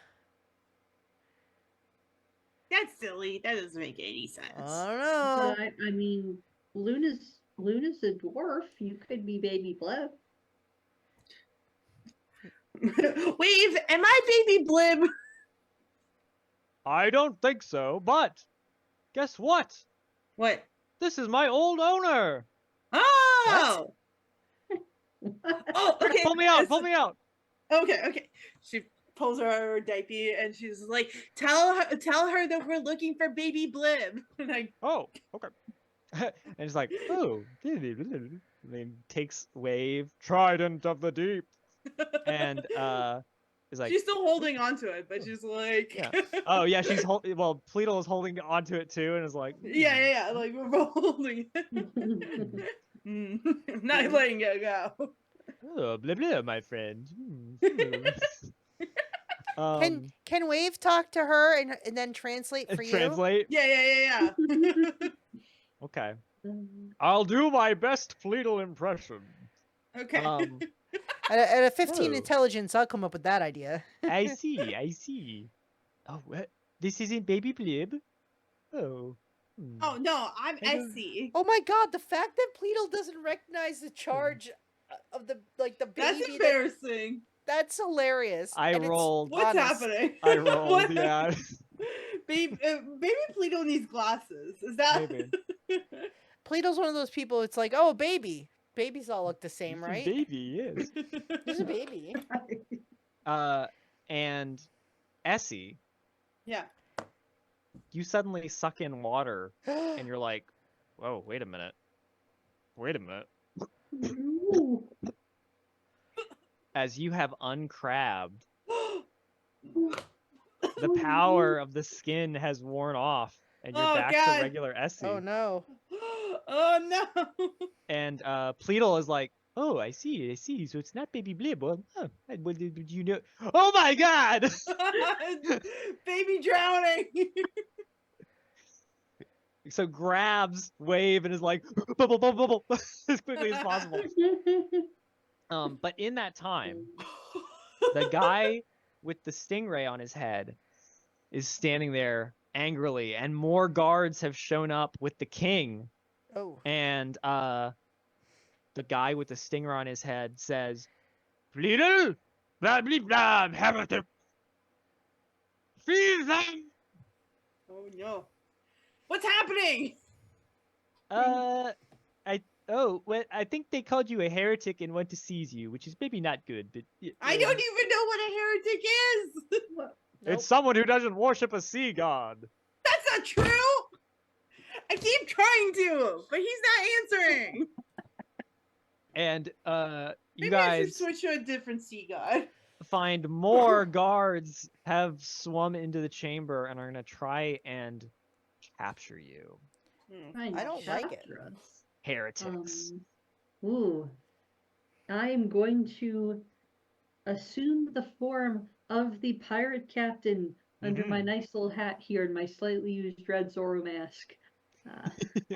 Speaker 3: That's silly. That doesn't make any sense.
Speaker 2: I don't know.
Speaker 4: I mean, Luna's a dwarf. You could be Baby Blip.
Speaker 3: Wave, am I Baby Blib?
Speaker 1: I don't think so, but guess what?
Speaker 3: What?
Speaker 1: This is my old owner.
Speaker 3: Oh! Oh, okay.
Speaker 1: Pull me out, pull me out.
Speaker 3: Okay. She pulls her diaper and she's like, tell her that we're looking for Baby Blib. Like,
Speaker 1: Oh, okay. And it's like, oh, and then takes Wave, Trident of the Deep, and is like,
Speaker 3: she's still holding onto it, but she's like,
Speaker 1: yeah. Oh yeah, she's well, Pleadle is holding onto it too, and is like,
Speaker 3: yeah, like we're both holding it. I'm not letting it go.
Speaker 1: oh, blah blah, my friend.
Speaker 2: Can Wave talk to her and then translate for you?
Speaker 1: Translate.
Speaker 3: Yeah.
Speaker 1: Okay, I'll do my best Pleadle impression.
Speaker 3: Okay.
Speaker 2: At a 15
Speaker 1: Oh.
Speaker 2: intelligence, I'll come up with that idea.
Speaker 1: I see. Oh, what? This isn't Baby Blib? Oh.
Speaker 3: Oh no, I'm
Speaker 1: I don't-
Speaker 3: Essie.
Speaker 2: Oh my god, the fact that Pleadle doesn't recognize the charge of the baby.
Speaker 3: That's embarrassing.
Speaker 2: That's hilarious.
Speaker 1: I
Speaker 2: and it's
Speaker 1: rolled.
Speaker 3: What's
Speaker 2: honest.
Speaker 3: happening?
Speaker 1: I rolled,
Speaker 3: What?
Speaker 1: yeah.
Speaker 3: Baby Pleadle needs glasses. Is that?
Speaker 1: Maybe.
Speaker 2: Pleadle's one of those people. It's like, oh, baby. Babies all look the same,
Speaker 1: It's a
Speaker 2: right?
Speaker 1: baby, yes.
Speaker 2: He's a baby.
Speaker 1: And Essie,
Speaker 3: Yeah.
Speaker 1: you suddenly suck in water, and you're like, whoa, wait a minute.
Speaker 4: Ooh.
Speaker 1: As you have uncrabbed,
Speaker 4: Oh,
Speaker 1: the power of the skin has worn off, and you're
Speaker 3: Oh,
Speaker 1: back
Speaker 3: God.
Speaker 1: to regular Essie.
Speaker 2: Oh no.
Speaker 3: Oh no.
Speaker 1: And Pleadle is like, oh, I see. So it's not Baby Blib. Well, what did you know? Oh my god!
Speaker 3: Baby drowning.
Speaker 1: So grabs Wave and is like, bubble, bubble, bubble, as quickly as possible. But in that time, the guy with the stingray on his head is standing there angrily, and more guards have shown up with the king.
Speaker 2: Oh.
Speaker 1: And the guy with the stinger on his head says, "Fliedel, blah blah blah, heretic, free them."
Speaker 3: Oh no. What's happening?
Speaker 1: I think they called you a heretic and went to seize you, which is maybe not good, but
Speaker 3: I don't even know what a heretic is.
Speaker 2: Nope.
Speaker 1: it's someone who doesn't worship a sea god.
Speaker 3: That's not true. I keep trying to, but he's not answering.
Speaker 1: And you
Speaker 3: Maybe I should
Speaker 1: guys
Speaker 3: switch to a different sea god.
Speaker 1: find more guards have swum into the chamber and are gonna try and capture you,
Speaker 4: Trying
Speaker 2: I
Speaker 4: to
Speaker 2: don't like it.
Speaker 4: capture us.
Speaker 1: heretics.
Speaker 4: Ooh. I am going to assume the form of the pirate captain under my nice little hat here and my slightly used red Zoro mask.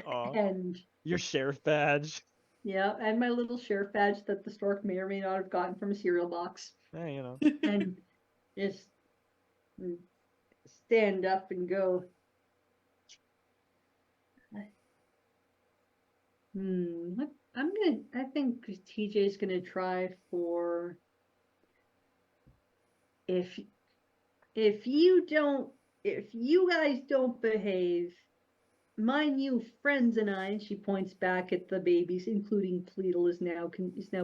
Speaker 1: Aw,
Speaker 4: And
Speaker 1: your sheriff badge.
Speaker 4: yeah, and my little sheriff badge that the stork may or may not have gotten from a cereal box.
Speaker 1: You know.
Speaker 4: And just stand up and go. I think TJ's gonna try for if you guys don't behave, my new friends and I, and she points back at the babies, including Pleadle is now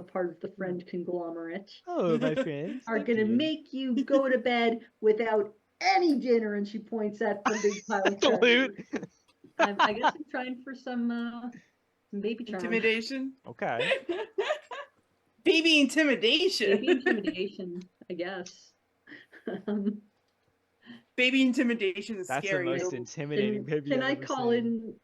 Speaker 4: part of the friend conglomerate,
Speaker 1: Oh, my friends.
Speaker 4: are
Speaker 1: thank
Speaker 4: gonna
Speaker 1: you.
Speaker 4: make you go to bed without any dinner, and she points at the big pile of
Speaker 1: The
Speaker 4: treasure.
Speaker 1: loot.
Speaker 4: I guess I'm trying for some baby charm.
Speaker 3: Intimidation.
Speaker 1: Okay.
Speaker 3: Baby intimidation.
Speaker 4: Baby intimidation, I guess.
Speaker 3: Baby intimidation is
Speaker 1: That's
Speaker 3: scary.
Speaker 1: the most intimidating baby
Speaker 4: Can
Speaker 1: I've
Speaker 4: I
Speaker 1: ever
Speaker 4: call
Speaker 1: seen.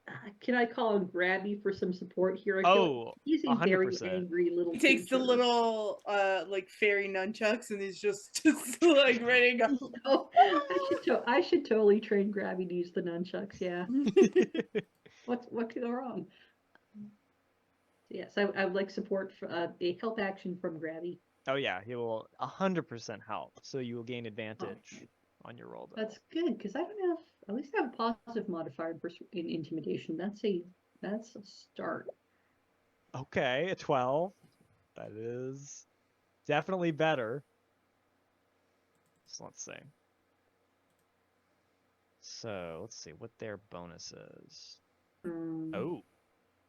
Speaker 4: can I call in Grabby for some support here? I feel
Speaker 1: Oh,
Speaker 4: like he's a very
Speaker 1: 100%.
Speaker 4: angry little
Speaker 3: He takes the
Speaker 4: creature.
Speaker 3: little like fairy nunchucks and he's just like ready to go.
Speaker 4: Oh, I should totally train Grabby to use the nunchucks. Yeah, what could go wrong? Yes, I would like support for a help action from Grabby.
Speaker 1: Oh yeah, he will 100% help. So you will gain advantage on your roll.
Speaker 4: That's good because I don't have at least I have a positive modifier in intimidation. That's a start.
Speaker 1: Okay, a 12. That is definitely better. So let's see. So let's see what their bonus is. Oh,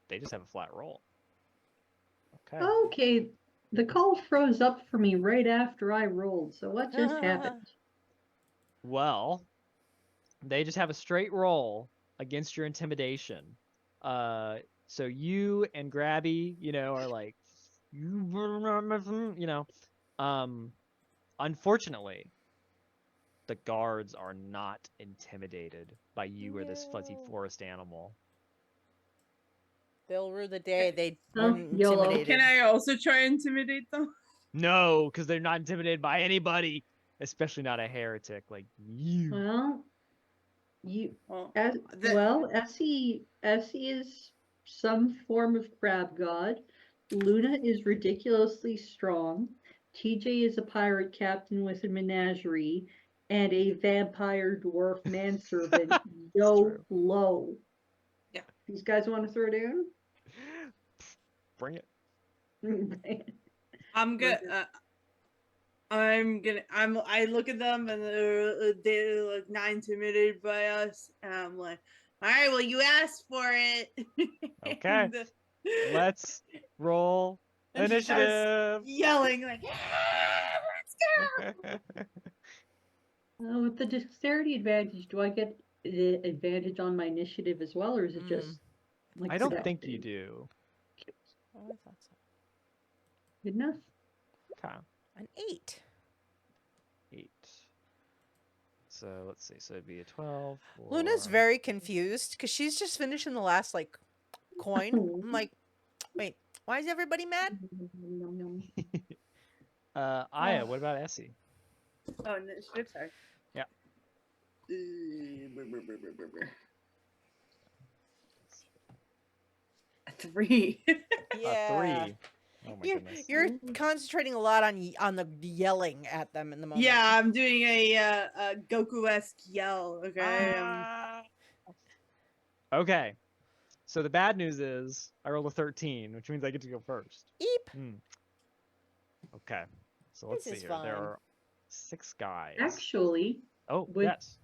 Speaker 1: they just have a flat roll. Okay.
Speaker 4: Okay, the call froze up for me right after I rolled. So what just happened?
Speaker 1: Well, they just have a straight roll against your intimidation. So you and Grabby, are like, unfortunately, the guards are not intimidated by you or this fuzzy
Speaker 2: No.
Speaker 1: forest animal.
Speaker 2: They'll rue the day they
Speaker 4: Oh,
Speaker 2: weren't
Speaker 4: YOLO.
Speaker 2: intimidated.
Speaker 3: Can I also try and intimidate them?
Speaker 1: No, because they're not intimidated by anybody, especially not a heretic like you.
Speaker 4: Well,
Speaker 3: Well,
Speaker 4: Essie is some form of crab god. Luna is ridiculously strong. TJ is a pirate captain with a menagerie and a vampire dwarf manservant.
Speaker 1: true.
Speaker 4: Low.
Speaker 3: Yeah.
Speaker 4: These guys want to throw down?
Speaker 1: Bring it.
Speaker 3: I look at them and they're like not intimidated by us. And I'm like, all right, well, you asked for it.
Speaker 1: Okay.
Speaker 3: And,
Speaker 1: Let's roll
Speaker 3: and she starts
Speaker 1: initiative.
Speaker 3: yelling like, let's go.
Speaker 4: With the dexterity advantage, do I get the advantage on my initiative as well, or is it just like
Speaker 1: I don't think
Speaker 4: dexterity?
Speaker 1: you do.
Speaker 2: Oh, I thought so.
Speaker 4: Good enough.
Speaker 1: Okay.
Speaker 2: An 8.
Speaker 1: 8. So let's see. So it'd be a 12.
Speaker 2: Luna's
Speaker 1: or-
Speaker 2: very confused because she's just finishing the last coin. I'm like, wait, why is everybody mad?
Speaker 1: Aya, what about Essie?
Speaker 3: Oh, initiative, sorry.
Speaker 1: Yeah.
Speaker 3: 3.
Speaker 2: Yeah.
Speaker 1: 3. Oh my goodness.
Speaker 2: You're concentrating a lot on the yelling at them in the moment.
Speaker 3: Yeah, I'm doing a Goku-esque yell. Okay.
Speaker 1: Ah. Okay. So the bad news is I rolled a 13, which means I get to go first.
Speaker 2: Eep.
Speaker 1: Okay. So let's
Speaker 2: This
Speaker 1: see
Speaker 2: is
Speaker 1: here.
Speaker 2: fun.
Speaker 1: There are 6 guys.
Speaker 4: Actually,
Speaker 1: Oh,
Speaker 4: with
Speaker 1: yes.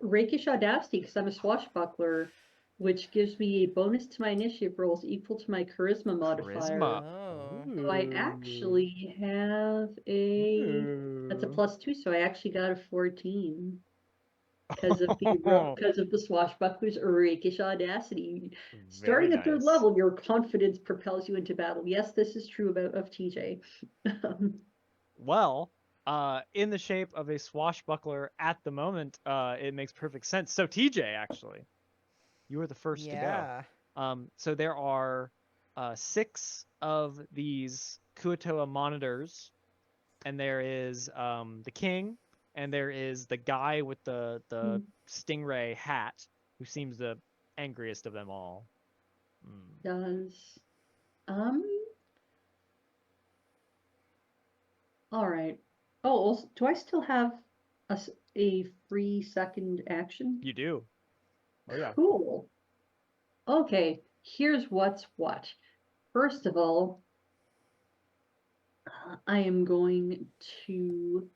Speaker 4: rakish audacity, because I'm a swashbuckler, which gives me a bonus to my initiative rolls equal to my charisma modifier.
Speaker 1: Charisma.
Speaker 2: Oh.
Speaker 4: So I actually have that's a +2, so I actually got a 14 because of the swashbuckler's rakish audacity.
Speaker 1: Very
Speaker 4: Starting at 3rd
Speaker 1: nice.
Speaker 4: level, your confidence propels you into battle. Yes, this is true of TJ.
Speaker 1: Well, in the shape of a swashbuckler at the moment, it makes perfect sense. So TJ, actually, you were the first to
Speaker 2: Yeah.
Speaker 1: go. So there are 6 of these kuo-toa monitors, and there is the king, and there is the guy with the stingray hat, who seems the angriest of them all.
Speaker 4: Does all right. Oh, also, do I still have a free second action?
Speaker 1: You do. Oh yeah.
Speaker 4: Cool. Okay, here's what's what. First of all, I am going to.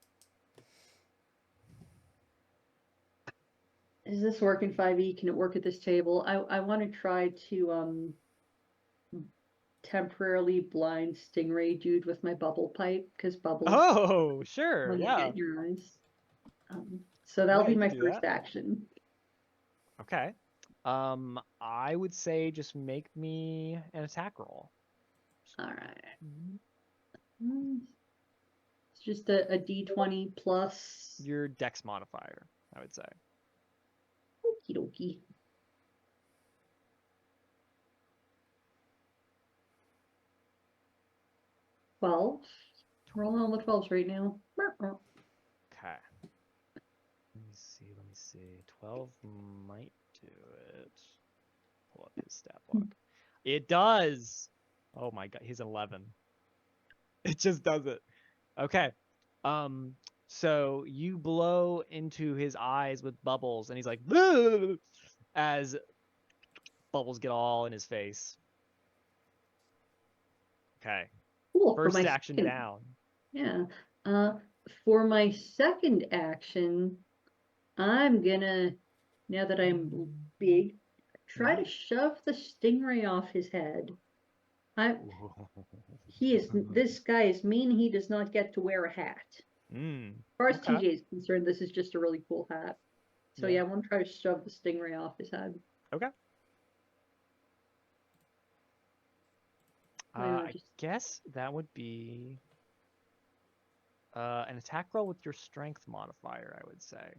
Speaker 4: Does this work in 5e? Can it work at this table? I want to try to temporarily blind stingray dude with my bubble pipe, because bubbles
Speaker 1: Oh, sure.
Speaker 4: when they
Speaker 1: Yeah.
Speaker 4: get in your eyes. So that'll
Speaker 1: Yeah,
Speaker 4: be
Speaker 1: you
Speaker 4: my
Speaker 1: can do
Speaker 4: first
Speaker 1: that.
Speaker 4: action.
Speaker 1: Okay. I would say just make me an attack roll.
Speaker 4: All right. It's just a d20 plus.
Speaker 1: Your dex modifier, I would say.
Speaker 4: Okie dokie. Well, rolling on the 12s right now.
Speaker 1: Okay. Let me see. 12 might do it. Pull up his stat block. It does! Oh my god, he's 11. It just does it. Okay. So you blow into his eyes with bubbles, and he's like, "Boo!" as bubbles get all in his face. Okay.
Speaker 4: Cool.
Speaker 1: First action
Speaker 4: second,
Speaker 1: down.
Speaker 4: Yeah. For my second action, I'm gonna, now that I'm big, try to shove the stingray off his head. This guy is mean. He does not get to wear a hat. As far as
Speaker 1: Okay.
Speaker 4: TJ is concerned, this is just a really cool hat. So yeah, I want to try to shove the stingray off his head.
Speaker 1: Okay. I guess that would be an attack roll with your strength modifier, I would say.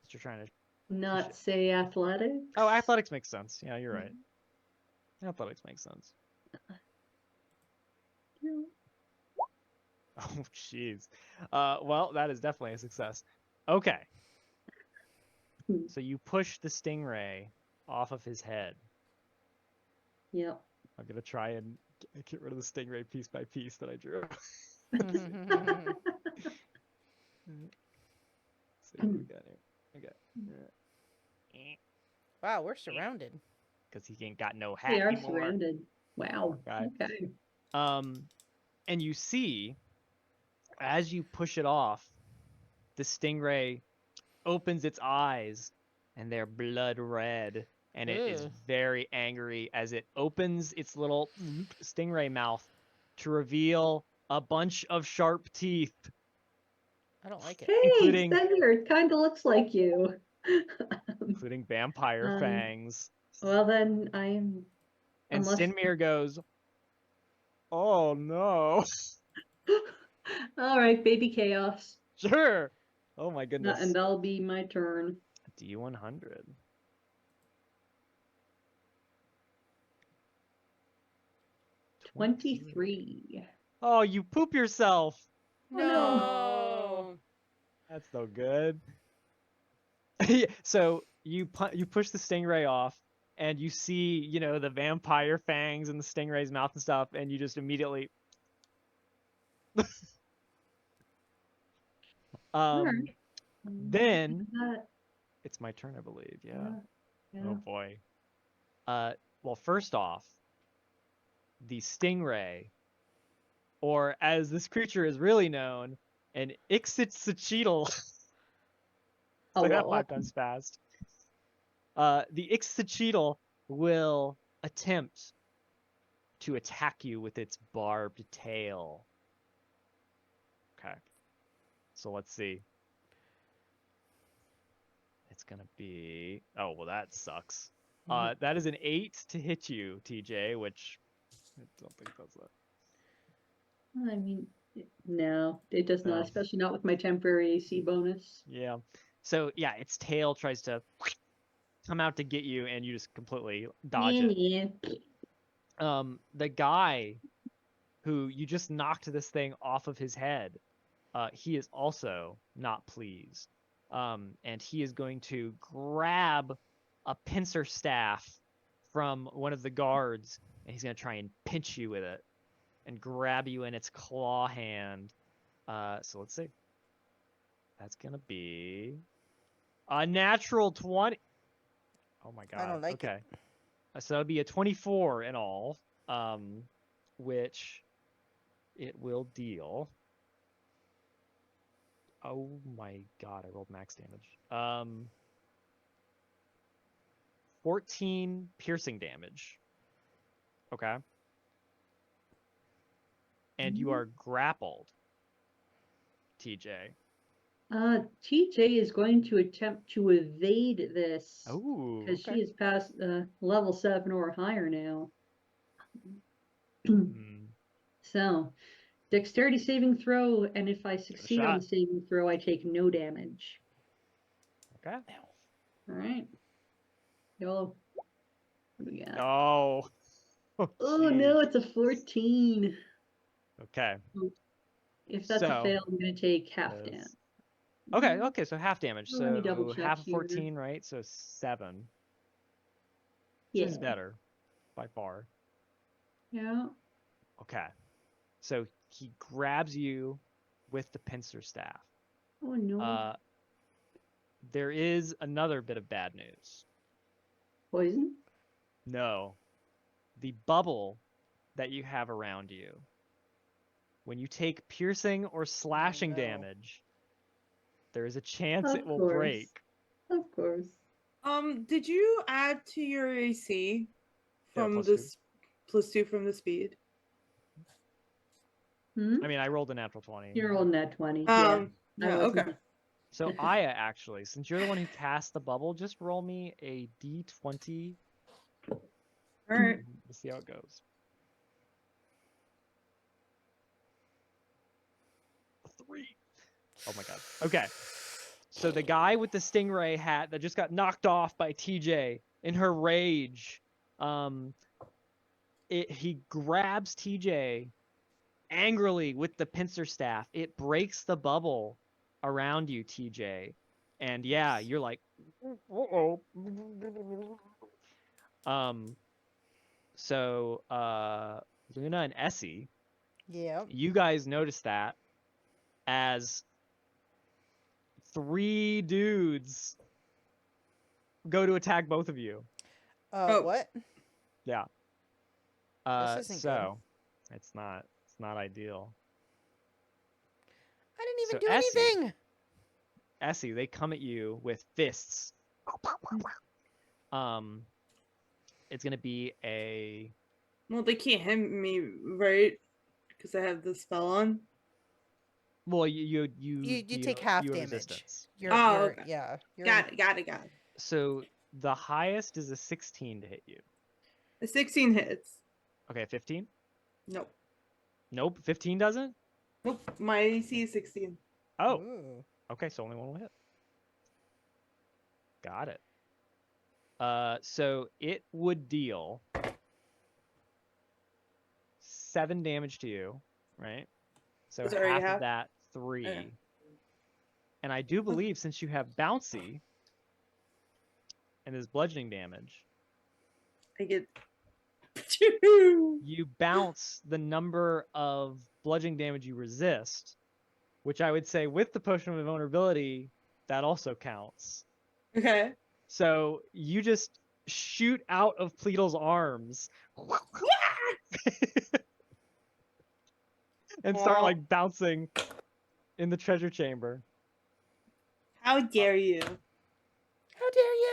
Speaker 1: You're trying to
Speaker 4: not say athletics.
Speaker 1: Oh, athletics makes sense. Yeah, you're right. Athletics makes sense. Oh, jeez. Well, that is definitely a success. Okay. So you push the stingray off of his head.
Speaker 4: Yep.
Speaker 1: I'm gonna try and get rid of the stingray piece by piece that I drew. See what we got here. Okay.
Speaker 2: Wow, we're surrounded.
Speaker 1: Because he ain't got no hat
Speaker 4: They are
Speaker 1: anymore.
Speaker 4: surrounded. Wow.
Speaker 1: Okay. And you see, as you push it off, the stingray opens its eyes, and they're blood red, and it is very angry as it opens its little stingray mouth to reveal a bunch of sharp teeth.
Speaker 2: I don't like it.
Speaker 4: Hey, Senator, it kind of looks like you.
Speaker 1: Including vampire fangs.
Speaker 4: Well, then I'm.
Speaker 1: And Sinmir goes, "Oh no."
Speaker 4: All right, baby chaos.
Speaker 1: Sure. Oh my goodness.
Speaker 4: And that'll be my turn.
Speaker 1: D100.
Speaker 4: $23.
Speaker 1: Oh, you poop yourself.
Speaker 2: No.
Speaker 1: That's no good. So you push the stingray off, and you see, the vampire fangs in the stingray's mouth and stuff, and you just immediately
Speaker 4: All
Speaker 1: Um,
Speaker 4: right.
Speaker 1: then
Speaker 4: That,
Speaker 1: it's my turn, I believe. Yeah.
Speaker 4: yeah.
Speaker 1: Oh boy. Well, first off, the stingray, or as this creature is really known, an Ixtitzocheatle. Say that
Speaker 4: Hello.
Speaker 1: 5 times fast. The Ixtitzocheatle will attempt to attack you with its barbed tail. Okay. So let's see. It's gonna be. Oh well, that sucks. That is an 8 to hit you, TJ, which I don't think does that.
Speaker 4: I mean, no, it does not,
Speaker 1: No.
Speaker 4: especially not with my temporary AC bonus.
Speaker 1: Yeah. So yeah, its tail tries to come out to get you, and you just completely dodge it.
Speaker 4: Yeah.
Speaker 1: The guy who you just knocked this thing off of his head, he is also not pleased. And he is going to grab a pincer staff from one of the guards, and he's going to try and pinch you with it and grab you in its claw hand. So let's see. That's going to be a natural 20. Oh my God.
Speaker 2: I don't like it.
Speaker 1: Okay. So that'll be a 24 in all, which it will deal. Oh my God, I rolled max damage. 14 piercing damage. Okay. And you are grappled, TJ.
Speaker 4: TJ is going to attempt to evade this
Speaker 1: Oh,
Speaker 4: because
Speaker 1: okay.
Speaker 4: she is past level 7 or higher now.
Speaker 1: Hmm.
Speaker 4: So, dexterity saving throw, and if I succeed on the
Speaker 1: shot.
Speaker 4: saving throw, I take no damage.
Speaker 1: Okay.
Speaker 4: All right. Yo, what do we got?
Speaker 1: Oh.
Speaker 4: Oh
Speaker 1: Jeez.
Speaker 4: no, it's a 14.
Speaker 1: Okay.
Speaker 4: If that's a
Speaker 1: So,
Speaker 4: fail, I'm gonna take half
Speaker 1: yes.
Speaker 4: damage.
Speaker 1: Okay, so half damage.
Speaker 4: Let me double
Speaker 1: So
Speaker 4: check
Speaker 1: half of
Speaker 4: here.
Speaker 1: 14, right? So 7.
Speaker 4: Yeah.
Speaker 1: Which is better by far.
Speaker 4: Yeah.
Speaker 1: Okay. So he grabs you with the pincer staff.
Speaker 4: Oh no.
Speaker 1: There is another bit of bad news.
Speaker 4: Poison?
Speaker 1: No. The bubble that you have around you, when you take piercing or slashing
Speaker 2: no.
Speaker 1: damage, there is a chance it
Speaker 4: Of
Speaker 1: will
Speaker 4: course.
Speaker 1: break.
Speaker 4: Of course.
Speaker 3: Did you add to your AC
Speaker 1: Yeah,
Speaker 3: from
Speaker 1: plus
Speaker 3: this +2 from the speed?
Speaker 4: Hmm?
Speaker 1: I mean, I rolled a natural 20.
Speaker 4: You're on that 20. Yeah. I
Speaker 3: Yeah,
Speaker 4: wasn't.
Speaker 3: okay.
Speaker 1: So Aya, actually, since you're the one who cast the bubble, just roll me a d20.
Speaker 3: All right.
Speaker 1: We'll see how it goes. 3. Oh my God. Okay. So the guy with the stingray hat that just got knocked off by TJ in her rage, he grabs TJ angrily with the pincer staff. It breaks the bubble around you, TJ. And yeah, you're like, uh-oh. So Luna and Essie,
Speaker 2: Yeah.
Speaker 1: you guys notice that as 3 dudes go to attack both of you.
Speaker 3: Oh.
Speaker 2: What?
Speaker 1: Yeah.
Speaker 2: This isn't good.
Speaker 1: So it's not ideal.
Speaker 2: I didn't even
Speaker 1: So
Speaker 2: do
Speaker 1: Essie,
Speaker 2: anything.
Speaker 1: Essie, they come at you with fists. It's gonna be a.
Speaker 3: Well, they can't hit me, right? Because I have the spell on.
Speaker 1: Well, you
Speaker 2: You take half
Speaker 1: you have
Speaker 2: damage.
Speaker 1: resistance.
Speaker 2: You're,
Speaker 3: Oh,
Speaker 2: you're
Speaker 3: okay.
Speaker 2: yeah. You're
Speaker 3: Got it.
Speaker 1: So the highest is a 16 to hit you.
Speaker 3: A 16 hits.
Speaker 1: Okay, 15.
Speaker 3: Nope.
Speaker 1: Nope, 15 doesn't.
Speaker 3: Nope. My AC is 16.
Speaker 1: Oh,
Speaker 2: Ooh.
Speaker 1: okay, so only one will hit. Got it. So it would deal 7 damage to you, right? So
Speaker 3: Is it already
Speaker 1: half of
Speaker 3: half?
Speaker 1: that 3.
Speaker 3: Okay.
Speaker 1: And I do believe since you have bouncy and this bludgeoning damage,
Speaker 3: I get 2.
Speaker 1: you bounce the number of bludgeoning damage you resist, which I would say with the potion of invulnerability, that also counts.
Speaker 3: Okay.
Speaker 1: So you just shoot out of Pleadle's arms and start
Speaker 3: Aw.
Speaker 1: like bouncing in the treasure chamber.
Speaker 3: How dare you?
Speaker 2: How dare you?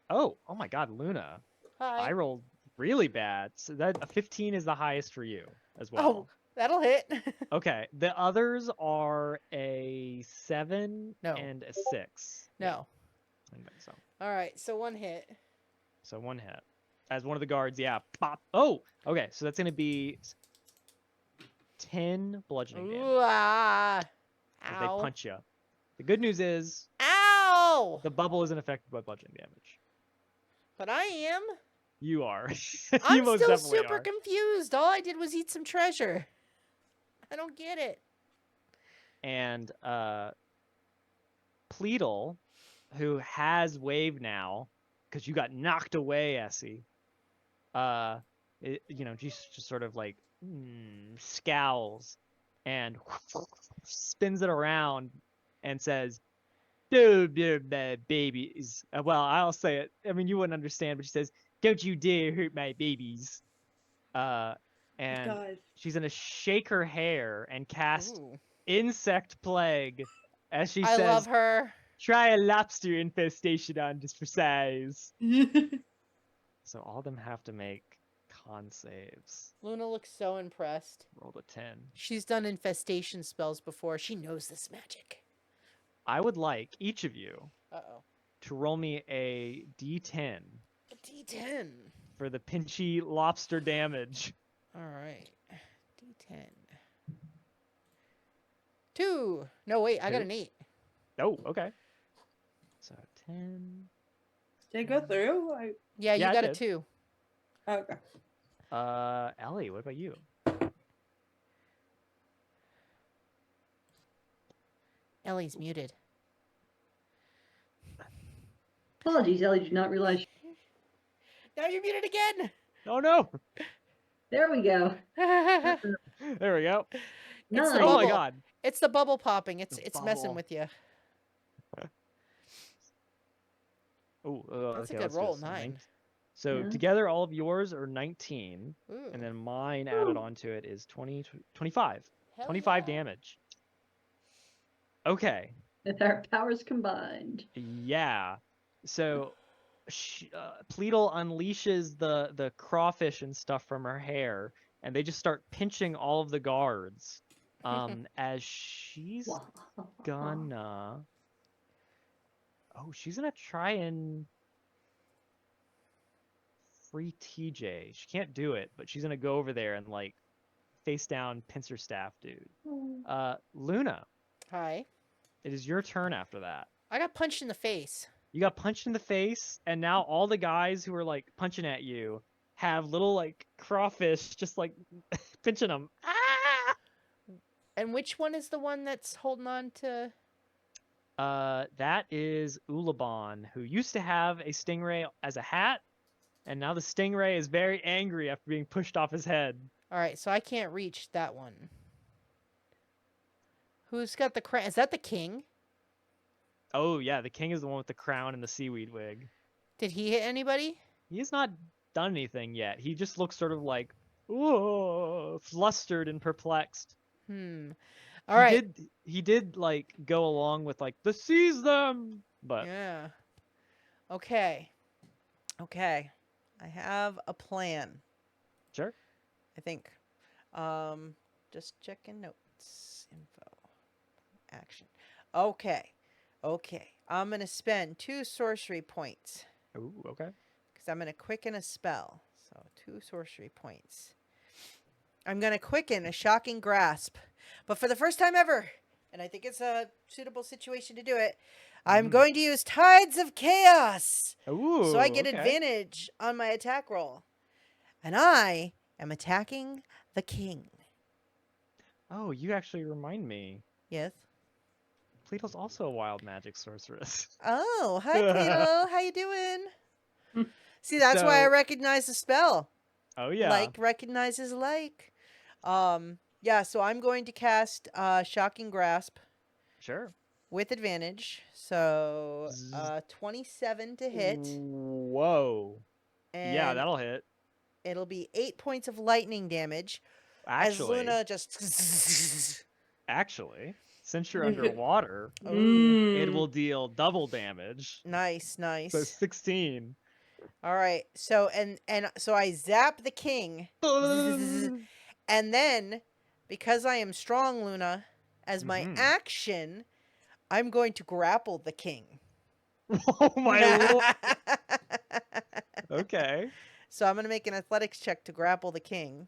Speaker 1: Oh my God, Luna.
Speaker 2: Hi.
Speaker 1: I rolled really bad. So that a 15 is the highest for you as well.
Speaker 2: Oh, that'll hit.
Speaker 1: Okay. The others are a 7
Speaker 2: No.
Speaker 1: and a 6.
Speaker 2: No.
Speaker 1: I think so.
Speaker 2: All right, so 1 hit.
Speaker 1: So 1 hit. As one of the guards, yeah, pop. Oh, okay. So that's gonna be 10 bludgeoning damage.
Speaker 2: Ooh, ah.
Speaker 1: As they
Speaker 2: Ow.
Speaker 1: punch you. The good news is
Speaker 2: Ow!
Speaker 1: the bubble isn't affected by bludgeoning damage.
Speaker 2: But I am.
Speaker 1: You are.
Speaker 2: I'm
Speaker 1: You most
Speaker 2: still
Speaker 1: definitely
Speaker 2: super
Speaker 1: are.
Speaker 2: confused. All I did was eat some treasure. I don't get it.
Speaker 1: And Pleadle, who has wave now, because you got knocked away, Essie. She's just sort of like scowls and spins it around and says, "Dude, babies." Well, I'll say it. I mean, you wouldn't understand, but she says, "Don't you dare hurt my babies." And
Speaker 3: God.
Speaker 1: she's gonna shake her hair and cast
Speaker 2: Ooh.
Speaker 1: insect plague, as she
Speaker 2: I
Speaker 1: says,
Speaker 2: love her.
Speaker 1: "Try a lobster infestation on just for size." So all of them have to make con saves.
Speaker 2: Luna looks so impressed.
Speaker 1: Rolled a 10.
Speaker 2: She's done infestation spells before. She knows this magic.
Speaker 1: I would like each of you
Speaker 2: Uh-oh.
Speaker 1: to roll me a d10
Speaker 2: A D10.
Speaker 1: for the pinchy lobster damage.
Speaker 2: All right. D10. 2. No, wait. I got
Speaker 1: 2?
Speaker 2: an 8.
Speaker 1: Oh, okay. So 10.
Speaker 3: Did it go through?
Speaker 2: Yeah, you
Speaker 1: Yeah, I
Speaker 2: got a
Speaker 1: did.
Speaker 2: 2.
Speaker 3: Okay.
Speaker 1: Ellie, what about you?
Speaker 2: Ellie's muted.
Speaker 4: Apologies, Ellie, did not realize.
Speaker 2: Now you're muted again.
Speaker 1: Oh no!
Speaker 4: There we go.
Speaker 1: There we go.
Speaker 2: It's the
Speaker 4: Nice.
Speaker 1: Oh my
Speaker 2: bubble.
Speaker 1: God.
Speaker 2: It's the bubble popping. It's
Speaker 1: The
Speaker 2: messing
Speaker 1: bubble.
Speaker 2: with you.
Speaker 1: Oh,
Speaker 2: That's a
Speaker 1: okay,
Speaker 2: good
Speaker 1: let's do
Speaker 2: roll.
Speaker 1: this.
Speaker 2: 9.
Speaker 1: So
Speaker 4: Yeah.
Speaker 1: together, all of yours are 19,
Speaker 2: Ooh.
Speaker 1: and then mine added
Speaker 4: Ooh.
Speaker 1: onto it is 20, 25.
Speaker 2: Hell
Speaker 1: 25
Speaker 2: yeah.
Speaker 1: damage. Okay.
Speaker 4: With our powers combined.
Speaker 1: Yeah. So Pleadle unleashes the crawfish and stuff from her hair, and they just start pinching all of the guards. As she's gonna. Oh, she's gonna try and free TJ. She can't do it, but she's gonna go over there and like face down pincer staff, dude. Luna,
Speaker 2: Hi.
Speaker 1: it is your turn after that.
Speaker 2: I got punched in the face.
Speaker 1: You got punched in the face, and now all the guys who are like punching at you have little like crawfish just like pinching them. Ah!
Speaker 2: And which one is the one that's holding on to?
Speaker 1: That is Ulabon, who used to have a stingray as a hat, and now the stingray is very angry after being pushed off his head.
Speaker 2: All right, so I can't reach that one. Who's got the crown? Is that the king?
Speaker 1: Oh yeah, the king is the one with the crown and the seaweed wig.
Speaker 2: Did he hit anybody?
Speaker 1: He has not done anything yet. He just looks sort of like, ooh, flustered and perplexed.
Speaker 2: All right.
Speaker 1: He did like go along with like the seize them, but
Speaker 2: Yeah. Okay. Okay. I have a plan.
Speaker 1: sure.
Speaker 2: I think. Just checking notes. Info. Action. Okay. Okay. I'm going to spend 2 sorcery points
Speaker 1: Ooh, okay.
Speaker 2: because I'm going to quicken a spell. So 2 sorcery points. I'm going to quicken a shocking grasp. But for the first time ever, and I think it's a suitable situation to do it, I'm going to use Tides of Chaos.
Speaker 1: Ooh,
Speaker 2: So I get
Speaker 1: okay.
Speaker 2: advantage on my attack roll. And I am attacking the king.
Speaker 1: Oh, you actually remind me.
Speaker 2: Yes.
Speaker 1: Pleadle's also a wild magic sorceress.
Speaker 2: Oh, hi, Cleo. How you doing? See, that's why I
Speaker 1: So-
Speaker 2: recognize the spell.
Speaker 1: Oh yeah.
Speaker 2: Like recognizes like. Yeah, so I'm going to cast Shocking Grasp
Speaker 1: Sure.
Speaker 2: with advantage. So
Speaker 1: Zzz.
Speaker 2: 27 to hit,
Speaker 1: Whoa. Yeah,
Speaker 2: and
Speaker 1: that'll hit.
Speaker 2: it'll be 8 points of lightning damage as
Speaker 1: Actually,
Speaker 2: Luna just.
Speaker 1: since you're underwater,
Speaker 2: Ooh,
Speaker 1: it
Speaker 3: Mm.
Speaker 1: will deal double damage.
Speaker 2: nice,
Speaker 1: So
Speaker 2: nice.
Speaker 1: 16.
Speaker 2: All right, so and so I zap the king, and then because I am strong, Luna, as my
Speaker 1: Mhm.
Speaker 2: action, I'm going to grapple the king.
Speaker 1: Oh my lord. Okay.
Speaker 2: So I'm going to make an athletics check to grapple the king.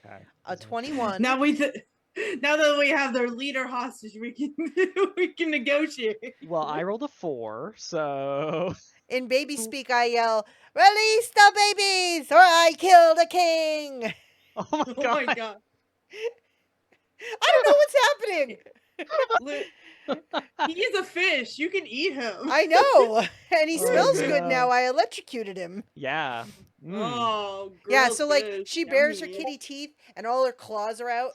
Speaker 1: Okay.
Speaker 2: A 21.
Speaker 3: Now now that we have their leader hostage, we can we can negotiate.
Speaker 1: Well, I rolled a 4, so
Speaker 2: In baby speak, I yell, "Release the babies, or I kill the king!"
Speaker 1: oh my
Speaker 3: Oh
Speaker 1: god.
Speaker 3: my god.
Speaker 2: I don't know what's happening.
Speaker 3: He is a fish. You can eat him.
Speaker 2: I know, and he
Speaker 1: Oh,
Speaker 2: smells good
Speaker 1: no.
Speaker 2: now. I electrocuted him.
Speaker 1: Yeah. Mm.
Speaker 3: Oh,
Speaker 2: Yeah,
Speaker 3: grilled
Speaker 2: so like
Speaker 3: fish,
Speaker 2: she bares her
Speaker 3: yummy.
Speaker 2: kitty teeth, and all her claws are out.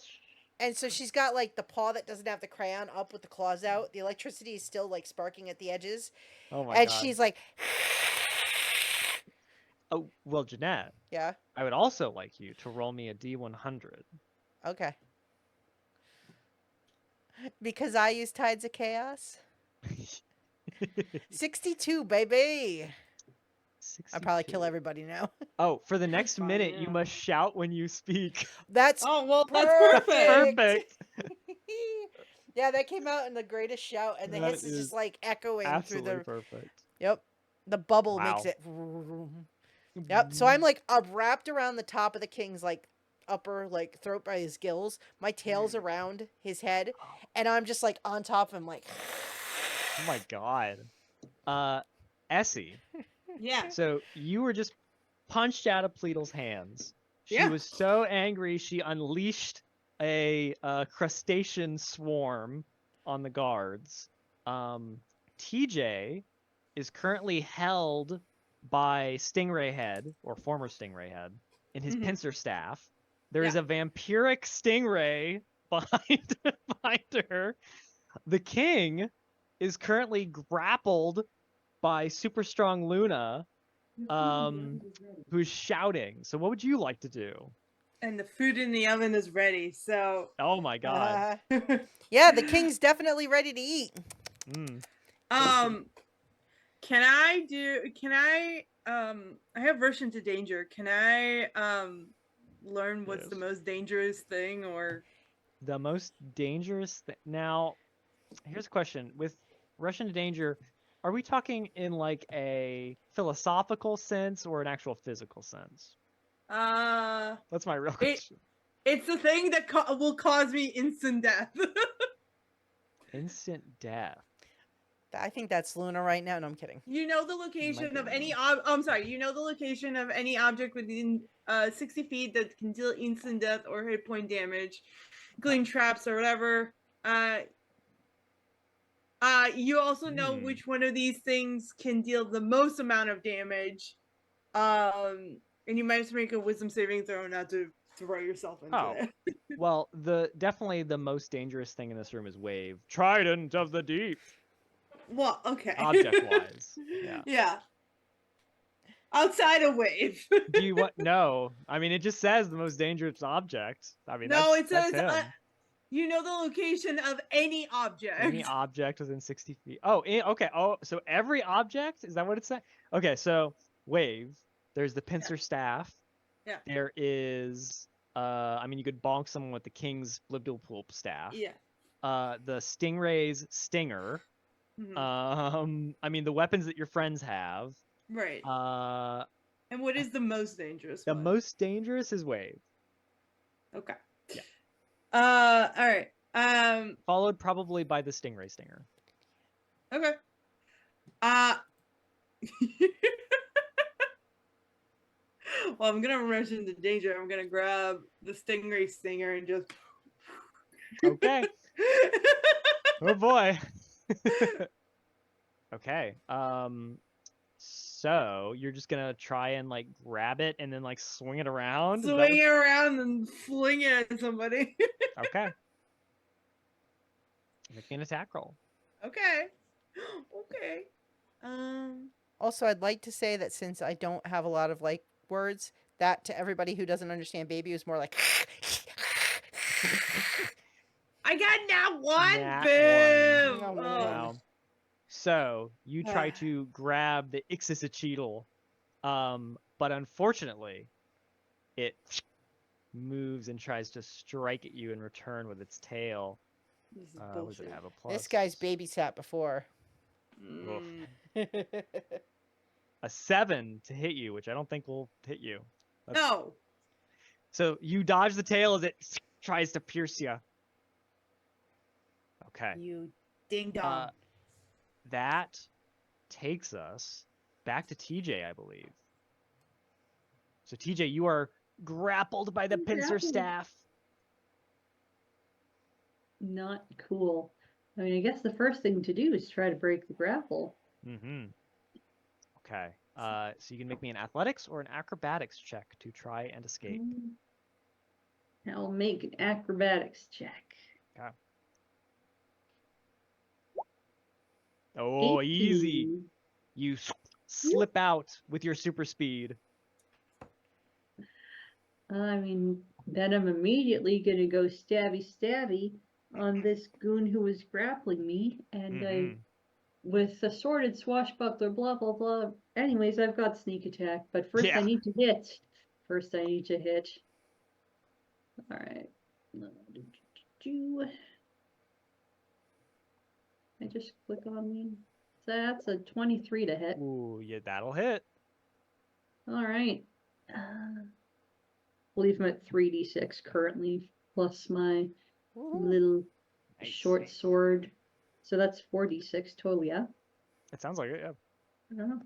Speaker 2: And so she's got like the paw that doesn't have the crayon up with the claws out. The electricity is still like sparking at the edges.
Speaker 1: Oh my
Speaker 2: And
Speaker 1: god.
Speaker 2: she's like,
Speaker 1: Oh, well, Jeanette,
Speaker 2: yeah,
Speaker 1: I would also like you to roll me a D100.
Speaker 2: okay. Because I use Tides of Chaos. 62, baby. I probably kill
Speaker 1: 62.
Speaker 2: everybody now.
Speaker 1: Oh, for the next
Speaker 3: fine,
Speaker 1: minute, you
Speaker 3: yeah.
Speaker 1: must shout when you speak.
Speaker 2: That's
Speaker 3: Oh well, that's perfect.
Speaker 1: Perfect.
Speaker 2: Yeah, that came out in the greatest shout, and the
Speaker 1: That
Speaker 2: hiss is
Speaker 1: is
Speaker 2: just like echoing through
Speaker 1: Absolutely
Speaker 2: the.
Speaker 1: perfect.
Speaker 2: Yep. The bubble makes
Speaker 1: Wow.
Speaker 2: it. Yep. So I'm like wrapped around the top of the king's like upper like throat by his gills. My tail's around his head, and I'm just like on top of him, like.
Speaker 1: Oh my god. Essie.
Speaker 3: Yeah.
Speaker 1: So you were just punched out of Pleadle's hands. She
Speaker 3: Yeah.
Speaker 1: was so angry she unleashed a crustacean swarm on the guards. TJ is currently held by Stingray Head, or former Stingray Head, in his
Speaker 3: Mhm.
Speaker 1: pincer staff. There is
Speaker 3: Yeah.
Speaker 1: a vampiric stingray behind her. The king is currently grappled by super strong Luna, who's shouting. So what would you like to do?
Speaker 3: And the food in the oven is ready. So
Speaker 1: Oh my god.
Speaker 2: Yeah, the king's definitely ready to eat.
Speaker 1: Mm.
Speaker 3: can I I have version to danger. Can I learn what's the
Speaker 1: Yes.
Speaker 3: most dangerous thing or
Speaker 1: The most dangerous now, here's a question. With Russian to danger, are we talking in like a philosophical sense or an actual physical sense? That's my real question.
Speaker 3: it's the thing that will cause me instant death.
Speaker 1: Instant death.
Speaker 2: I think that's Luna right now. No, I'm kidding.
Speaker 3: You know the location
Speaker 1: be
Speaker 3: of any
Speaker 1: Luna.
Speaker 3: I'm sorry, you know the location of any object within 60 feet that can deal instant death or hit point damage, including traps or whatever. You also know which one of these things can deal the most amount of damage. And you might have to make a wisdom saving throw not to throw yourself into it.
Speaker 1: Well, definitely the most dangerous thing in this room is Wave. Trident of the Deep.
Speaker 3: Well, okay.
Speaker 1: Object-wise. Yeah.
Speaker 3: Yeah. Outside of Wave.
Speaker 1: Do you want? No. I mean, it just says the most dangerous object. I mean,
Speaker 3: No, it
Speaker 1: that's
Speaker 3: says
Speaker 1: him.
Speaker 3: you know the location of any object.
Speaker 1: Any object within 60 feet. Oh, okay. Oh, so every object? Is that what it's saying? Okay, so Wave. There's the pincer staff.
Speaker 3: Yeah.
Speaker 1: There is, I mean, you could bonk someone with the king's blibdilpoop staff.
Speaker 3: Yeah.
Speaker 1: The stingray's stinger.
Speaker 3: Mhm.
Speaker 1: I mean, the weapons that your friends have.
Speaker 3: Right.
Speaker 1: Uh,
Speaker 3: And what is the most dangerous
Speaker 1: the
Speaker 3: one?
Speaker 1: most dangerous is Wave.
Speaker 3: Okay.
Speaker 1: Yeah.
Speaker 3: All right.
Speaker 1: Followed probably by the stingray stinger.
Speaker 3: Okay. Well, I'm gonna rush into danger. I'm gonna grab the stingray stinger and just.
Speaker 1: Okay. Oh boy. Okay. So you're just gonna try and like grab it and then like swing it around? Is that
Speaker 3: Swing it around and fling it at somebody.
Speaker 1: Okay. Make me an attack roll.
Speaker 3: Okay. Okay.
Speaker 2: Also, I'd like to say that since I don't have a lot of like words, that to everybody who doesn't understand baby is more like.
Speaker 3: I got nat one,
Speaker 1: Nat
Speaker 3: boom.
Speaker 2: one. Oh,
Speaker 3: Oh.
Speaker 2: man.
Speaker 1: Wow. So you try to grab the ixisachedal, but unfortunately, it moves and tries to strike at you in return with its tail.
Speaker 3: This is
Speaker 1: What does
Speaker 3: bullshit.
Speaker 1: it have? A plus?
Speaker 2: This guy's babysat before.
Speaker 1: Oof.
Speaker 3: Mm.
Speaker 1: A 7 to hit you, which I don't think will hit you.
Speaker 3: No.
Speaker 1: So you dodge the tail as it tries to pierce you. Okay.
Speaker 3: You ding dong.
Speaker 1: That takes us back to TJ, I believe. So TJ, you are grappled by the pincer
Speaker 4: Grappled.
Speaker 1: staff.
Speaker 4: Not cool. I mean, I guess the first thing to do is try to break the grapple.
Speaker 1: Mm-hmm. Okay. So you can make me an athletics or an acrobatics check to try and escape.
Speaker 4: I'll make an acrobatics check.
Speaker 1: Oh, easy.
Speaker 4: 18.
Speaker 1: You slip out with your super speed.
Speaker 4: I mean, then I'm immediately gonna go stabby stabby on this goon who was grappling me, and
Speaker 1: Mhm.
Speaker 4: with a sworded swashbuckler, blah blah blah. Anyways, I've got sneak attack, but first I
Speaker 1: Yeah.
Speaker 4: need to hit. First I need to hit. All right. I just click on me. That's a 23 to hit.
Speaker 1: Ooh, yeah, that'll hit.
Speaker 4: All right. Believe I'm at 3d6 currently, plus my
Speaker 2: Woohoo.
Speaker 4: little
Speaker 1: Nice.
Speaker 4: short sword. So that's 4d6 total, yeah?
Speaker 1: It sounds like it, yeah.
Speaker 4: I don't know.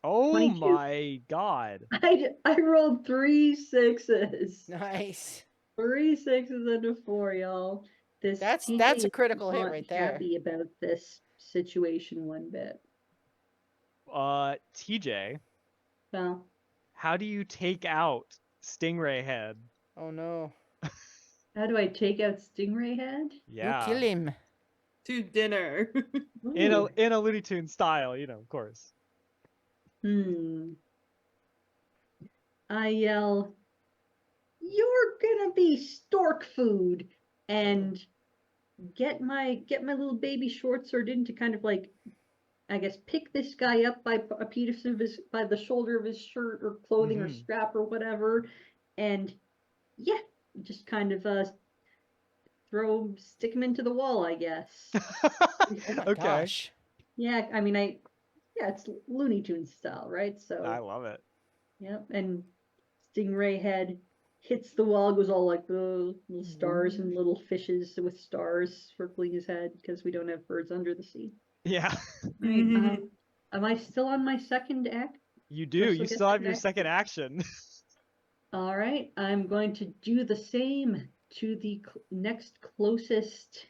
Speaker 1: Oh
Speaker 4: 22.
Speaker 1: my god.
Speaker 4: I rolled 3 6s.
Speaker 2: Nice.
Speaker 4: 3 6s and a 4, y'all.
Speaker 2: That's
Speaker 4: TJ
Speaker 2: a
Speaker 4: is
Speaker 2: critical hit
Speaker 4: not
Speaker 2: right there.
Speaker 4: happy about this situation one bit.
Speaker 1: TJ,
Speaker 4: Well,
Speaker 1: how do you take out Stingray Head?
Speaker 2: Oh no.
Speaker 4: how do I take out Stingray Head?
Speaker 1: Yeah.
Speaker 2: You kill him.
Speaker 3: To dinner.
Speaker 1: In
Speaker 4: Ooh.
Speaker 1: a Looney Tunes style, of course.
Speaker 4: I yell, "You're gonna be stork food!" and get my little baby short sword in to kind of like, I guess, pick this guy up by a piece of his, by the shoulder of his shirt or clothing or
Speaker 1: Mhm.
Speaker 4: strap or whatever, and yeah, just kind of stick him into the wall, I guess.
Speaker 2: Oh my
Speaker 1: Okay.
Speaker 2: gosh.
Speaker 4: Yeah, I mean, yeah, it's Looney Tunes style, right? So
Speaker 1: I love it.
Speaker 4: yeah, and Stingray Head hits the wall, goes all like the little stars and little fishes with stars circling his head because we don't have birds under the sea.
Speaker 1: Yeah.
Speaker 4: Right.
Speaker 3: Mhm.
Speaker 4: Am I still on my second act?
Speaker 1: You do. You
Speaker 4: get
Speaker 1: still have
Speaker 4: second
Speaker 1: your
Speaker 4: action?
Speaker 1: second action.
Speaker 4: All right. I'm going to do the same to the next closest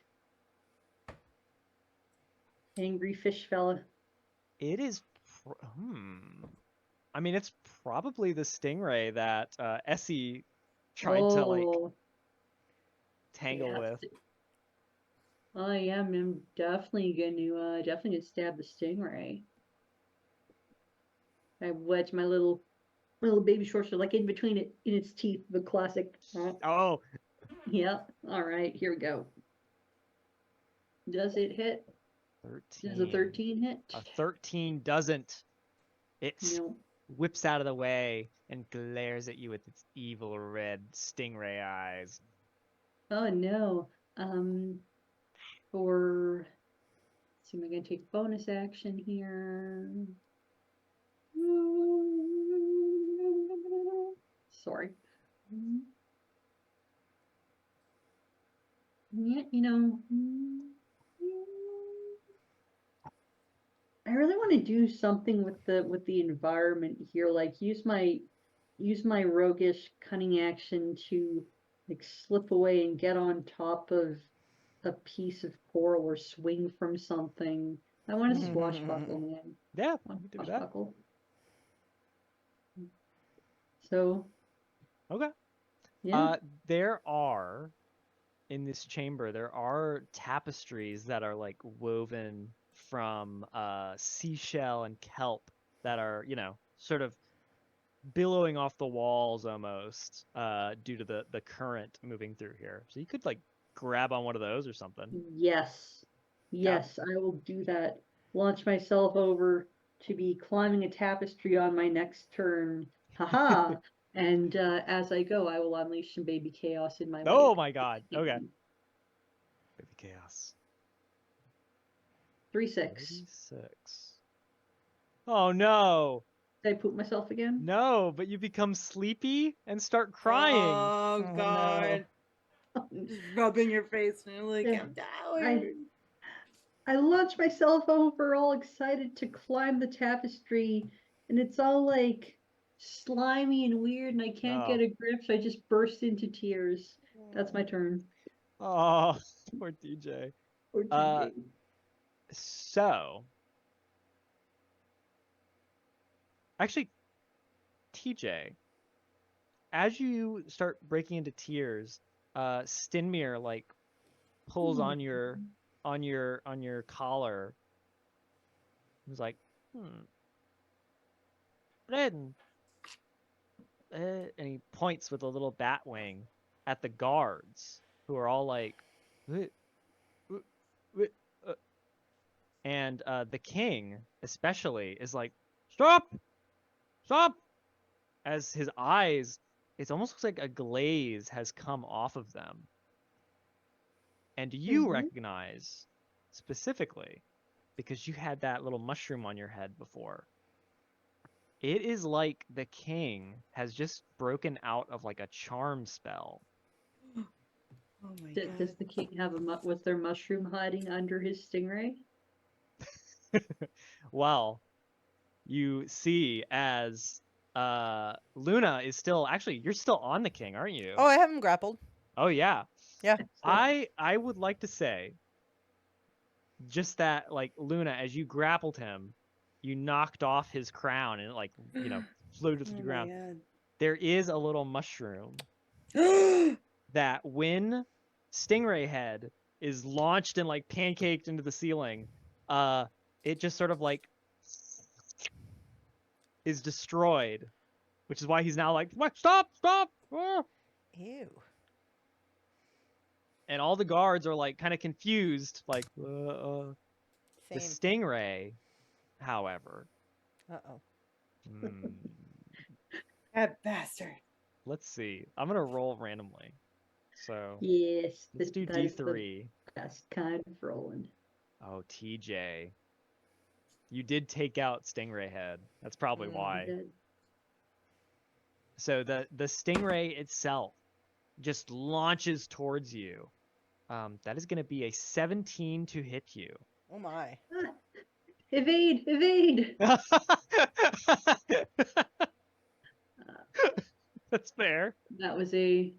Speaker 4: angry fish fella.
Speaker 1: It is. I mean, it's probably the stingray that Essie tried to like tangle
Speaker 4: yeah.
Speaker 1: with.
Speaker 4: I am definitely gonna stab the stingray. I wedge my little baby short sword like in between it in its teeth, the classic.
Speaker 1: Oh,
Speaker 4: Yeah. All right, here we go. Does it hit?
Speaker 1: 13.
Speaker 4: Does a 13 hit?
Speaker 1: A 13 doesn't. It
Speaker 4: No.
Speaker 1: whips out of the way and glares at you with its evil red stingray eyes.
Speaker 4: Oh no. For let's see, am I gonna take bonus action here? Sorry. Yeah, I really want to do something with the environment here, like use my roguish cunning action to like slip away and get on top of a piece of coral or swing from something I want to swashbuckle, man.
Speaker 1: Yeah,
Speaker 4: I want
Speaker 1: you
Speaker 4: to
Speaker 1: can do that.
Speaker 4: swashbuckle. So,
Speaker 1: Okay.
Speaker 4: yeah.
Speaker 1: There are in this chamber there are tapestries that are like woven from seashell and kelp that are, sort of billowing off the walls almost due to the current moving through here. So you could like grab on one of those or something.
Speaker 4: Yes. Yes, I will do that. Launch myself over to be climbing a tapestry on my next turn. Haha. And as I go, I will unleash some baby chaos in my way.
Speaker 1: Oh my god. Okay. Baby chaos.
Speaker 4: 3-6.
Speaker 1: 36. Oh no.
Speaker 4: Did I poop myself again?
Speaker 1: No, but you become sleepy and start crying.
Speaker 3: Oh
Speaker 2: Oh,
Speaker 3: god. Just rubbing your face and you're like,
Speaker 4: Yeah.
Speaker 3: I'm tired.
Speaker 4: I launch myself over all excited to climb the tapestry, and it's all like slimy and weird, and I can't
Speaker 1: Oh.
Speaker 4: get a grip, so I just burst into tears. That's my turn.
Speaker 1: Oh, poor DJ.
Speaker 4: Or
Speaker 1: Uh,
Speaker 4: TJ.
Speaker 1: So, actually, TJ, as you start breaking into tears, Stinmir like pulls on your collar. He's like, Breden. And he points with a little bat wing at the guards who are all like, "What? What? And the king especially is like, stop, stop, as his eyes, it almost looks like a glaze has come off of them. And you recognize specifically, because you had that little mushroom on your head before, it is like the king has just broken out of like a charm spell.
Speaker 3: Oh my
Speaker 4: Does
Speaker 3: god.
Speaker 4: the king have was there mushroom hiding under his stingray?
Speaker 1: Well, you see as Luna is still, actually, you're still on the king, aren't you?
Speaker 2: Oh, I haven't grappled.
Speaker 1: Oh yeah.
Speaker 2: Yeah.
Speaker 1: I would like to say just that, like, Luna, as you grappled him, you knocked off his crown and it like, floated to the
Speaker 3: Oh
Speaker 1: ground.
Speaker 3: my
Speaker 1: There is a little mushroom
Speaker 3: god.
Speaker 1: that when Stingray Head is launched and like pancaked into the ceiling, it just sort of like is destroyed, which is why he's now like, "What? Stop, stop!"
Speaker 2: Ew.
Speaker 1: And all the guards are like kind of confused, like, The
Speaker 2: Same.
Speaker 1: Stingray, however,
Speaker 2: Uh-oh.
Speaker 3: That bastard.
Speaker 1: let's see. I'm gonna roll randomly. So
Speaker 4: Yes,
Speaker 1: let's do
Speaker 4: that is the
Speaker 1: D3.
Speaker 4: best kind of rolling.
Speaker 1: Oh, TJ. You did take out Stingray Head. That's probably why.
Speaker 4: Good.
Speaker 1: So the Stingray itself just launches towards you. That is going to be a 17 to hit you.
Speaker 2: Oh my.
Speaker 4: Ah, evade, evade.
Speaker 1: That's fair.
Speaker 4: That was a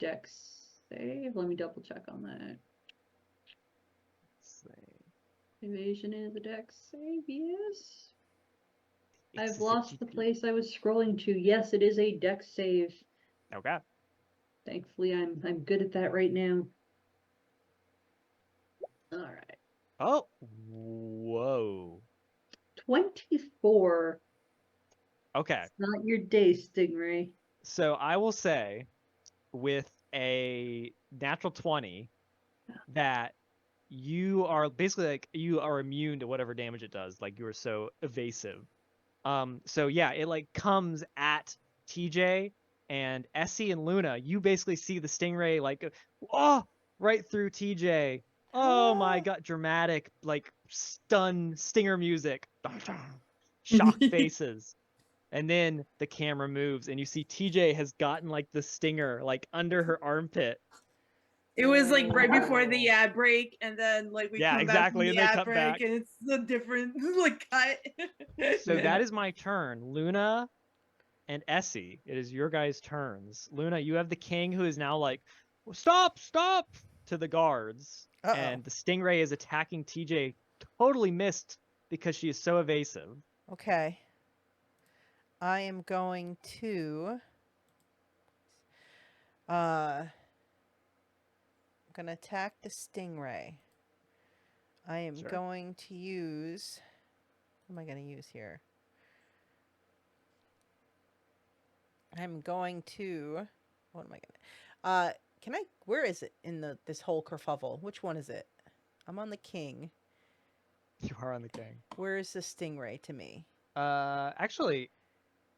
Speaker 4: dex save. Let me double check on that. Evasion is a dex save, yes. I've lost the place I was scrolling to. Yes, it is a dex save.
Speaker 1: Okay.
Speaker 4: Thankfully, I'm good at that right now. All right.
Speaker 1: Oh, whoa.
Speaker 4: 24.
Speaker 1: Okay.
Speaker 4: It's not your day, Stingray.
Speaker 1: So I will say, with a natural 20, that you are basically like, you are immune to whatever damage it does. Like, you are so evasive. So yeah, it like comes at TJ and Essie and Luna. You basically see the Stingray like, right through TJ. Oh my god, dramatic, like, stun stinger music. Shocked faces. And then the camera moves and you see TJ has gotten like the stinger like under her armpit.
Speaker 3: It was like right before the ad break, and then like we come back from
Speaker 1: exactly,
Speaker 3: the
Speaker 1: and they
Speaker 3: ad
Speaker 1: cut
Speaker 3: break,
Speaker 1: back.
Speaker 3: and it's a different like cut.
Speaker 1: So that is my turn. Luna and Essie, it is your guys' turns. Luna, you have the king who is now like, stop, stop, to the guards.
Speaker 2: Uh-oh.
Speaker 1: And the Stingray is attacking TJ totally missed because she is so evasive.
Speaker 2: Okay. I am going to I'm gonna attack the stingray. I am
Speaker 1: Sure.
Speaker 2: going to use what am I gonna use here? I'm going to what am I gonna can I where is it in this whole kerfuffle? Which one is it? I'm on the king.
Speaker 1: You are on the king.
Speaker 2: Where is the stingray to me?
Speaker 1: Actually,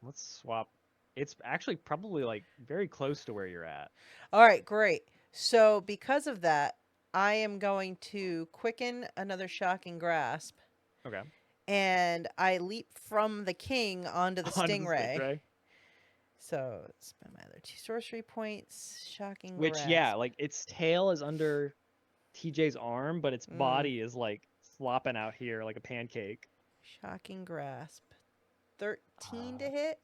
Speaker 1: let's swap. It's actually probably like very close to where you're at.
Speaker 2: All right, great. So because of that, I am going to quicken another shocking grasp,
Speaker 1: Okay.
Speaker 2: and I leap from the king onto the
Speaker 1: Onto the
Speaker 2: stingray.
Speaker 1: stingray.
Speaker 2: So spend my other 2 sorcery points. Shocking
Speaker 1: Which,
Speaker 2: grasp.
Speaker 1: yeah, like its tail is under TJ's arm, but its
Speaker 2: Mm.
Speaker 1: body is like flopping out here like a pancake.
Speaker 2: Shocking grasp. 13 to hit.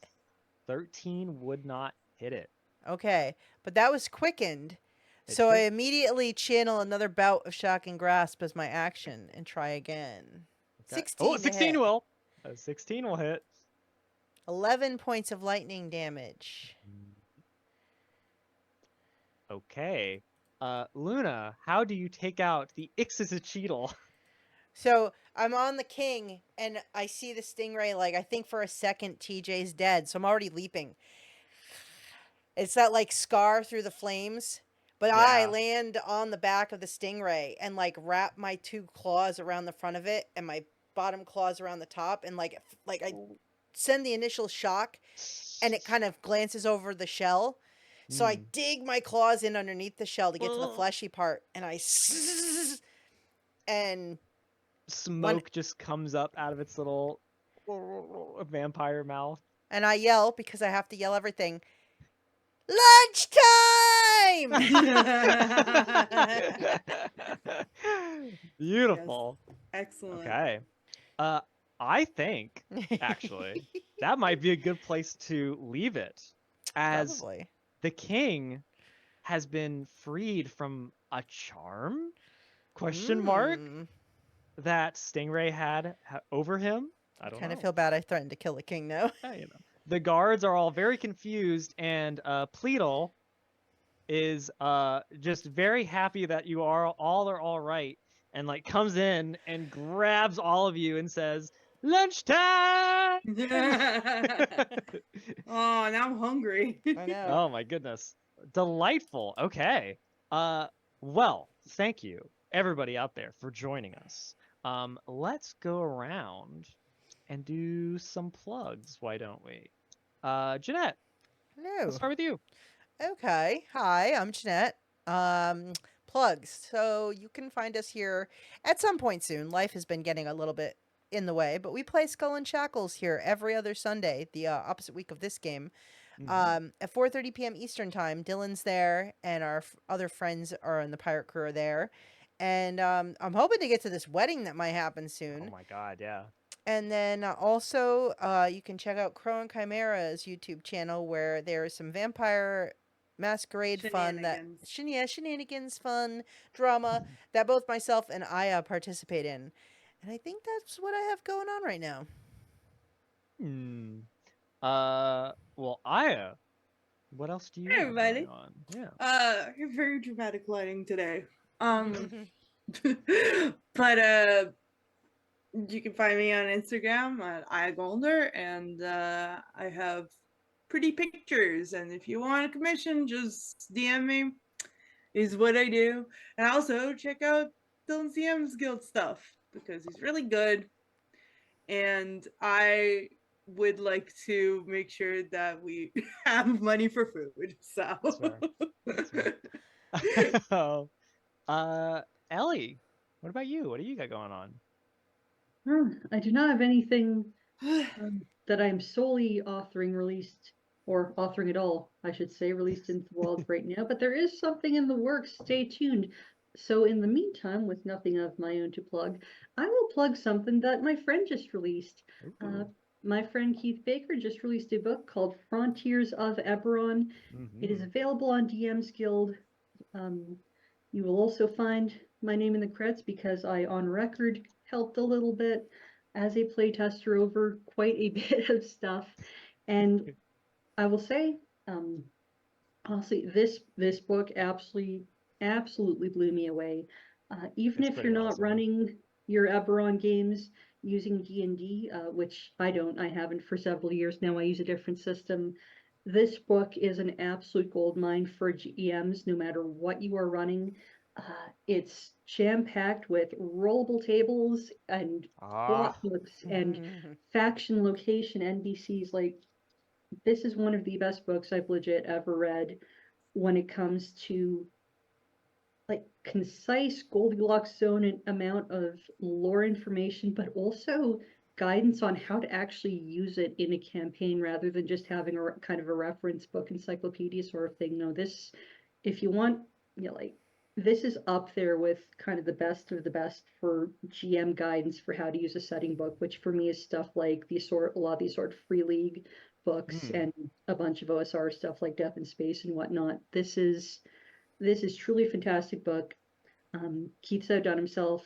Speaker 1: 13 would not hit it.
Speaker 2: Okay, but that was quickened.
Speaker 1: It's
Speaker 2: So I
Speaker 1: good.
Speaker 2: immediately channel another bout of shocking grasp as my action and try again.
Speaker 1: Okay.
Speaker 2: 16
Speaker 1: Oh,
Speaker 2: to
Speaker 1: 16
Speaker 2: hit.
Speaker 1: will. 16 will hit.
Speaker 2: 11 points of lightning damage.
Speaker 1: Okay. Luna, how do you take out the Ixacheetle?
Speaker 2: So I'm on the king, and I see the stingray. Like I think for a second, TJ's dead. So I'm already leaping. It's that like scar through the flames, but I
Speaker 1: Yeah.
Speaker 2: land on the back of the stingray and like wrap my 2 claws around the front of it and my bottom claws around the top, and like I send the initial shock, and it kind of glances over the shell. So I dig my claws in underneath the shell to get to the fleshy part, and and
Speaker 1: Smoke just comes up out of its little vampire mouth.
Speaker 2: and I yell because I have to yell everything. Lunchtime!
Speaker 1: Beautiful.
Speaker 3: Yes. Excellent.
Speaker 1: Okay. I think actually that might be a good place to leave it, as
Speaker 2: Probably.
Speaker 1: the king has been freed from a charm? Question mark that Stingray had over him. I don't
Speaker 2: kind of
Speaker 1: know.
Speaker 2: feel bad I threatened to kill the king now.
Speaker 1: Yeah, you know. The guards are all very confused, and Pleadle is just very happy that you are all right, and like comes in and grabs all of you and says, "Lunchtime!"
Speaker 3: Oh, now I'm hungry.
Speaker 2: I know.
Speaker 1: Oh my goodness. Delightful. Okay. Well, thank you everybody out there for joining us. Let's go around and do some plugs, why don't we? Jeanette,
Speaker 2: Hello.
Speaker 1: let's start with you.
Speaker 2: Okay. Hi, I'm Jeanette. Plugs. So you can find us here at some point soon. Life has been getting a little bit in the way, but we play Skull and Shackles here every other Sunday, the opposite week of this game. At 4:30 p.m. Eastern time. Dylan's there, and our other friends are in the pirate crew are there. And I'm hoping to get to this wedding that might happen soon.
Speaker 1: Oh my god, yeah.
Speaker 2: And then also, you can check out Crow and Chimera's YouTube channel, where there's some vampire masquerade fun that shenanigans fun drama that both myself and Aya participate in. And I think that's what I have going on right now.
Speaker 1: Well, Aya, what else do you
Speaker 3: Hey,
Speaker 1: have
Speaker 3: everybody.
Speaker 1: going on? Yeah.
Speaker 3: Very dramatic lighting today. But you can find me on Instagram at iGolder, and I have pretty pictures. And if you want a commission, just DM me. Is what I do. And also check out Dylan CM's Guild stuff because he's really good. And I would like to make sure that we have money for food. So
Speaker 1: That's fair. Ellie, what about you? What do you got going on?
Speaker 4: I do not have anything that I'm solely released, or authoring at all, I should say, released into the world right now, but there is something in the works. Stay tuned. So in the meantime, with nothing of my own to plug, I will plug something that my friend just released. My friend Keith Baker just released a book called Frontiers of Eberron. It is available on DM's Guild. You will also find my name in the credits because I, on record, helped a little bit as a playtester over quite a bit of stuff. And I will say, honestly, this book absolutely blew me away. Even
Speaker 1: It's
Speaker 4: if
Speaker 1: pretty
Speaker 4: you're not
Speaker 1: awesome.
Speaker 4: running your Eberron games using D&D, which I don't, I haven't for several years now. I use a different system. This book is an absolute goldmine for GMs, no matter what you are running. It's jam-packed with rollable tables and
Speaker 1: Ah,
Speaker 4: plot books and faction location NPCs. Like, this is one of the best books I've legit ever read when it comes to like concise Goldilocks zone and amount of lore information, but also guidance on how to actually use it in a campaign rather than just having a kind of a reference book encyclopedia sort of thing. No, this, if you want, you know, like this is up there with kind of the best of the best for GM guidance for how to use a setting book, which for me is stuff like a lot of these sort of free league books
Speaker 1: mm,
Speaker 4: and a bunch of OSR stuff like Death in Space and whatnot. This is truly a fantastic book. Keith's outdone himself.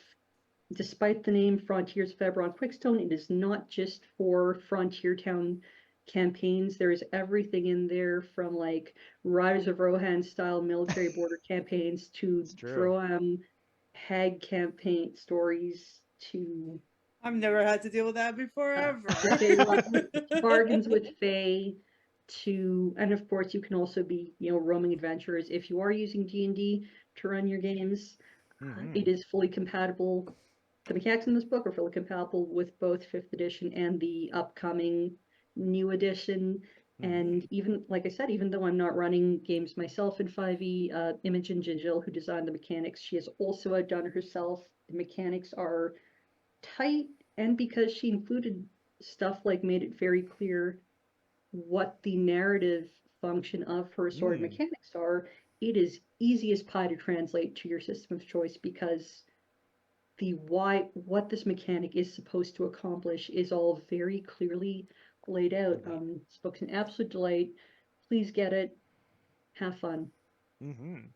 Speaker 4: Despite the name Frontiers of Eberron Quickstone, it is not just for Frontier Town campaigns. There is everything in there from like Riders of Rohan style military border campaigns to
Speaker 1: it's true.
Speaker 4: Droam hag campaign stories to
Speaker 3: I've never had to deal with that before
Speaker 4: bargains with Fae to, and of course you can also be, roaming adventurers if you are using D&D to run your games.
Speaker 1: Mhm.
Speaker 4: It is fully compatible. The mechanics in this book are fully compatible with both 5th edition and the upcoming new edition. And even, like I said, even though I'm not running games myself in 5e, Imogen Gingil, who designed the mechanics, she has also outdone herself. The mechanics are tight, and because she included stuff like made it very clear what the narrative function of her sword
Speaker 1: Mm.
Speaker 4: mechanics are, it is easy as pie to translate to your system of choice because what this mechanic is supposed to accomplish is all very clearly laid out. This book's an absolute delight. Please get it. Have fun.
Speaker 1: Mm-hmm.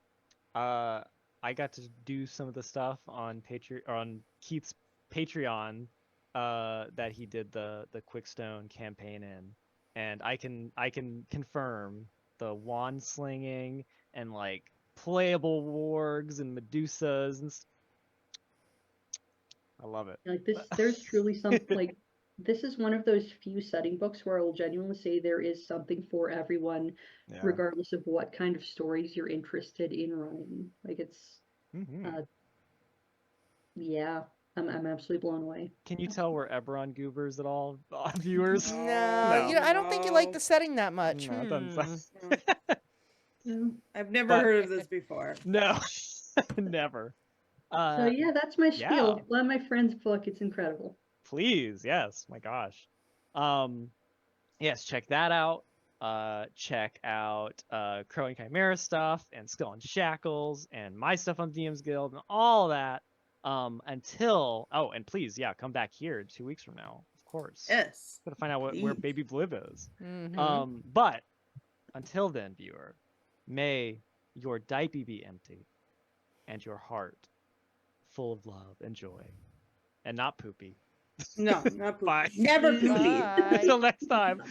Speaker 1: Uh, I got to do some of the stuff on on Keith's Patreon, that he did the Quickstone campaign in, and I can confirm the wand slinging and like playable wargs and Medusas and I love it.
Speaker 4: Like this, there's truly some like this is one of those few setting books where I will genuinely say there is something for everyone,
Speaker 1: Yeah.
Speaker 4: regardless of what kind of stories you're interested in running. Like it's,
Speaker 1: Mm-hmm.
Speaker 4: yeah, I'm absolutely blown away.
Speaker 1: Can you tell we're Eberron goobers at all, viewers?
Speaker 2: No,
Speaker 1: No.
Speaker 2: I don't think you like the setting that much.
Speaker 1: No, it doesn't sound-
Speaker 4: Yeah.
Speaker 3: I've never
Speaker 1: But-
Speaker 3: heard of this before.
Speaker 1: No, never.
Speaker 4: So yeah, that's my
Speaker 1: yeah.
Speaker 4: spiel. Love my friend's book. It's incredible.
Speaker 1: Please, yes. My gosh. Yes, check that out. Check out Crow and Chimera stuff and Skull and Shackles and my stuff on DM's Guild and all that. And please, yeah, come back here 2 weeks from now, of course.
Speaker 3: Yes.
Speaker 1: Gotta find out where
Speaker 3: please.
Speaker 1: Baby Bliv is.
Speaker 2: Mhm.
Speaker 1: But until then, viewer, may your diaper be empty and your heart full of love and joy and not poopy.
Speaker 3: No, not poopy.
Speaker 1: Bye.
Speaker 3: Never poopy.
Speaker 2: Bye.
Speaker 1: Until next time.